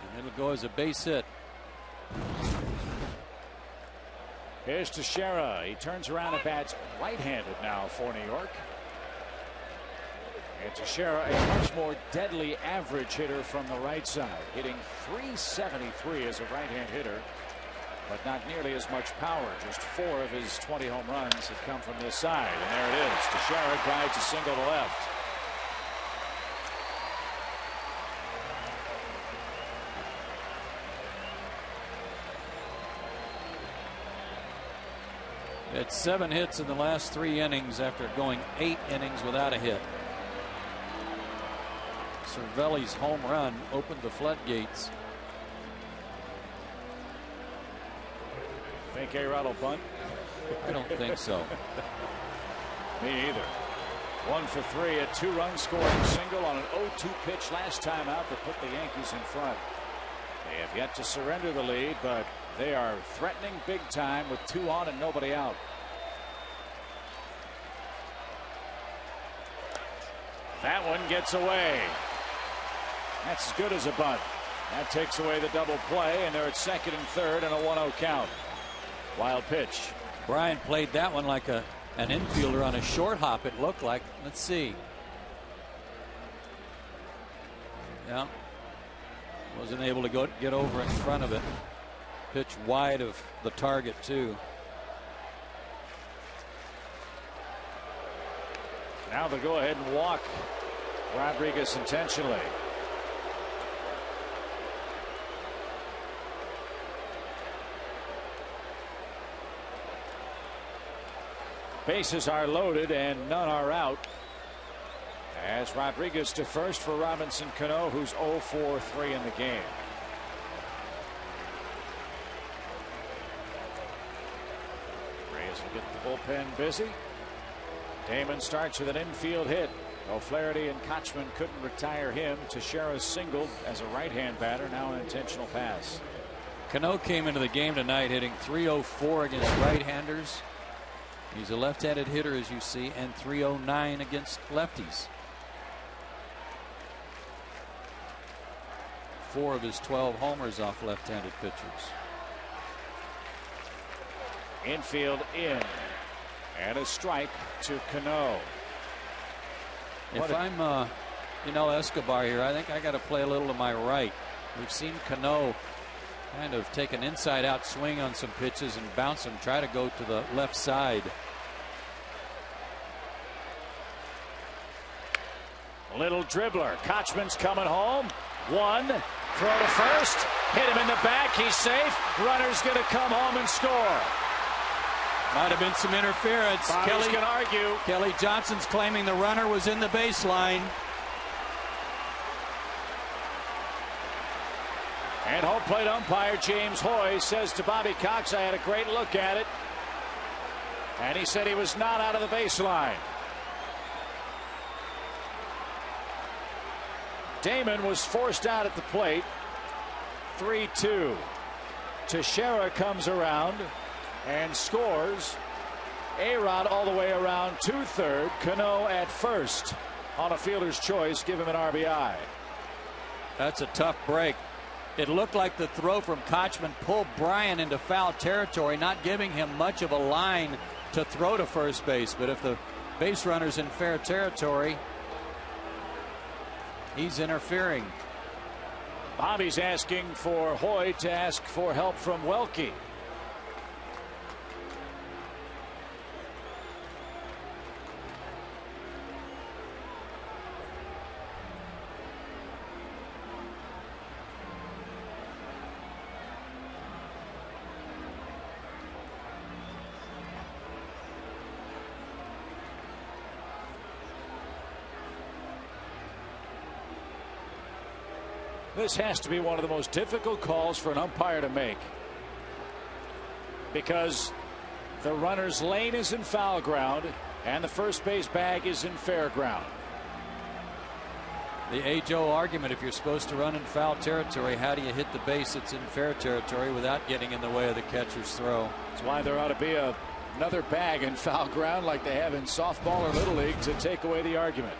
And it'll go as a base hit. Here's Teixeira. He turns around and bats right-handed now for New York. And Teixeira, a much more deadly average hitter from the right side, hitting .373 as a right-hand hitter, but not nearly as much power. Just 4 of his 20 home runs have come from this side. And there it is. Teixeira drives a single to left. It's 7 hits in the last 3 innings after going 8 innings without a hit. Cervelli's home run opened the floodgates. Think A-Rod will bunt? I don't think so. Me either. 1 for 3, a 2-run scoring single on an 0-2 pitch last time out that put the Yankees in front. They have yet to surrender the lead, but they are threatening big time with 2 on and nobody out. That one gets away. That's as good as a bunt. That takes away the double play, and they're at second and third and a 1-0 count. Wild pitch. Brian played that one like an infielder on a short hop, it looked like. Let's see. Yeah. Wasn't able to get over in front of it. Pitch wide of the target, too. Now they'll go ahead and walk Rodriguez intentionally. Bases are loaded and none are out. As Rodriguez to first for Robinson Cano, who's 0 for 3 in the game. Rays will get the bullpen busy. Damon starts with an infield hit. O'Flaherty and Kochman couldn't retire him. Teixeira singled as a right-hand batter. Now an intentional pass. Cano came into the game tonight hitting .304 against right-handers. He's a left-handed hitter, as you see, and .309 against lefties. 4 of his 12 homers off left-handed pitchers. Infield in. And a strike to Cano. If I'm Escobar here, I think I got to play a little to my right. We've seen Cano kind of take an inside out swing on some pitches and bounce them, try to go to the left side. Little dribbler. Kochman's coming home. One. Throw to first. Hit him in the back. He's safe. Runner's going to come home and score. Might have been some interference. Kelly can argue. Kelly Johnson's claiming the runner was in the baseline. And home plate umpire James Hoy says to Bobby Cox, I had a great look at it. And he said he was not out of the baseline. Damon was forced out at the plate. 3-2. Teixeira comes around and scores. A-Rod all the way around to third. Cano at first on a fielder's choice. Give him an RBI. That's a tough break. It looked like the throw from Kochman pulled Bryan into foul territory, not giving him much of a line to throw to first base. But if the base runner's in fair territory, he's interfering. Bobby's asking for Hoy to ask for help from Welke. This has to be one of the most difficult calls for an umpire to make, because the runner's lane is in foul ground and the first base bag is in fair ground. The age-old argument, if you're supposed to run in foul territory, how do you hit the base that's in fair territory without getting in the way of the catcher's throw? That's why there ought to be another bag in foul ground like they have in softball or Little League to take away the argument.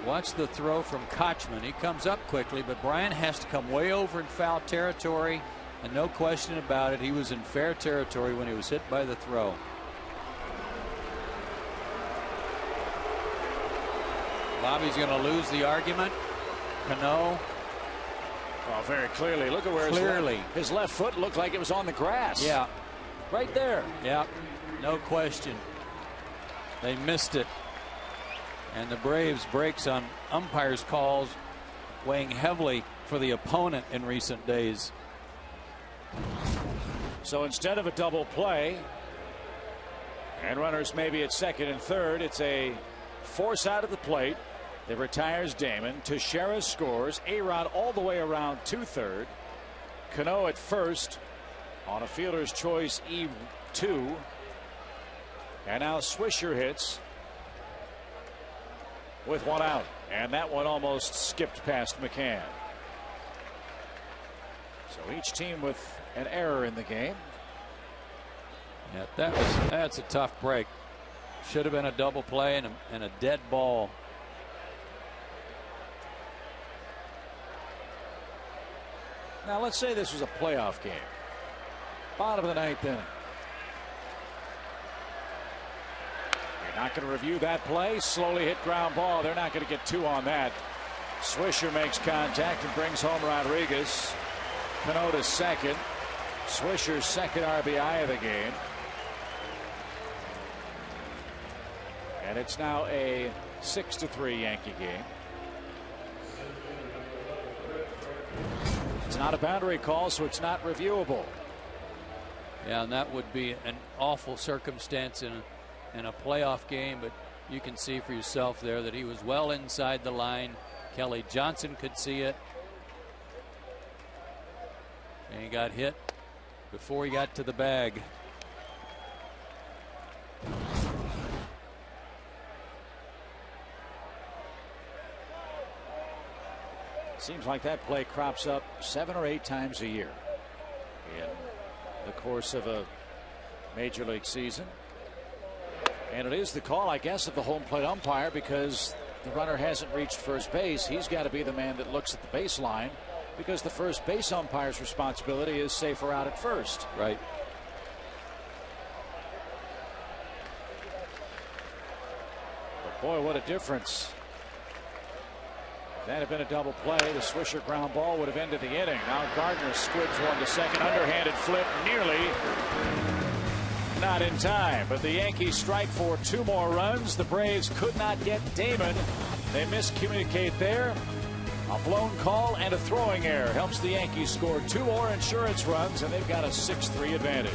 Watch the throw from Kochman. He comes up quickly, but Bryan has to come way over in foul territory, and no question about it, he was in fair territory when he was hit by the throw. Bobby's going to lose the argument. Cano. Well, very clearly. Look at where his left foot looked like it was on the grass. Yeah. Right there. Yeah. No question. They missed it. And the Braves' breaks on umpires' calls weighing heavily for the opponent in recent days. So instead of a double play and runners maybe at second and third, it's a force out of the plate that retires Damon. Teixeira scores. A-Rod all the way around to third. Cano at first on a fielder's choice E2. And now Swisher hits with one out, and that one almost skipped past McCann. So each team with an error in the game. Yeah, that's a tough break. Should have been a double play and a dead ball. Now let's say this was a playoff game. Bottom of the ninth inning. Not going to review that play. Slowly hit ground ball. They're not going to get two on that. Swisher makes contact and brings home Rodriguez. Cano to second. Swisher's second RBI of the game. And it's now a 6-3 Yankee game. It's not a boundary call, so it's not reviewable. Yeah, and that would be an awful circumstance in a playoff game, but you can see for yourself there that he was well inside the line. Kelly Johnson could see it, and he got hit before he got to the bag. Seems like that play crops up 7 or 8 times a year in the course of a major league season. And it is the call, I guess, of the home plate umpire, because the runner hasn't reached first base. He's got to be the man that looks at the baseline, because the first base umpire's responsibility is safer out at first. Right. Boy, what a difference. If that had been a double play, the Swisher ground ball would have ended the inning. Now Gardner squibs one to second. Underhanded flip, nearly not in time. But the Yankees strike for 2 more runs. The Braves could not get Damon. They miscommunicate there. A blown call and a throwing error helps the Yankees score 2 more insurance runs, and they've got a 6-3 advantage.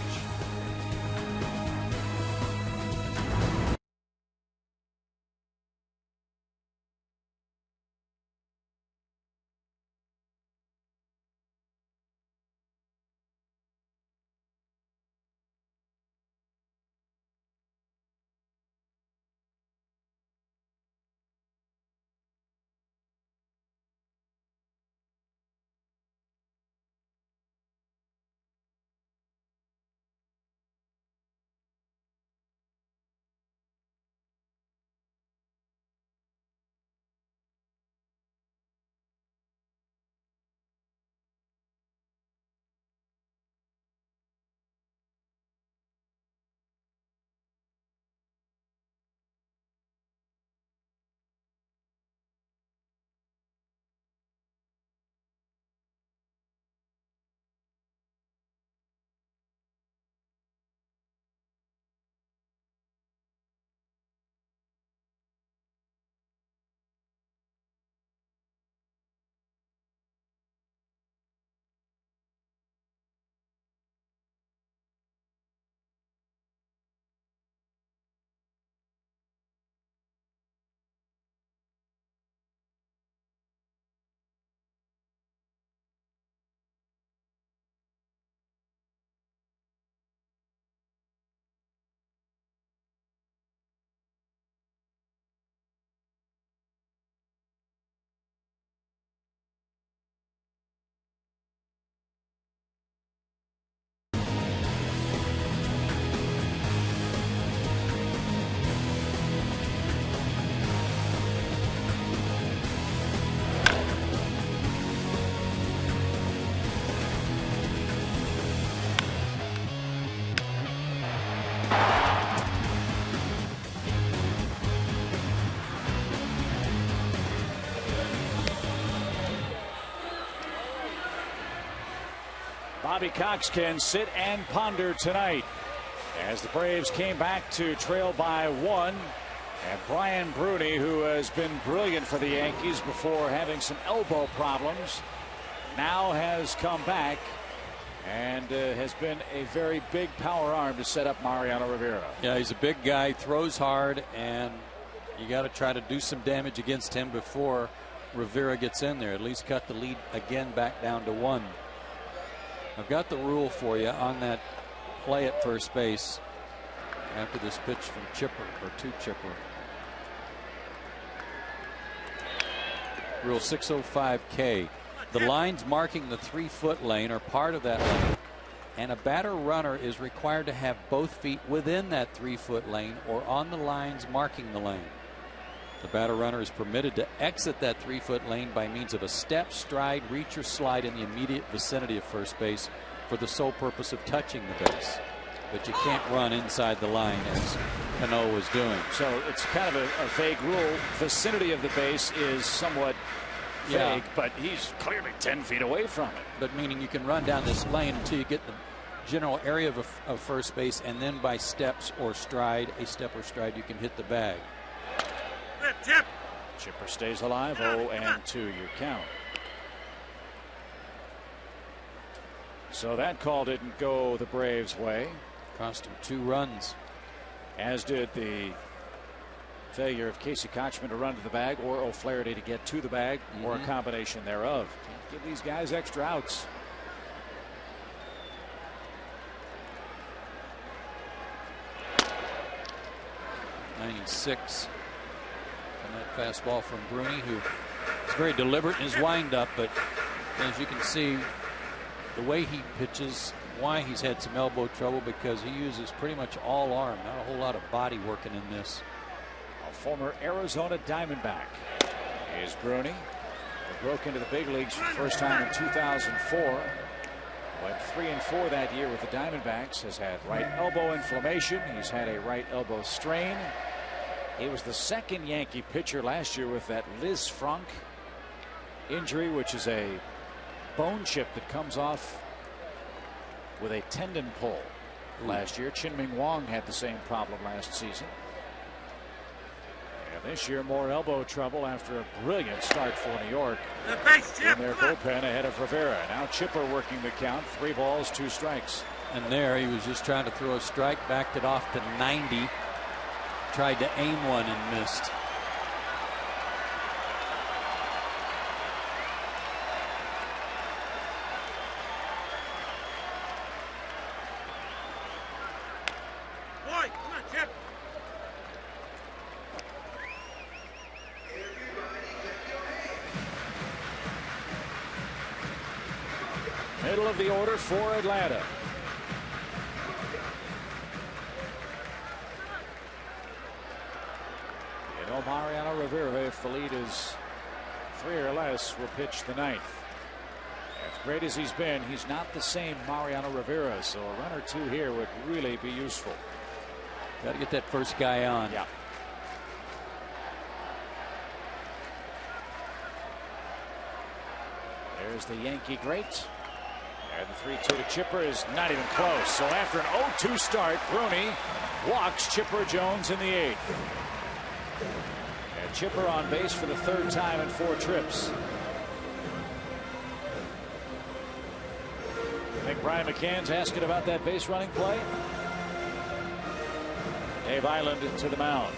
Bobby Cox can sit and ponder tonight as the Braves came back to trail by 1. And Brian Bruni, who has been brilliant for the Yankees before having some elbow problems, now has come back and has been a very big power arm to set up Mariano Rivera. Yeah, he's a big guy, throws hard, and you got to try to do some damage against him before Rivera gets in there. At least cut the lead again back down to 1. I've got the rule for you on that play at first base after this pitch from Chipper, or to Chipper. Rule 605K. The lines marking the 3-foot lane are part of that lane, and a batter runner is required to have both feet within that 3-foot lane or on the lines marking the lane. The batter runner is permitted to exit that 3-foot lane by means of a step, stride, reach, or slide in the immediate vicinity of first base for the sole purpose of touching the base. But you can't run inside the line as Cano was doing. So it's kind of a vague rule. Vicinity of the base is somewhat vague, but he's clearly 10 feet away from it. But meaning you can run down this lane until you get the general area of first base, and then by steps or stride, a step or stride, you can hit the bag. Chipper stays alive. 0-2 your count. So that call didn't go the Braves' way. Cost him 2 runs. As did the failure of Casey Kochman to run to the bag, or O'Flaherty to get to the bag, or a combination thereof. Can't give these guys extra outs. '96. And that fastball from Bruni, who is very deliberate in his windup, but as you can see, the way he pitches, why he's had some elbow trouble, because he uses pretty much all arm, not a whole lot of body working in this. A former Arizona Diamondback is Bruni. He broke into the big leagues for the first time in 2004. Went 3-4 that year with the Diamondbacks. Has had right elbow inflammation. He's had a right elbow strain. He was the second Yankee pitcher last year with that Liz Frank injury, which is a bone chip that comes off with a tendon pull last year. Chin-Ming Wong had the same problem last season. And this year, more elbow trouble after a brilliant start for New York in their bullpen ahead of Rivera. Now Chipper working the count. 3 balls, 2 strikes. And there he was just trying to throw a strike, backed it off to 90. Tried to aim one and missed. Boy, come on, Chip. Middle of the order for Atlanta. You know, Mariano Rivera, if the lead is 3 or less, will pitch the 9th. As great as he's been, he's not the same Mariano Rivera, so a run or 2 here would really be useful. Got to get that first guy on. Yeah. There's the Yankee great. And the 3-2 to Chipper is not even close. So after an 0-2 start, Bruni walks Chipper Jones in the 8th. And Chipper on base for the 3rd time in 4 trips. I think Brian McCann's asking about that base running play. Dave Island to the mound.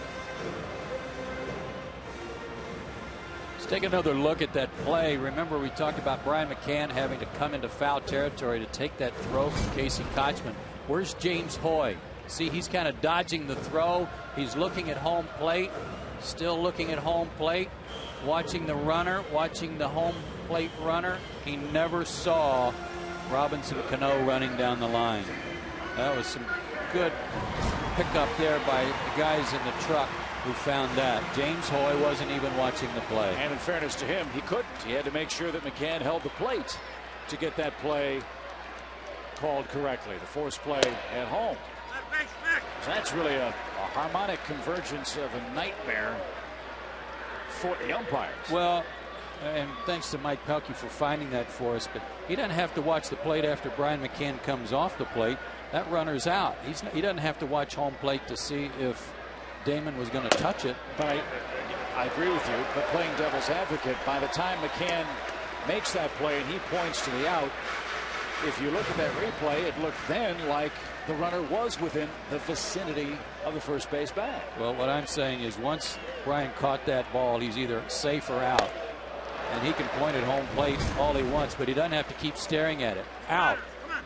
Let's take another look at that play. Remember, we talked about Brian McCann having to come into foul territory to take that throw from Casey Kochman. Where's James Hoy? See, he's kind of dodging the throw. He's looking at home plate, still looking at home plate, watching the runner, watching the home plate runner. He never saw Robinson Cano running down the line. That was some good pickup there by the guys in the truck who found that. James Hoy wasn't even watching the play. And in fairness to him, he couldn't. He had to make sure that McCann held the plate to get that play called correctly. The force play at home. So that's really a harmonic convergence of a nightmare for the umpires. Well, and thanks to Mike Pelkey for finding that for us, but he doesn't have to watch the plate after Brian McCann comes off the plate. That runner's out. He doesn't have to watch home plate to see if Damon was going to touch it. But I agree with you, but playing devil's advocate, by the time McCann makes that play and he points to the out, if you look at that replay, it looked then like the runner was within the vicinity of the first base bag. Well, what I'm saying is once Brian caught that ball, he's either safe or out. And he can point at home plate all he wants, but he doesn't have to keep staring at it. Out.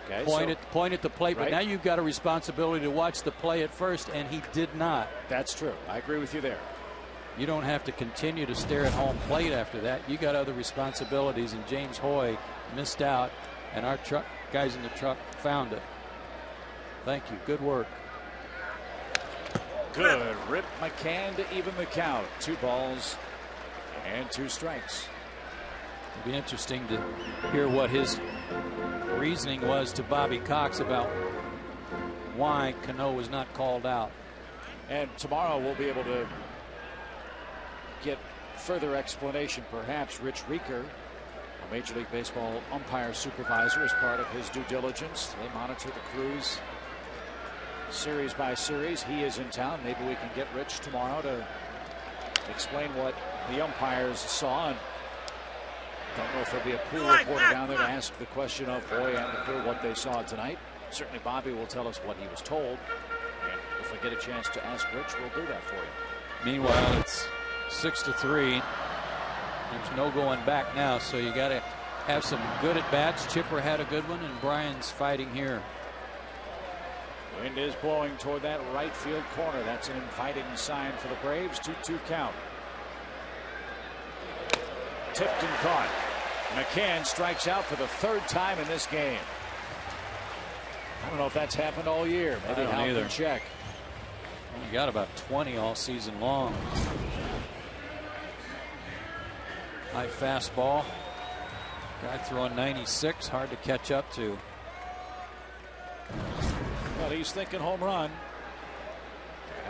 Okay, point at the plate, right. But now you've got a responsibility to watch the play at first, and he did not. That's true. I agree with you there. You don't have to continue to stare at home plate after that. You got other responsibilities, and James Hoy missed out, and our truck guys in the truck found it. Thank you. Good work. Good. Rip McCann to even the count. 2 balls and 2 strikes. It'll be interesting to hear what his reasoning was to Bobby Cox about why Cano was not called out. And tomorrow we'll be able to get further explanation. Perhaps Rich Rieker, a Major League Baseball umpire supervisor, as part of his due diligence. They monitor the crews series by series. He is in town. Maybe we can get Rich tomorrow to explain what the umpires saw. And don't know if there'll be a pool reporter down there to ask the question of Hoy and the crew what they saw tonight. Certainly Bobby will tell us what he was told. And if we get a chance to ask Rich, we'll do that for you. Meanwhile, it's 6-3. There's no going back now, so you got to have some good at bats. Chipper had a good one, and Brian's fighting here. Wind is blowing toward that right field corner. That's an inviting sign for the Braves. 2-2 count. Tipped and caught. McCann strikes out for the 3rd time in this game. I don't know if that's happened all year. Maybe Hal can check. He got about 20 all season long. High fastball. Guy throwing 96. Hard to catch up to. Well, he's thinking home run.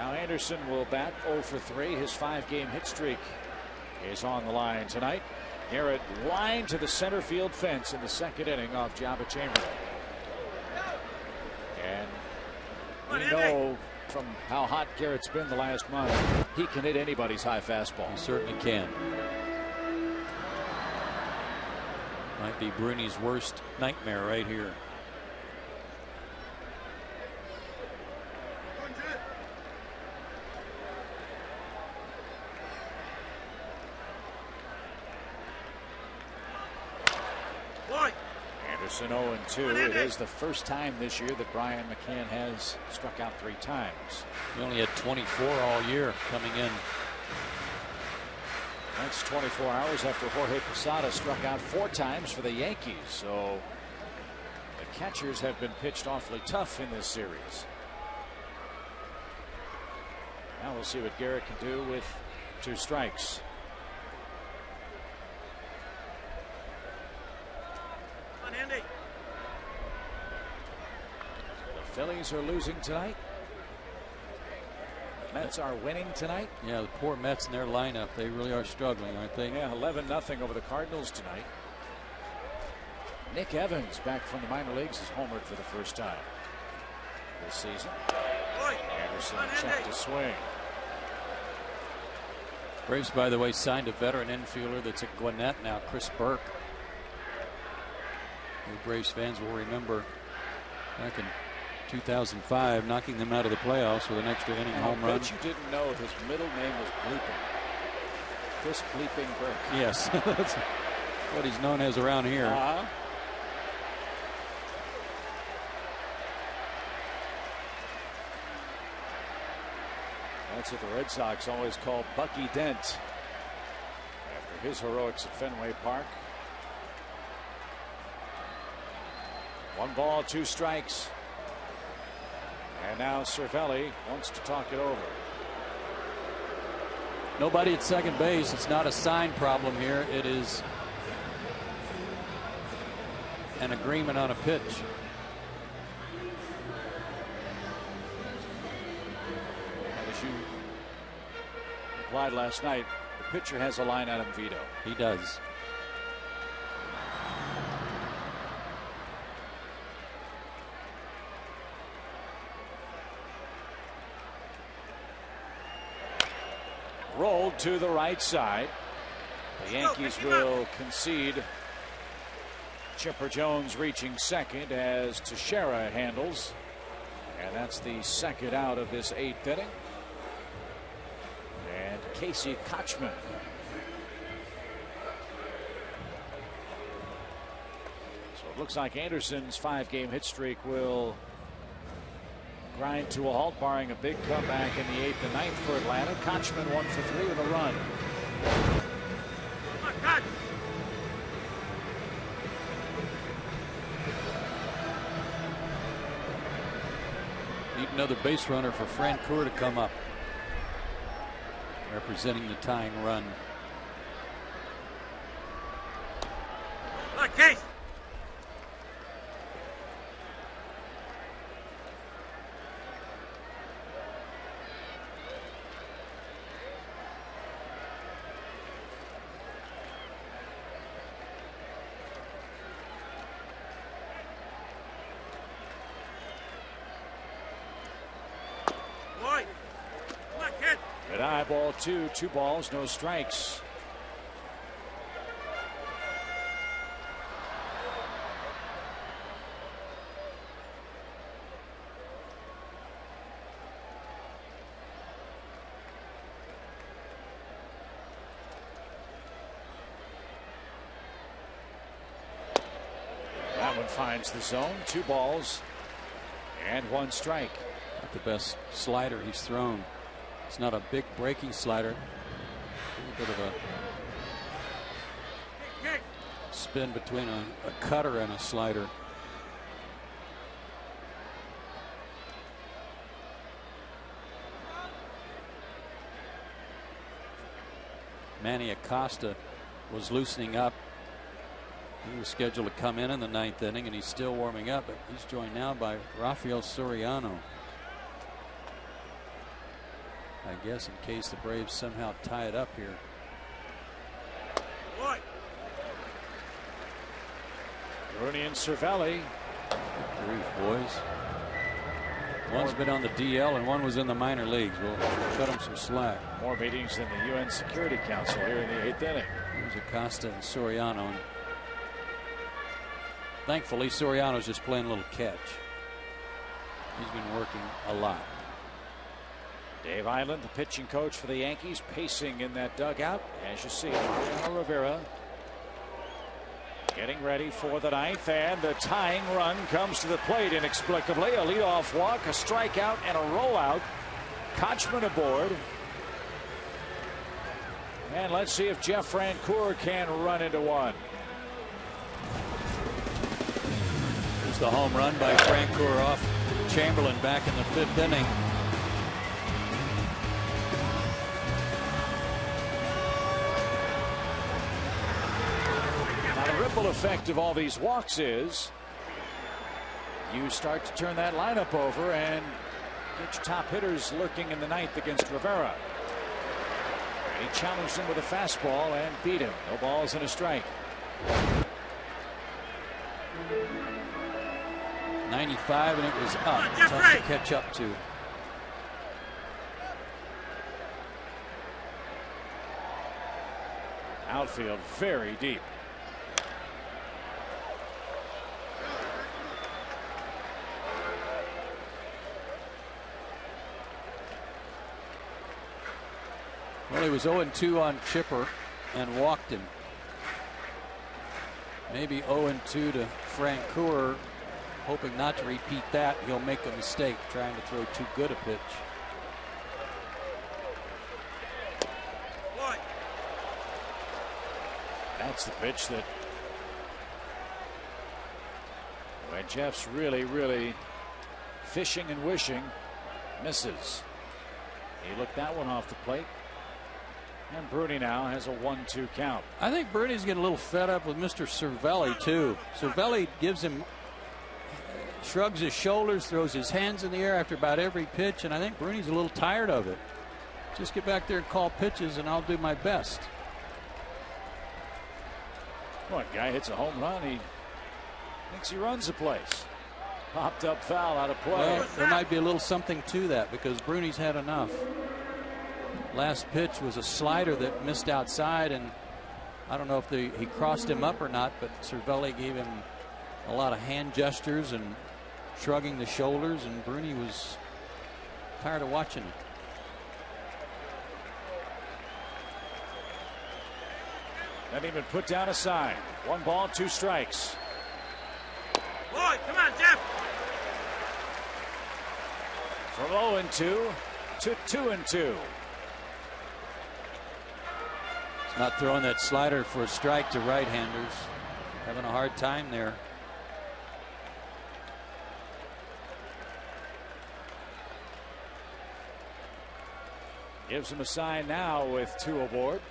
Now Anderson will bat 0 for 3. His 5-game hit streak is on the line tonight. Garrett line to the center field fence in the 2nd inning off Jabba Chamberlain. And we know from how hot Garrett's been the last month, he can hit anybody's high fastball. He certainly can. Might be Bruni's worst nightmare right here. Anderson 0-2. It is the first time this year that Brian McCann has struck out 3 times. He only had 24 all year coming in. That's 24 hours after Jorge Posada struck out 4 times for the Yankees. So the catchers have been pitched awfully tough in this series. Now we'll see what Garrett can do with 2 strikes. The Phillies are losing tonight. The Mets are winning tonight. Yeah, the poor Mets in their lineup. They really are struggling, aren't they? Yeah, 11-0 over the Cardinals tonight. Nick Evans, back from the minor leagues, has homered for the first time this season. Anderson checked to swing. Braves, by the way, signed a veteran infielder that's at Gwinnett now, Chris Burke. The Braves fans will remember back in 2005 knocking them out of the playoffs with an extra inning home run. I bet you didn't know his middle name was Bleeping. Chris Bleeping Burke. Yes, that's what he's known as around here. That's what the Red Sox always call Bucky Dent after his heroics at Fenway Park. 1 ball, 2 strikes. And now Cervelli wants to talk it over. Nobody at second base. It's not a sign problem here. It is an agreement on a pitch. And as you implied last night, the pitcher has a line item veto. He does. Rolled to the right side. The Yankees will concede. Chipper Jones reaching second as Teixeira handles. And that's the 2nd out of this 8th inning. And Casey Kochman. So it looks like Anderson's 5-game hit streak will grind to a halt, barring a big comeback in the 8th and 9th for Atlanta. Kochman 1 for 3 with a run. Need another base runner for Francoeur to come up, representing the tying run. Case. At eye ball 2, 2 balls, no strikes. That one finds the zone. 2 balls and 1 strike. Not the best slider he's thrown. It's not a big breaking slider. A little bit of a spin between a cutter and a slider. Manny Acosta was loosening up. He was scheduled to come in the 9th inning, and he's still warming up, but he's joined now by Rafael Soriano. I guess in case the Braves somehow tie it up here. Rooney and Cervelli. Good grief, boys. One's been on the DL and one was in the minor leagues. We'll cut them some slack. More meetings than the UN Security Council here in the 8th inning. Here's Acosta and Soriano. And thankfully, Soriano's just playing a little catch. He's been working a lot. Dave Island, the pitching coach for the Yankees, pacing in that dugout. As you see, Mariano Rivera getting ready for the 9th, and the tying run comes to the plate inexplicably. A leadoff walk, a strikeout, and a rollout. Kochman aboard. And let's see if Jeff Francoeur can run into one. There's the home run by Francoeur off Chamberlain back in the 5th inning. Ripple effect of all these walks is you start to turn that lineup over and get your top hitters lurking in the 9th against Rivera. And he challenged him with a fastball and beat him. No balls and a strike. 95 and it was up. Tough to catch up to. Outfield very deep. Well, he was 0-2 on Chipper and walked him. Maybe 0-2 to Francoeur, hoping not to repeat that. He'll make a mistake trying to throw too good a pitch. That's the pitch that when Jeff's really fishing and wishing, misses. He looked that one off the plate. And Bruni now has a 1-2 count. I think Bruni's getting a little fed up with Mr. Cervelli too. Cervelli gives him, shrugs his shoulders, throws his hands in the air after about every pitch, and I think Bruni's a little tired of it. Just get back there and call pitches and I'll do my best. One guy hits a home run, he thinks he runs the place. Popped up foul out of play. Well, there might be a little something to that because Bruni's had enough. Last pitch was a slider that missed outside, and I don't know if he crossed him up or not, but Cervelli gave him a lot of hand gestures and shrugging the shoulders, and Bruni was tired of watching it. Not even put down a sign. 1 ball, 2 strikes. Boy, come on, Jeff. From 0-2 to 2-2. He's not throwing that slider for a strike to right-handers. Having a hard time there. Gives him a sign now with 2 aboard.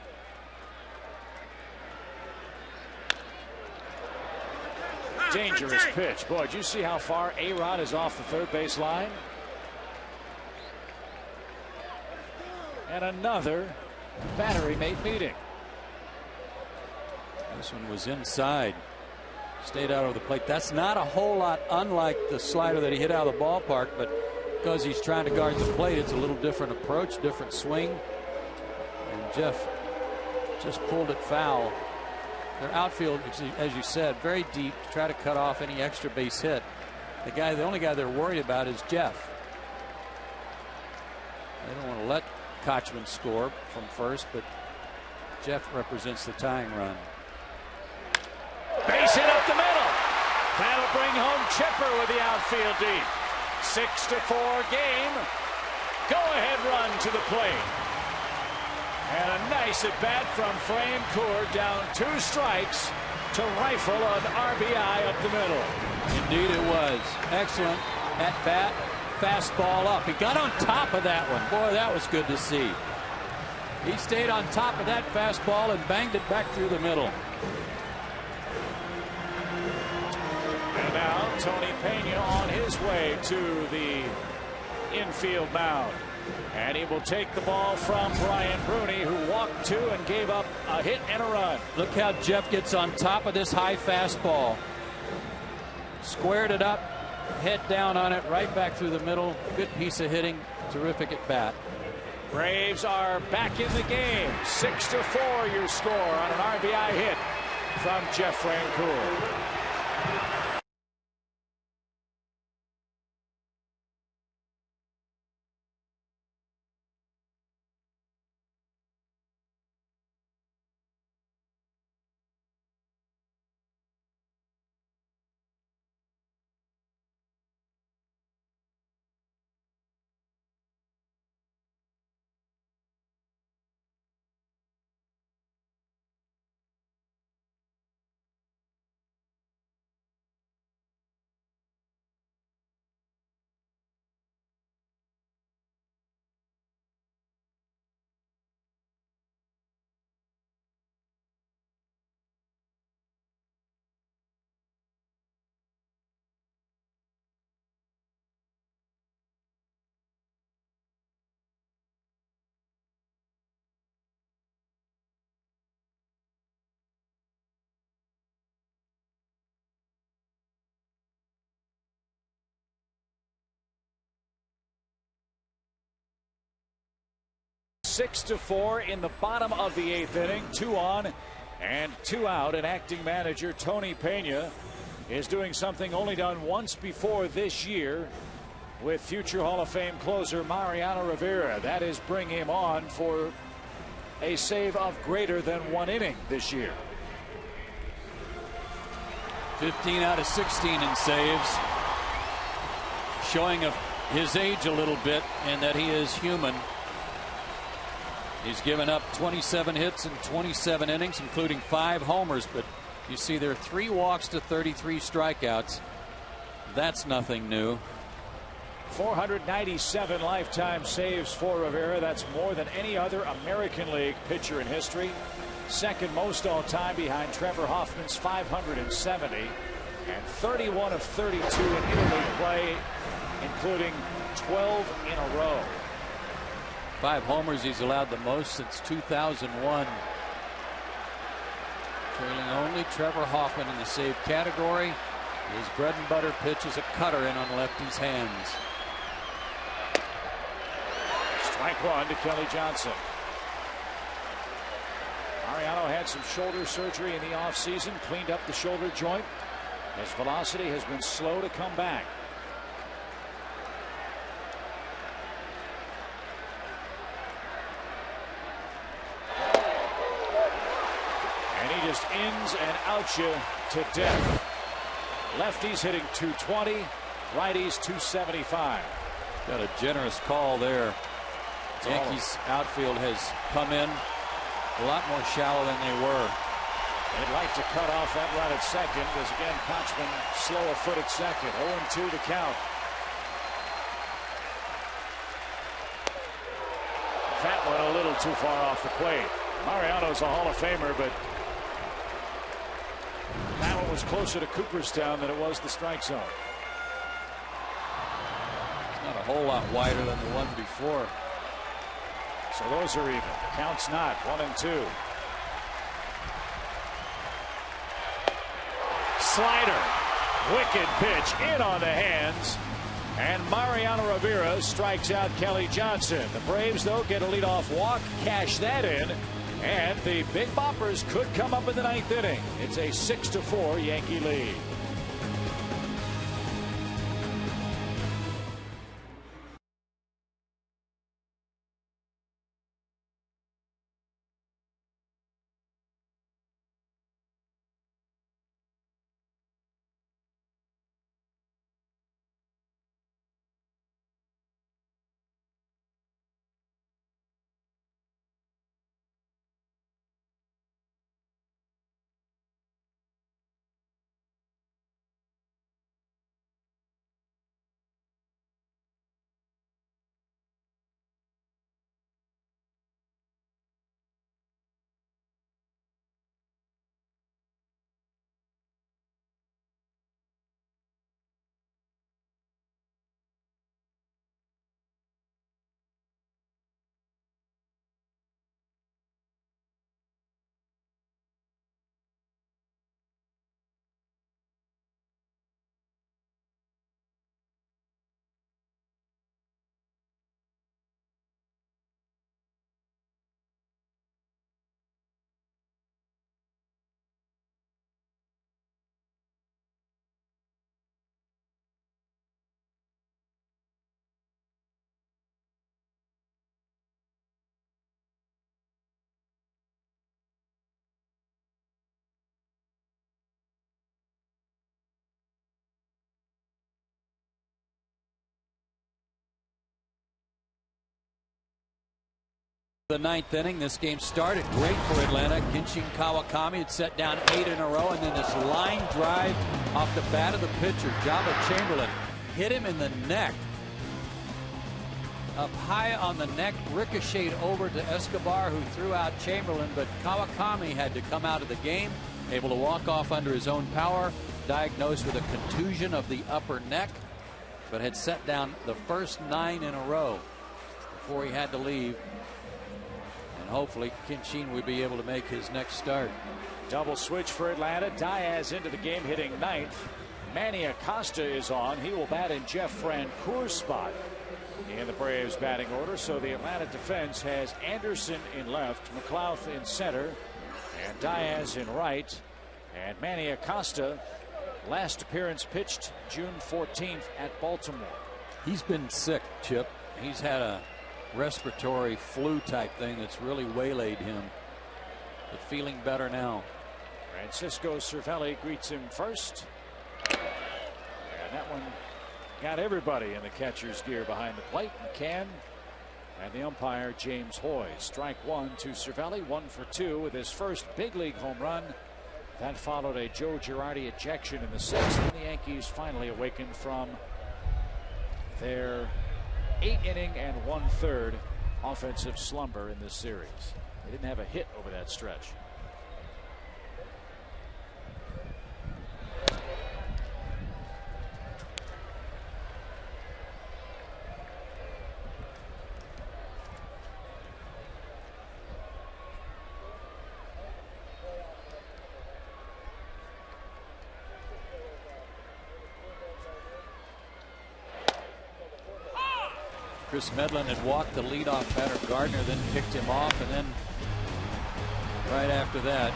Dangerous pitch. Boy, did you see how far A-Rod is off the third base line? And another battery mate meeting. This one was inside. Stayed out of the plate. That's not a whole lot unlike the slider that he hit out of the ballpark, but because he's trying to guard the plate, it's a little different approach, different swing. And Jeff just pulled it foul. Their outfield, as you said, very deep to try to cut off any extra base hit. The only guy they're worried about is Jeff. They don't want to let Kochman score from first, but Jeff represents the tying run. Base hit up the middle. That'll bring home Chipper with the outfield deep. 6-4 game. Go-ahead run to the plate. And a nice at-bat from Francoeur, down 2 strikes to rifle an RBI up the middle. Indeed it was. Excellent at-bat. Fastball up. He got on top of that one. Boy, that was good to see. He stayed on top of that fastball and banged it back through the middle. And now Tony Pena on his way to the infield mound. And he will take the ball from Brian Bruni, who walked two and gave up a hit and a run. Look how Jeff gets on top of this high fastball. Squared it up, head down on it, right back through the middle. Good piece of hitting. Terrific at bat. Braves are back in the game. 6-4 your score on an RBI hit from Jeff Francoeur. Six to 4 in the bottom of the 8th inning. 2 on and 2 out. And acting manager Tony Pena is doing something only done once before this year with future Hall of Fame closer Mariano Rivera. That is bring him on for a save of greater than 1 inning this year. 15 out of 16 in saves. Showing of his age a little bit and that he is human. He's given up 27 hits in 27 innings, including 5 homers. But you see there are 3 walks to 33 strikeouts. That's nothing new. 497 lifetime saves for Rivera. That's more than any other American League pitcher in history. Second most all time behind Trevor Hoffman's 570. And 31 of 32 in interleague play, including 12 in a row. 5 homers he's allowed the most since 2001. Trailing only Trevor Hoffman in the save category. His bread and butter pitch is a cutter in on lefty's hands. Strike 1 to Kelly Johnson. Mariano had some shoulder surgery in the offseason, cleaned up the shoulder joint. His velocity has been slow to come back. Just ins and outs you to death. Lefties hitting 220, righties 275. Got a generous call there. Yankees outfield has come in a lot more shallow than they were. They'd like to cut off that run at second as again Kochman slow a foot at second. 0-2 to count. That one a little too far off the plate. Mariano's a Hall of Famer, but that one was closer to Cooperstown than it was the strike zone. It's not a whole lot wider than the one before. So those are even. Counts not. 1-2. Slider. Wicked pitch in on the hands. And Mariano Rivera strikes out Kelly Johnson. The Braves, though, get a leadoff walk, cash that in. And the Big Boppers could come up in the 9th inning. It's a 6-4 Yankee lead. The ninth inning, this game started great for Atlanta. Kenshin Kawakami had set down 8 in a row, and then this line drive off the bat of the pitcher, Java Chamberlain, hit him in the neck. Up high on the neck, ricocheted over to Escobar, who threw out Chamberlain, but Kawakami had to come out of the game, able to walk off under his own power, diagnosed with a contusion of the upper neck, but had set down the first 9 in a row before he had to leave. Hopefully Kenshin will be able to make his next start. Double switch for Atlanta. Diaz into the game hitting 9th. Manny Acosta is on. He will bat in Jeff Francoeur's spot in the Braves batting order. So the Atlanta defense has Anderson in left, McLouth in center, and Diaz in right. And Manny Acosta, last appearance pitched June 14th at Baltimore. He's been sick, Chip. He's had a respiratory flu type thing that's really waylaid him, but feeling better now. Francisco Cervelli greets him first, and that one got everybody in the catcher's gear behind the plate. McCann and the umpire James Hoy. Strike 1 to Cervelli, 1 for 2 with his first big league home run. That followed a Joe Girardi ejection in the 6th, and the Yankees finally awakened from their 8-inning and 1/3 offensive slumber in this series. They didn't have a hit over that stretch. Chris Medlin had walked the leadoff batter Gardner, then picked him off, and then right after that,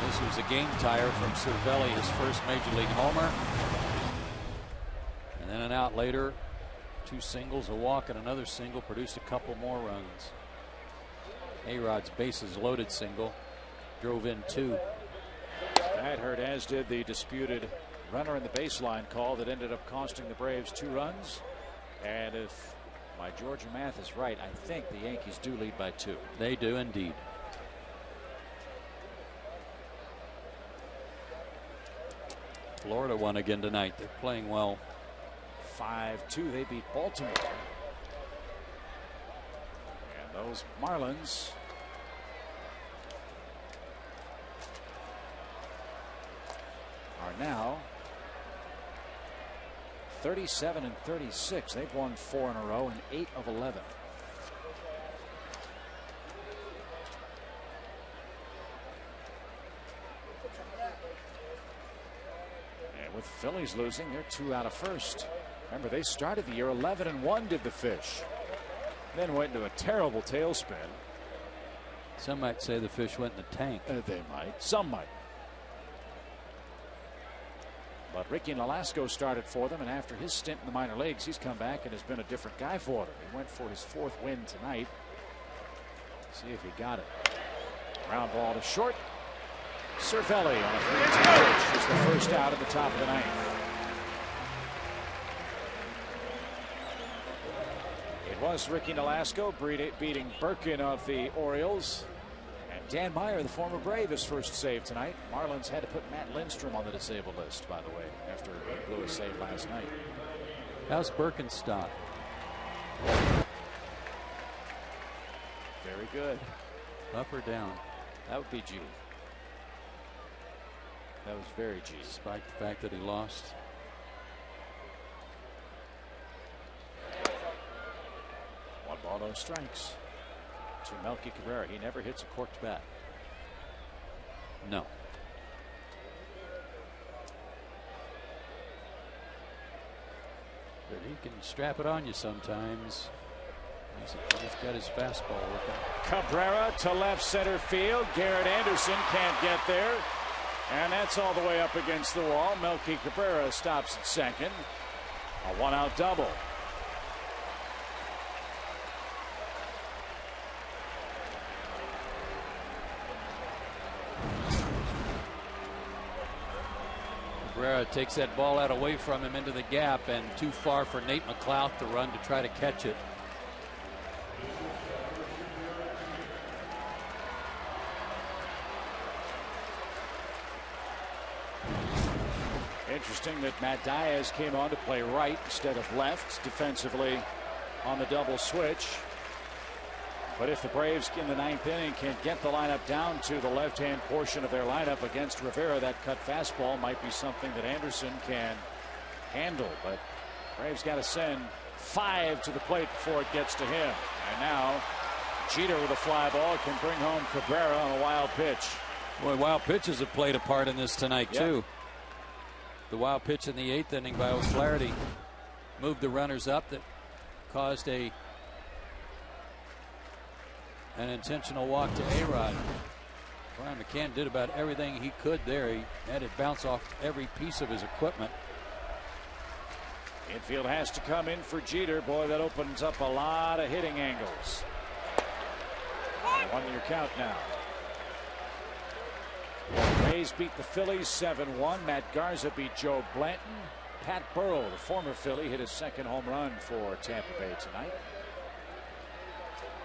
this was a game tire from Cervelli, his first major league homer. And then an out later, 2 singles, a walk, and another single produced a couple more runs. A-Rod's bases loaded single drove in 2. That hurt, as did the disputed runner in the baseline call that ended up costing the Braves 2 runs. And if my Georgia math is right, I think the Yankees do lead by 2. They do indeed. Florida won again tonight. They're playing well. 5-2. They beat Baltimore. And those Marlins are now 37-36. They've won 4 in a row and 8 of 11. And with Phillies losing, they're 2 out of first. Remember, they started the year 11-1, did the Fish. Then went into a terrible tailspin. Some might say the Fish went in the tank. They might. Some might. But Ricky Nolasco started for them, and after his stint in the minor leagues, he's come back and has been a different guy for them. He went for his 4th win tonight. See if he got it. Ground ball to short. Cervelli on a 3-2 pitch is the first out at the top of the 9th. It was Ricky Nolasco beating Birkin of the Orioles. And Dan Meyer, the former Brave, his first save tonight. Marlins had to put Matt Lindstrom on the disabled list, by the way, after he blew a save last night. How's Birkenstock? Very good. Up or down? That would be G. That was very G. Despite the fact that he lost. One ball, no strikes. To Melky Cabrera. He never hits a corked bat. No. But he can strap it on you sometimes. He's got his fastball working. Cabrera to left center field. Garrett Anderson can't get there. And that's all the way up against the wall. Melky Cabrera stops at second. A 1-out double. Cabrera takes that ball out away from him into the gap, and too far for Nate McLouth to run to try to catch it. Interesting that Matt Diaz came on to play right instead of left defensively on the double switch. But if the Braves in the 9th inning can get the lineup down to the left-hand portion of their lineup against Rivera, that cut fastball might be something that Anderson can handle. But Braves got to send 5 to the plate before it gets to him. And now Jeter with a fly ball can bring home Cabrera on a wild pitch. Boy, wild pitches have played a part in this tonight, yep. too. The wild pitch in the 8th inning by O'Flaherty moved the runners up that caused an intentional walk to A-Rod. Brian McCann did about everything he could there. He had it bounce off every piece of his equipment. Infield has to come in for Jeter. Boy, that opens up a lot of hitting angles. 1-year count now. Rays beat the Phillies 7-1. Matt Garza beat Joe Blanton. Pat Burrell, the former Philly, hit his 2nd home run for Tampa Bay tonight.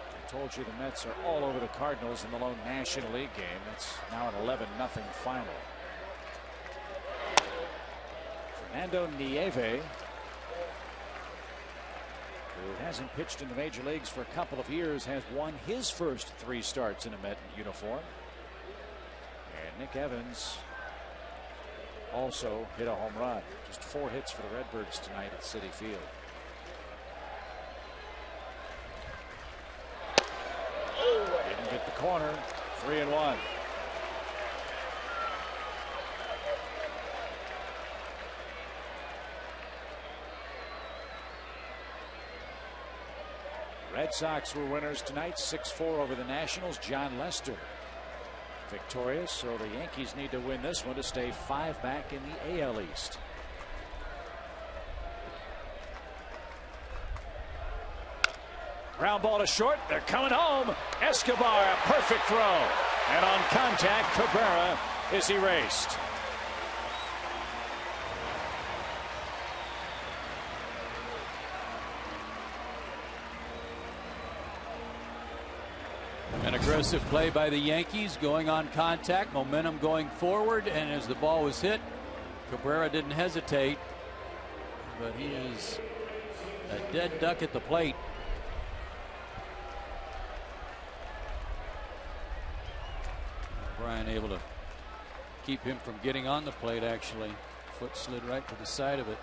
I told you the Mets are all over the Cardinals in the lone National League game. It's now an 11-0 final. Fernando Nieve, who hasn't pitched in the major leagues for a couple of years, has won his first 3 starts in a Met uniform. And Nick Evans also hit a home run. Just 4 hits for the Redbirds tonight at Citi Field. Didn't get the corner. 3-1. Red Sox were winners tonight, 6-4 over the Nationals. John Lester victorious, so the Yankees need to win this one to stay 5 back in the AL East. Ground ball to short. They're coming home. Escobar, a perfect throw. And on contact, Cabrera is erased. An aggressive play by the Yankees, going on contact, momentum going forward, and as the ball was hit, Cabrera didn't hesitate, but he is a dead duck at the plate. Brian able to keep him from getting on the plate, actually. Foot slid right to the side of it.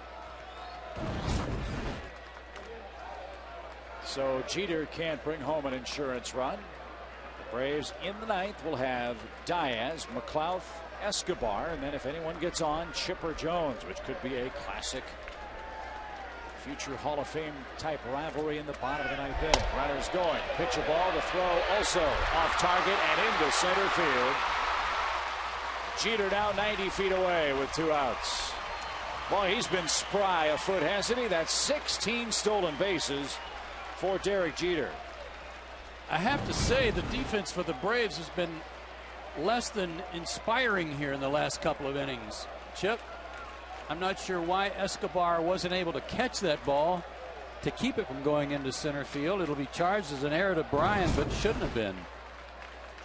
So Jeter can't bring home an insurance run. The Braves in the 9th will have Diaz, McLeod, Escobar, and then if anyone gets on, Chipper Jones, which could be a classic future Hall of Fame type rivalry in the bottom of the 9th inning. Runners going. Pitch a ball. The throw also off target and into center field. Jeter now 90 feet away with 2 outs. Boy, he's been spry afoot, hasn't he? That's 16 stolen bases for Derek Jeter. I have to say the defense for the Braves has been less than inspiring here in the last couple of innings. Chip, I'm not sure why Escobar wasn't able to catch that ball to keep it from going into center field. It'll be charged as an error to Bryan, but shouldn't have been.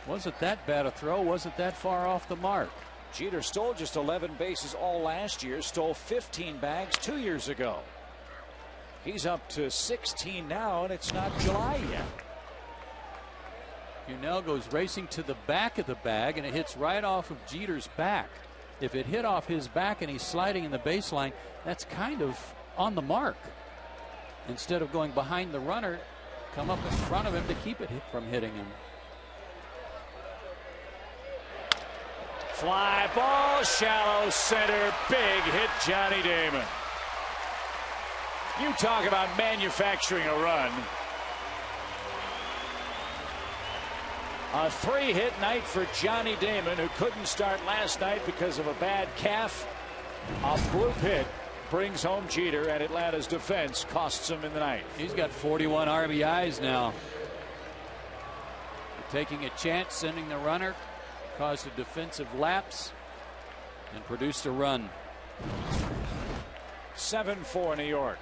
Wasn't that bad a throw, wasn't that far off the mark. Jeter stole just 11 bases all last year, stole 15 bags 2 years ago. He's up to 16 now, and it's not July yet. Cunell goes racing to the back of the bag, and it hits right off of Jeter's back. If it hit off his back and he's sliding in the baseline, that's kind of on the mark. Instead of going behind the runner, come up in front of him to keep it from hitting him. Fly ball, shallow center, big hit, Johnny Damon. You talk about manufacturing a run. A 3-hit night for Johnny Damon, who couldn't start last night because of a bad calf. A bloop hit brings home Jeter, and Atlanta's defense costs him in the ninth. He's got 41 RBIs now. Taking a chance, sending the runner, caused a defensive lapse, and produced a run. 7-4 New York.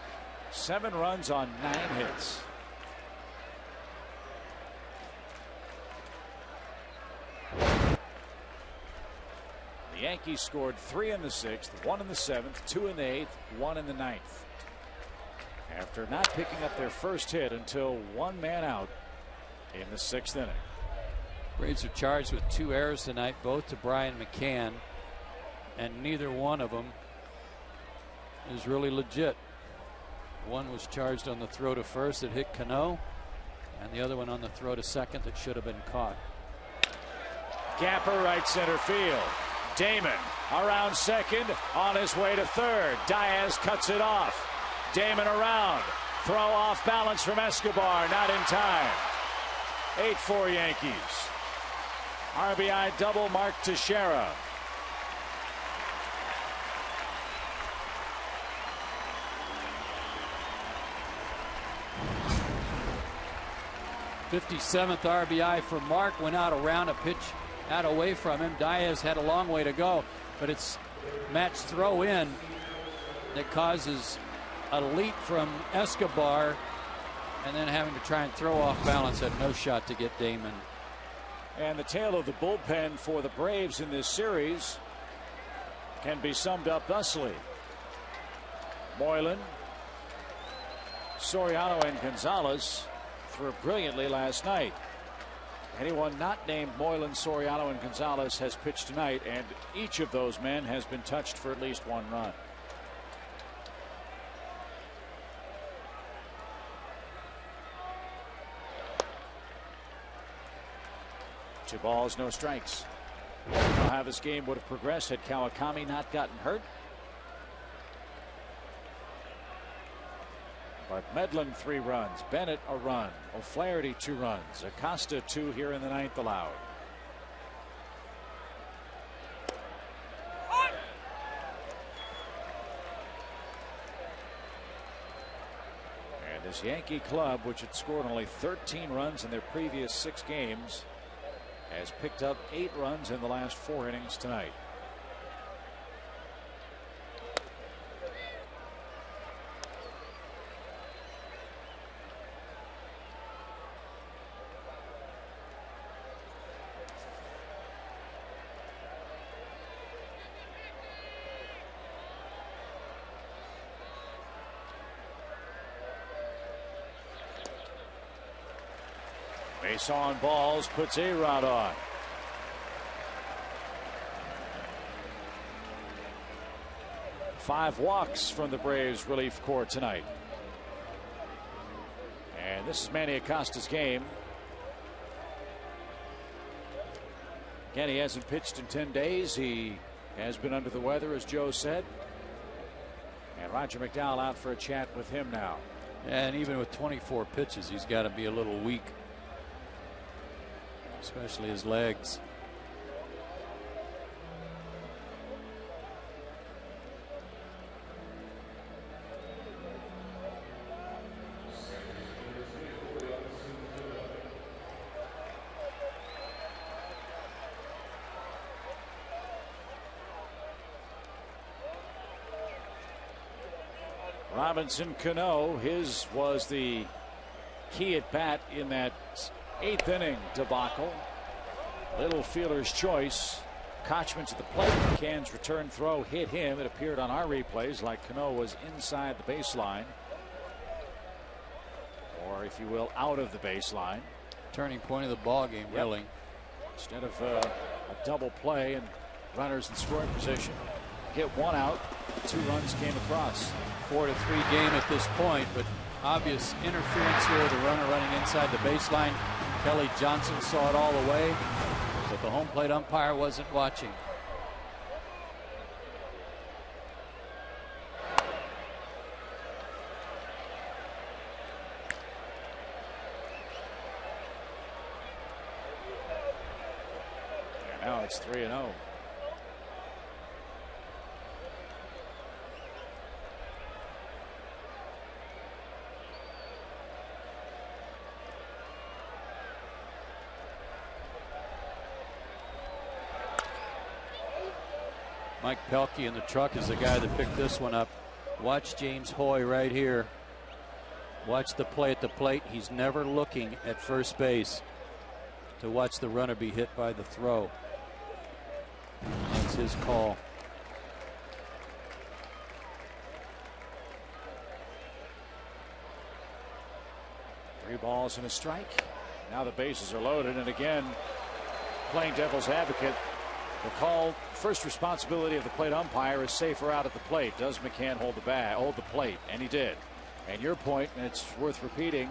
7 runs on 9 hits. The Yankees scored 3 in the 6th, 1 in the 7th, 2 in the 8th, 1 in the 9th. After not picking up their first hit until 1 man out in the 6th inning. Braves are charged with 2 errors tonight, both to Brian McCann, and neither one of them is really legit. One was charged on the throw to first that hit Cano, and the other one on the throw to second that should have been caught. Gapper right center field. Damon around second, on his way to third. Diaz cuts it off. Damon around. Throw off balance from Escobar, not in time. 8-4 Yankees. RBI double Mark Teixeira. '57th RBI for Mark. Went out around a pitch out away from him. Diaz had a long way to go, but it's Matt's throw in that causes a leap from Escobar, and then having to try and throw off balance. Had no shot to get Damon. And the tale of the bullpen for the Braves in this series can be summed up thusly. Moylan, Soriano, and Gonzalez threw brilliantly last night. Anyone not named Moylan, Soriano, and Gonzalez has pitched tonight, and each of those men has been touched for at least 1 run. Two balls, no strikes. I don't know how this game would have progressed had Kawakami not gotten hurt. But Medlin 3 runs, Bennett a run, O'Flaherty 2 runs, Acosta 2 here in the 9th allowed. And this Yankee club, which had scored only 13 runs in their previous 6 games, has picked up 8 runs in the last 4 innings tonight. Base on balls, puts A-Rod on. Five walks from the Braves relief corps tonight. And this is Manny Acosta's game. Again, he hasn't pitched in 10 days. He has been under the weather, as Joe said. And Roger McDowell out for a chat with him now. And even with 24 pitches, he's got to be a little weak, especially his legs. Robinson Cano, his was the key at bat in that 8th inning debacle. Little fielder's choice. Kochman to the plate. McCann's return throw hit him. It appeared on our replays like Cano was inside the baseline, or if you will, out of the baseline. Turning point of the ball game, really. Instead of a double play and runners in scoring position, get 1 out. 2 runs came across. 4-3 game at this point, but obvious interference here. The runner running inside the baseline. Kelly Johnson saw it all the way, but the home plate umpire wasn't watching. And now it's 3-0. Mike Pelkey in the truck is the guy that picked this one up. Watch James Hoy right here. Watch the play at the plate. He's never looking at first base to watch the runner be hit by the throw. And his call. Three balls and a strike. Now the bases are loaded, and again, playing devil's advocate, the call, first responsibility of the plate umpire is safer out at the plate. Does McCann hold the plate? And he did. And your point, and it's worth repeating,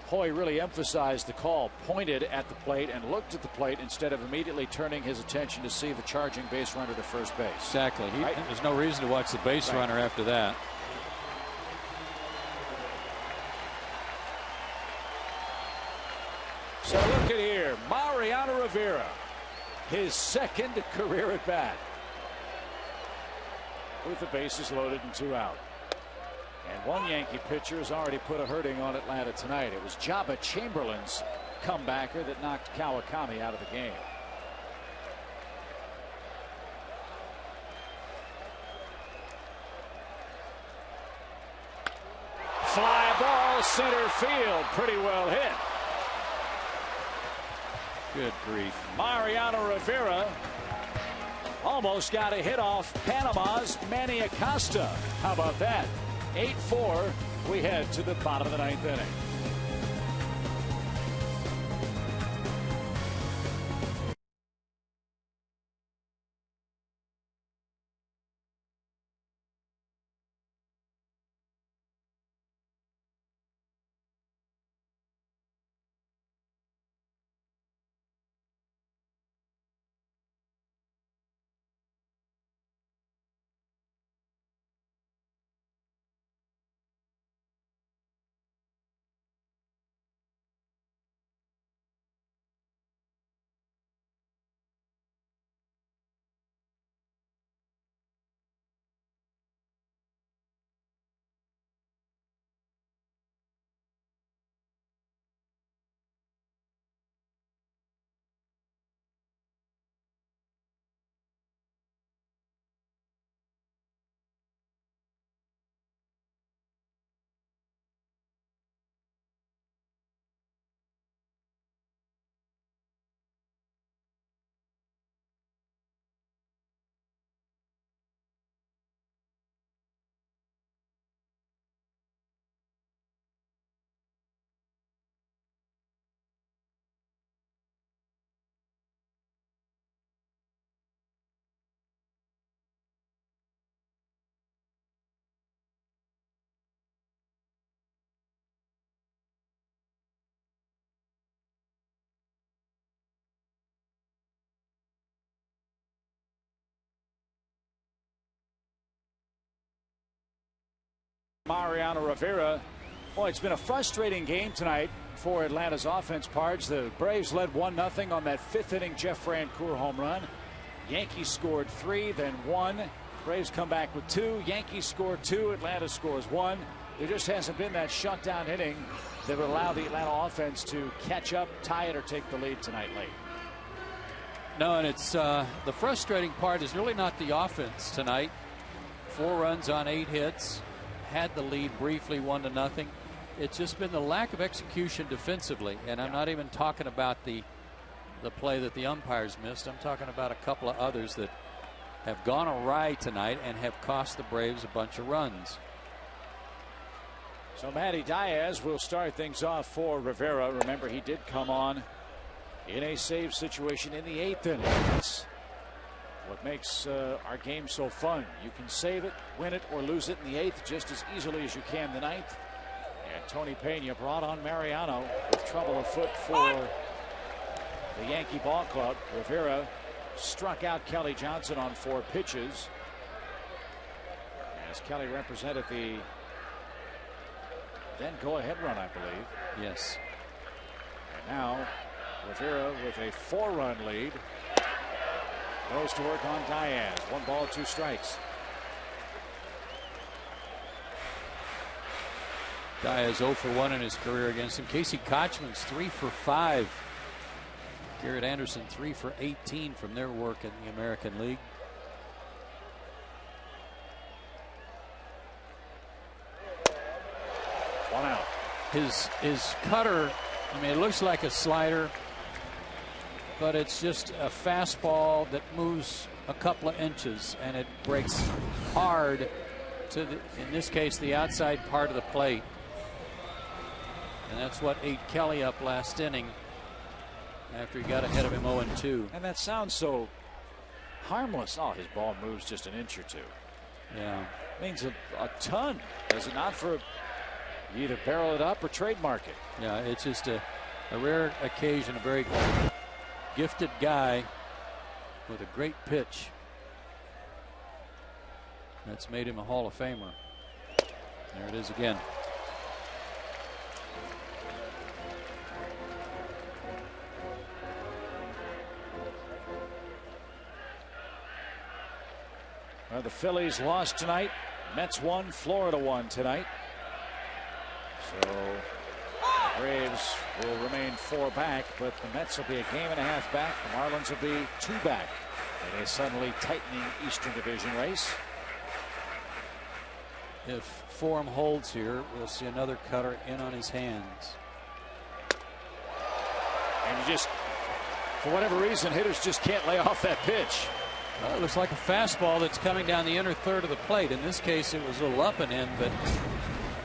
Hoy really emphasized the call, pointed at the plate and looked at the plate instead of immediately turning his attention to see the charging base runner to first base. Exactly. Right? There's no reason to watch the base runner after that. So look at here, Mariano Rivera, his second career at bat, with the bases loaded and 2 out. And one Yankee pitcher has already put a hurting on Atlanta tonight. It was Jabba Chamberlain's comebacker that knocked Kawakami out of the game. Fly ball, center field, pretty well hit. Good grief. Mariano Rivera almost got a hit off Panama's Manny Acosta. How about that? 8-4. We head to the bottom of the 9th inning. Mariano Rivera. Boy, it's been a frustrating game tonight for Atlanta's offense, Pards. The Braves led 1-0 on that 5th inning Jeff Francoeur home run. Yankees scored 3, then 1. Braves come back with 2. Yankees score 2. Atlanta scores 1. There just hasn't been that shutdown inning that would allow the Atlanta offense to catch up, tie it, or take the lead tonight late. No, and it's the frustrating part is really not the offense tonight. 4 runs on 8 hits. Had the lead briefly 1-0. It's just been the lack of execution defensively, and I'm not even talking about the play that the umpires missed. I'm talking about a couple of others that have gone awry tonight and have cost the Braves a bunch of runs. So Matty Diaz will start things off for Rivera. Remember, he did come on in a save situation in the 8th inning. That's what makes our game so fun. You can save it, win it, or lose it in the 8th just as easily as you can the 9th. And Tony Pena brought on Mariano with trouble afoot for the Yankee ball club. Rivera struck out Kelly Johnson on 4 pitches, as Kelly represented the then go-ahead run, I believe. Yes. And now Rivera with a 4-run lead goes to work on Diaz. 1 ball, 2 strikes. Diaz 0 for 1 in his career against him. Casey Kochman's 3 for 5. Garrett Anderson 3 for 18 from their work in the American League. One out. His cutter, I mean, it looks like a slider. but it's just a fastball that moves a couple of inches, and it breaks hard to in this case, the outside part of the plate. And that's what ate Kelly up last inning after he got ahead of him 0-2. And that sounds so harmless. Oh, his ball moves just an inch or two. Yeah. Means a ton, does it not, for you either barrel it up or trademark it? Yeah, it's just a rare occasion, a very gifted guy with a great pitch that's made him a Hall of Famer. There it is again. Well, the Phillies lost tonight. Mets won. Florida won tonight. So the Braves will remain 4 back, but the Mets will be a game and a half back. The Marlins will be 2 back in a suddenly tightening Eastern Division race. If form holds here, we'll see another cutter in on his hands. And you just, for whatever reason, hitters just can't lay off that pitch. Well, it looks like a fastball that's coming down the inner third of the plate. In this case, it was a little up and in, but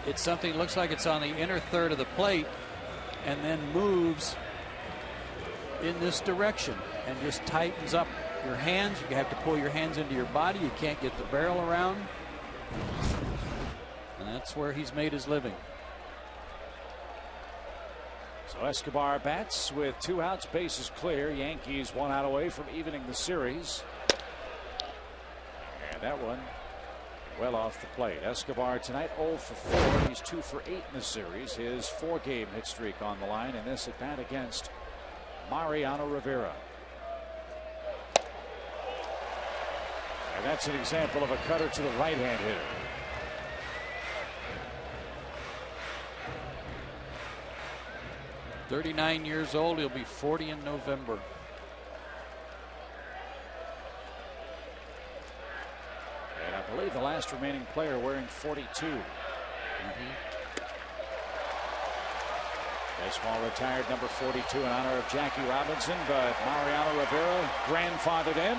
it's something that looks like it's on the inner third of the plate and then moves in this direction and just tightens up your hands. You have to pull your hands into your body. You can't get the barrel around. And that's where he's made his living. So Escobar bats with 2 outs, bases clear. Yankees 1 out away from evening the series. And that one well off the plate. Escobar tonight 0 for 4. He's 2 for 8 in the series. His 4-game hit streak on the line in this at bat against Mariano Rivera. And that's an example of a cutter to the right-hand hitter. "39 years old. He'll be 40 in November. And I believe the last remaining player wearing 42. Baseball retired number 42 in honor of Jackie Robinson, but Mariano Rivera grandfathered in.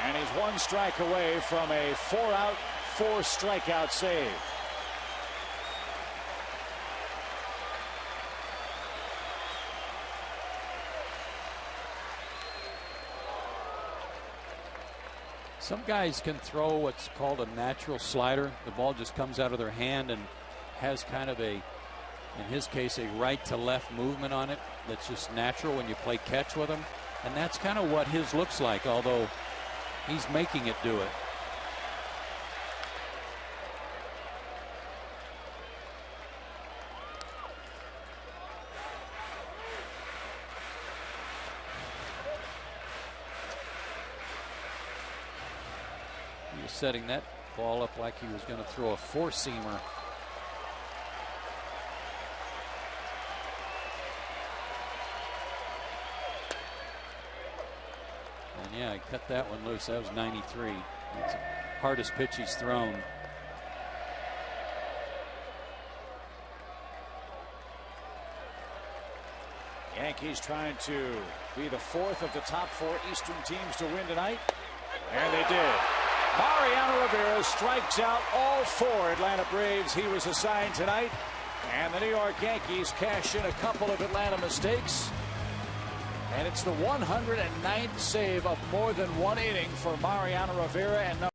And he's 1 strike away from a 4-out, 4-strikeout save. Some guys can throw what's called a natural slider. The ball just comes out of their hand and has kind of a, in his case, a right to left movement on it that's just natural when you play catch with him. And that's kind of what his looks like, although he's making it do it. He was setting that ball up like he was going to throw a 4-seamer. And yeah, he cut that one loose. That was 93. That's the hardest pitch he's thrown. Yankees trying to be the 4th of the top 4 Eastern teams to win tonight. And they did. Mariano Rivera strikes out all 4 Atlanta Braves he was assigned tonight. And the New York Yankees cash in a couple of Atlanta mistakes. And it's the 109th save of more than 1 inning for Mariano Rivera. And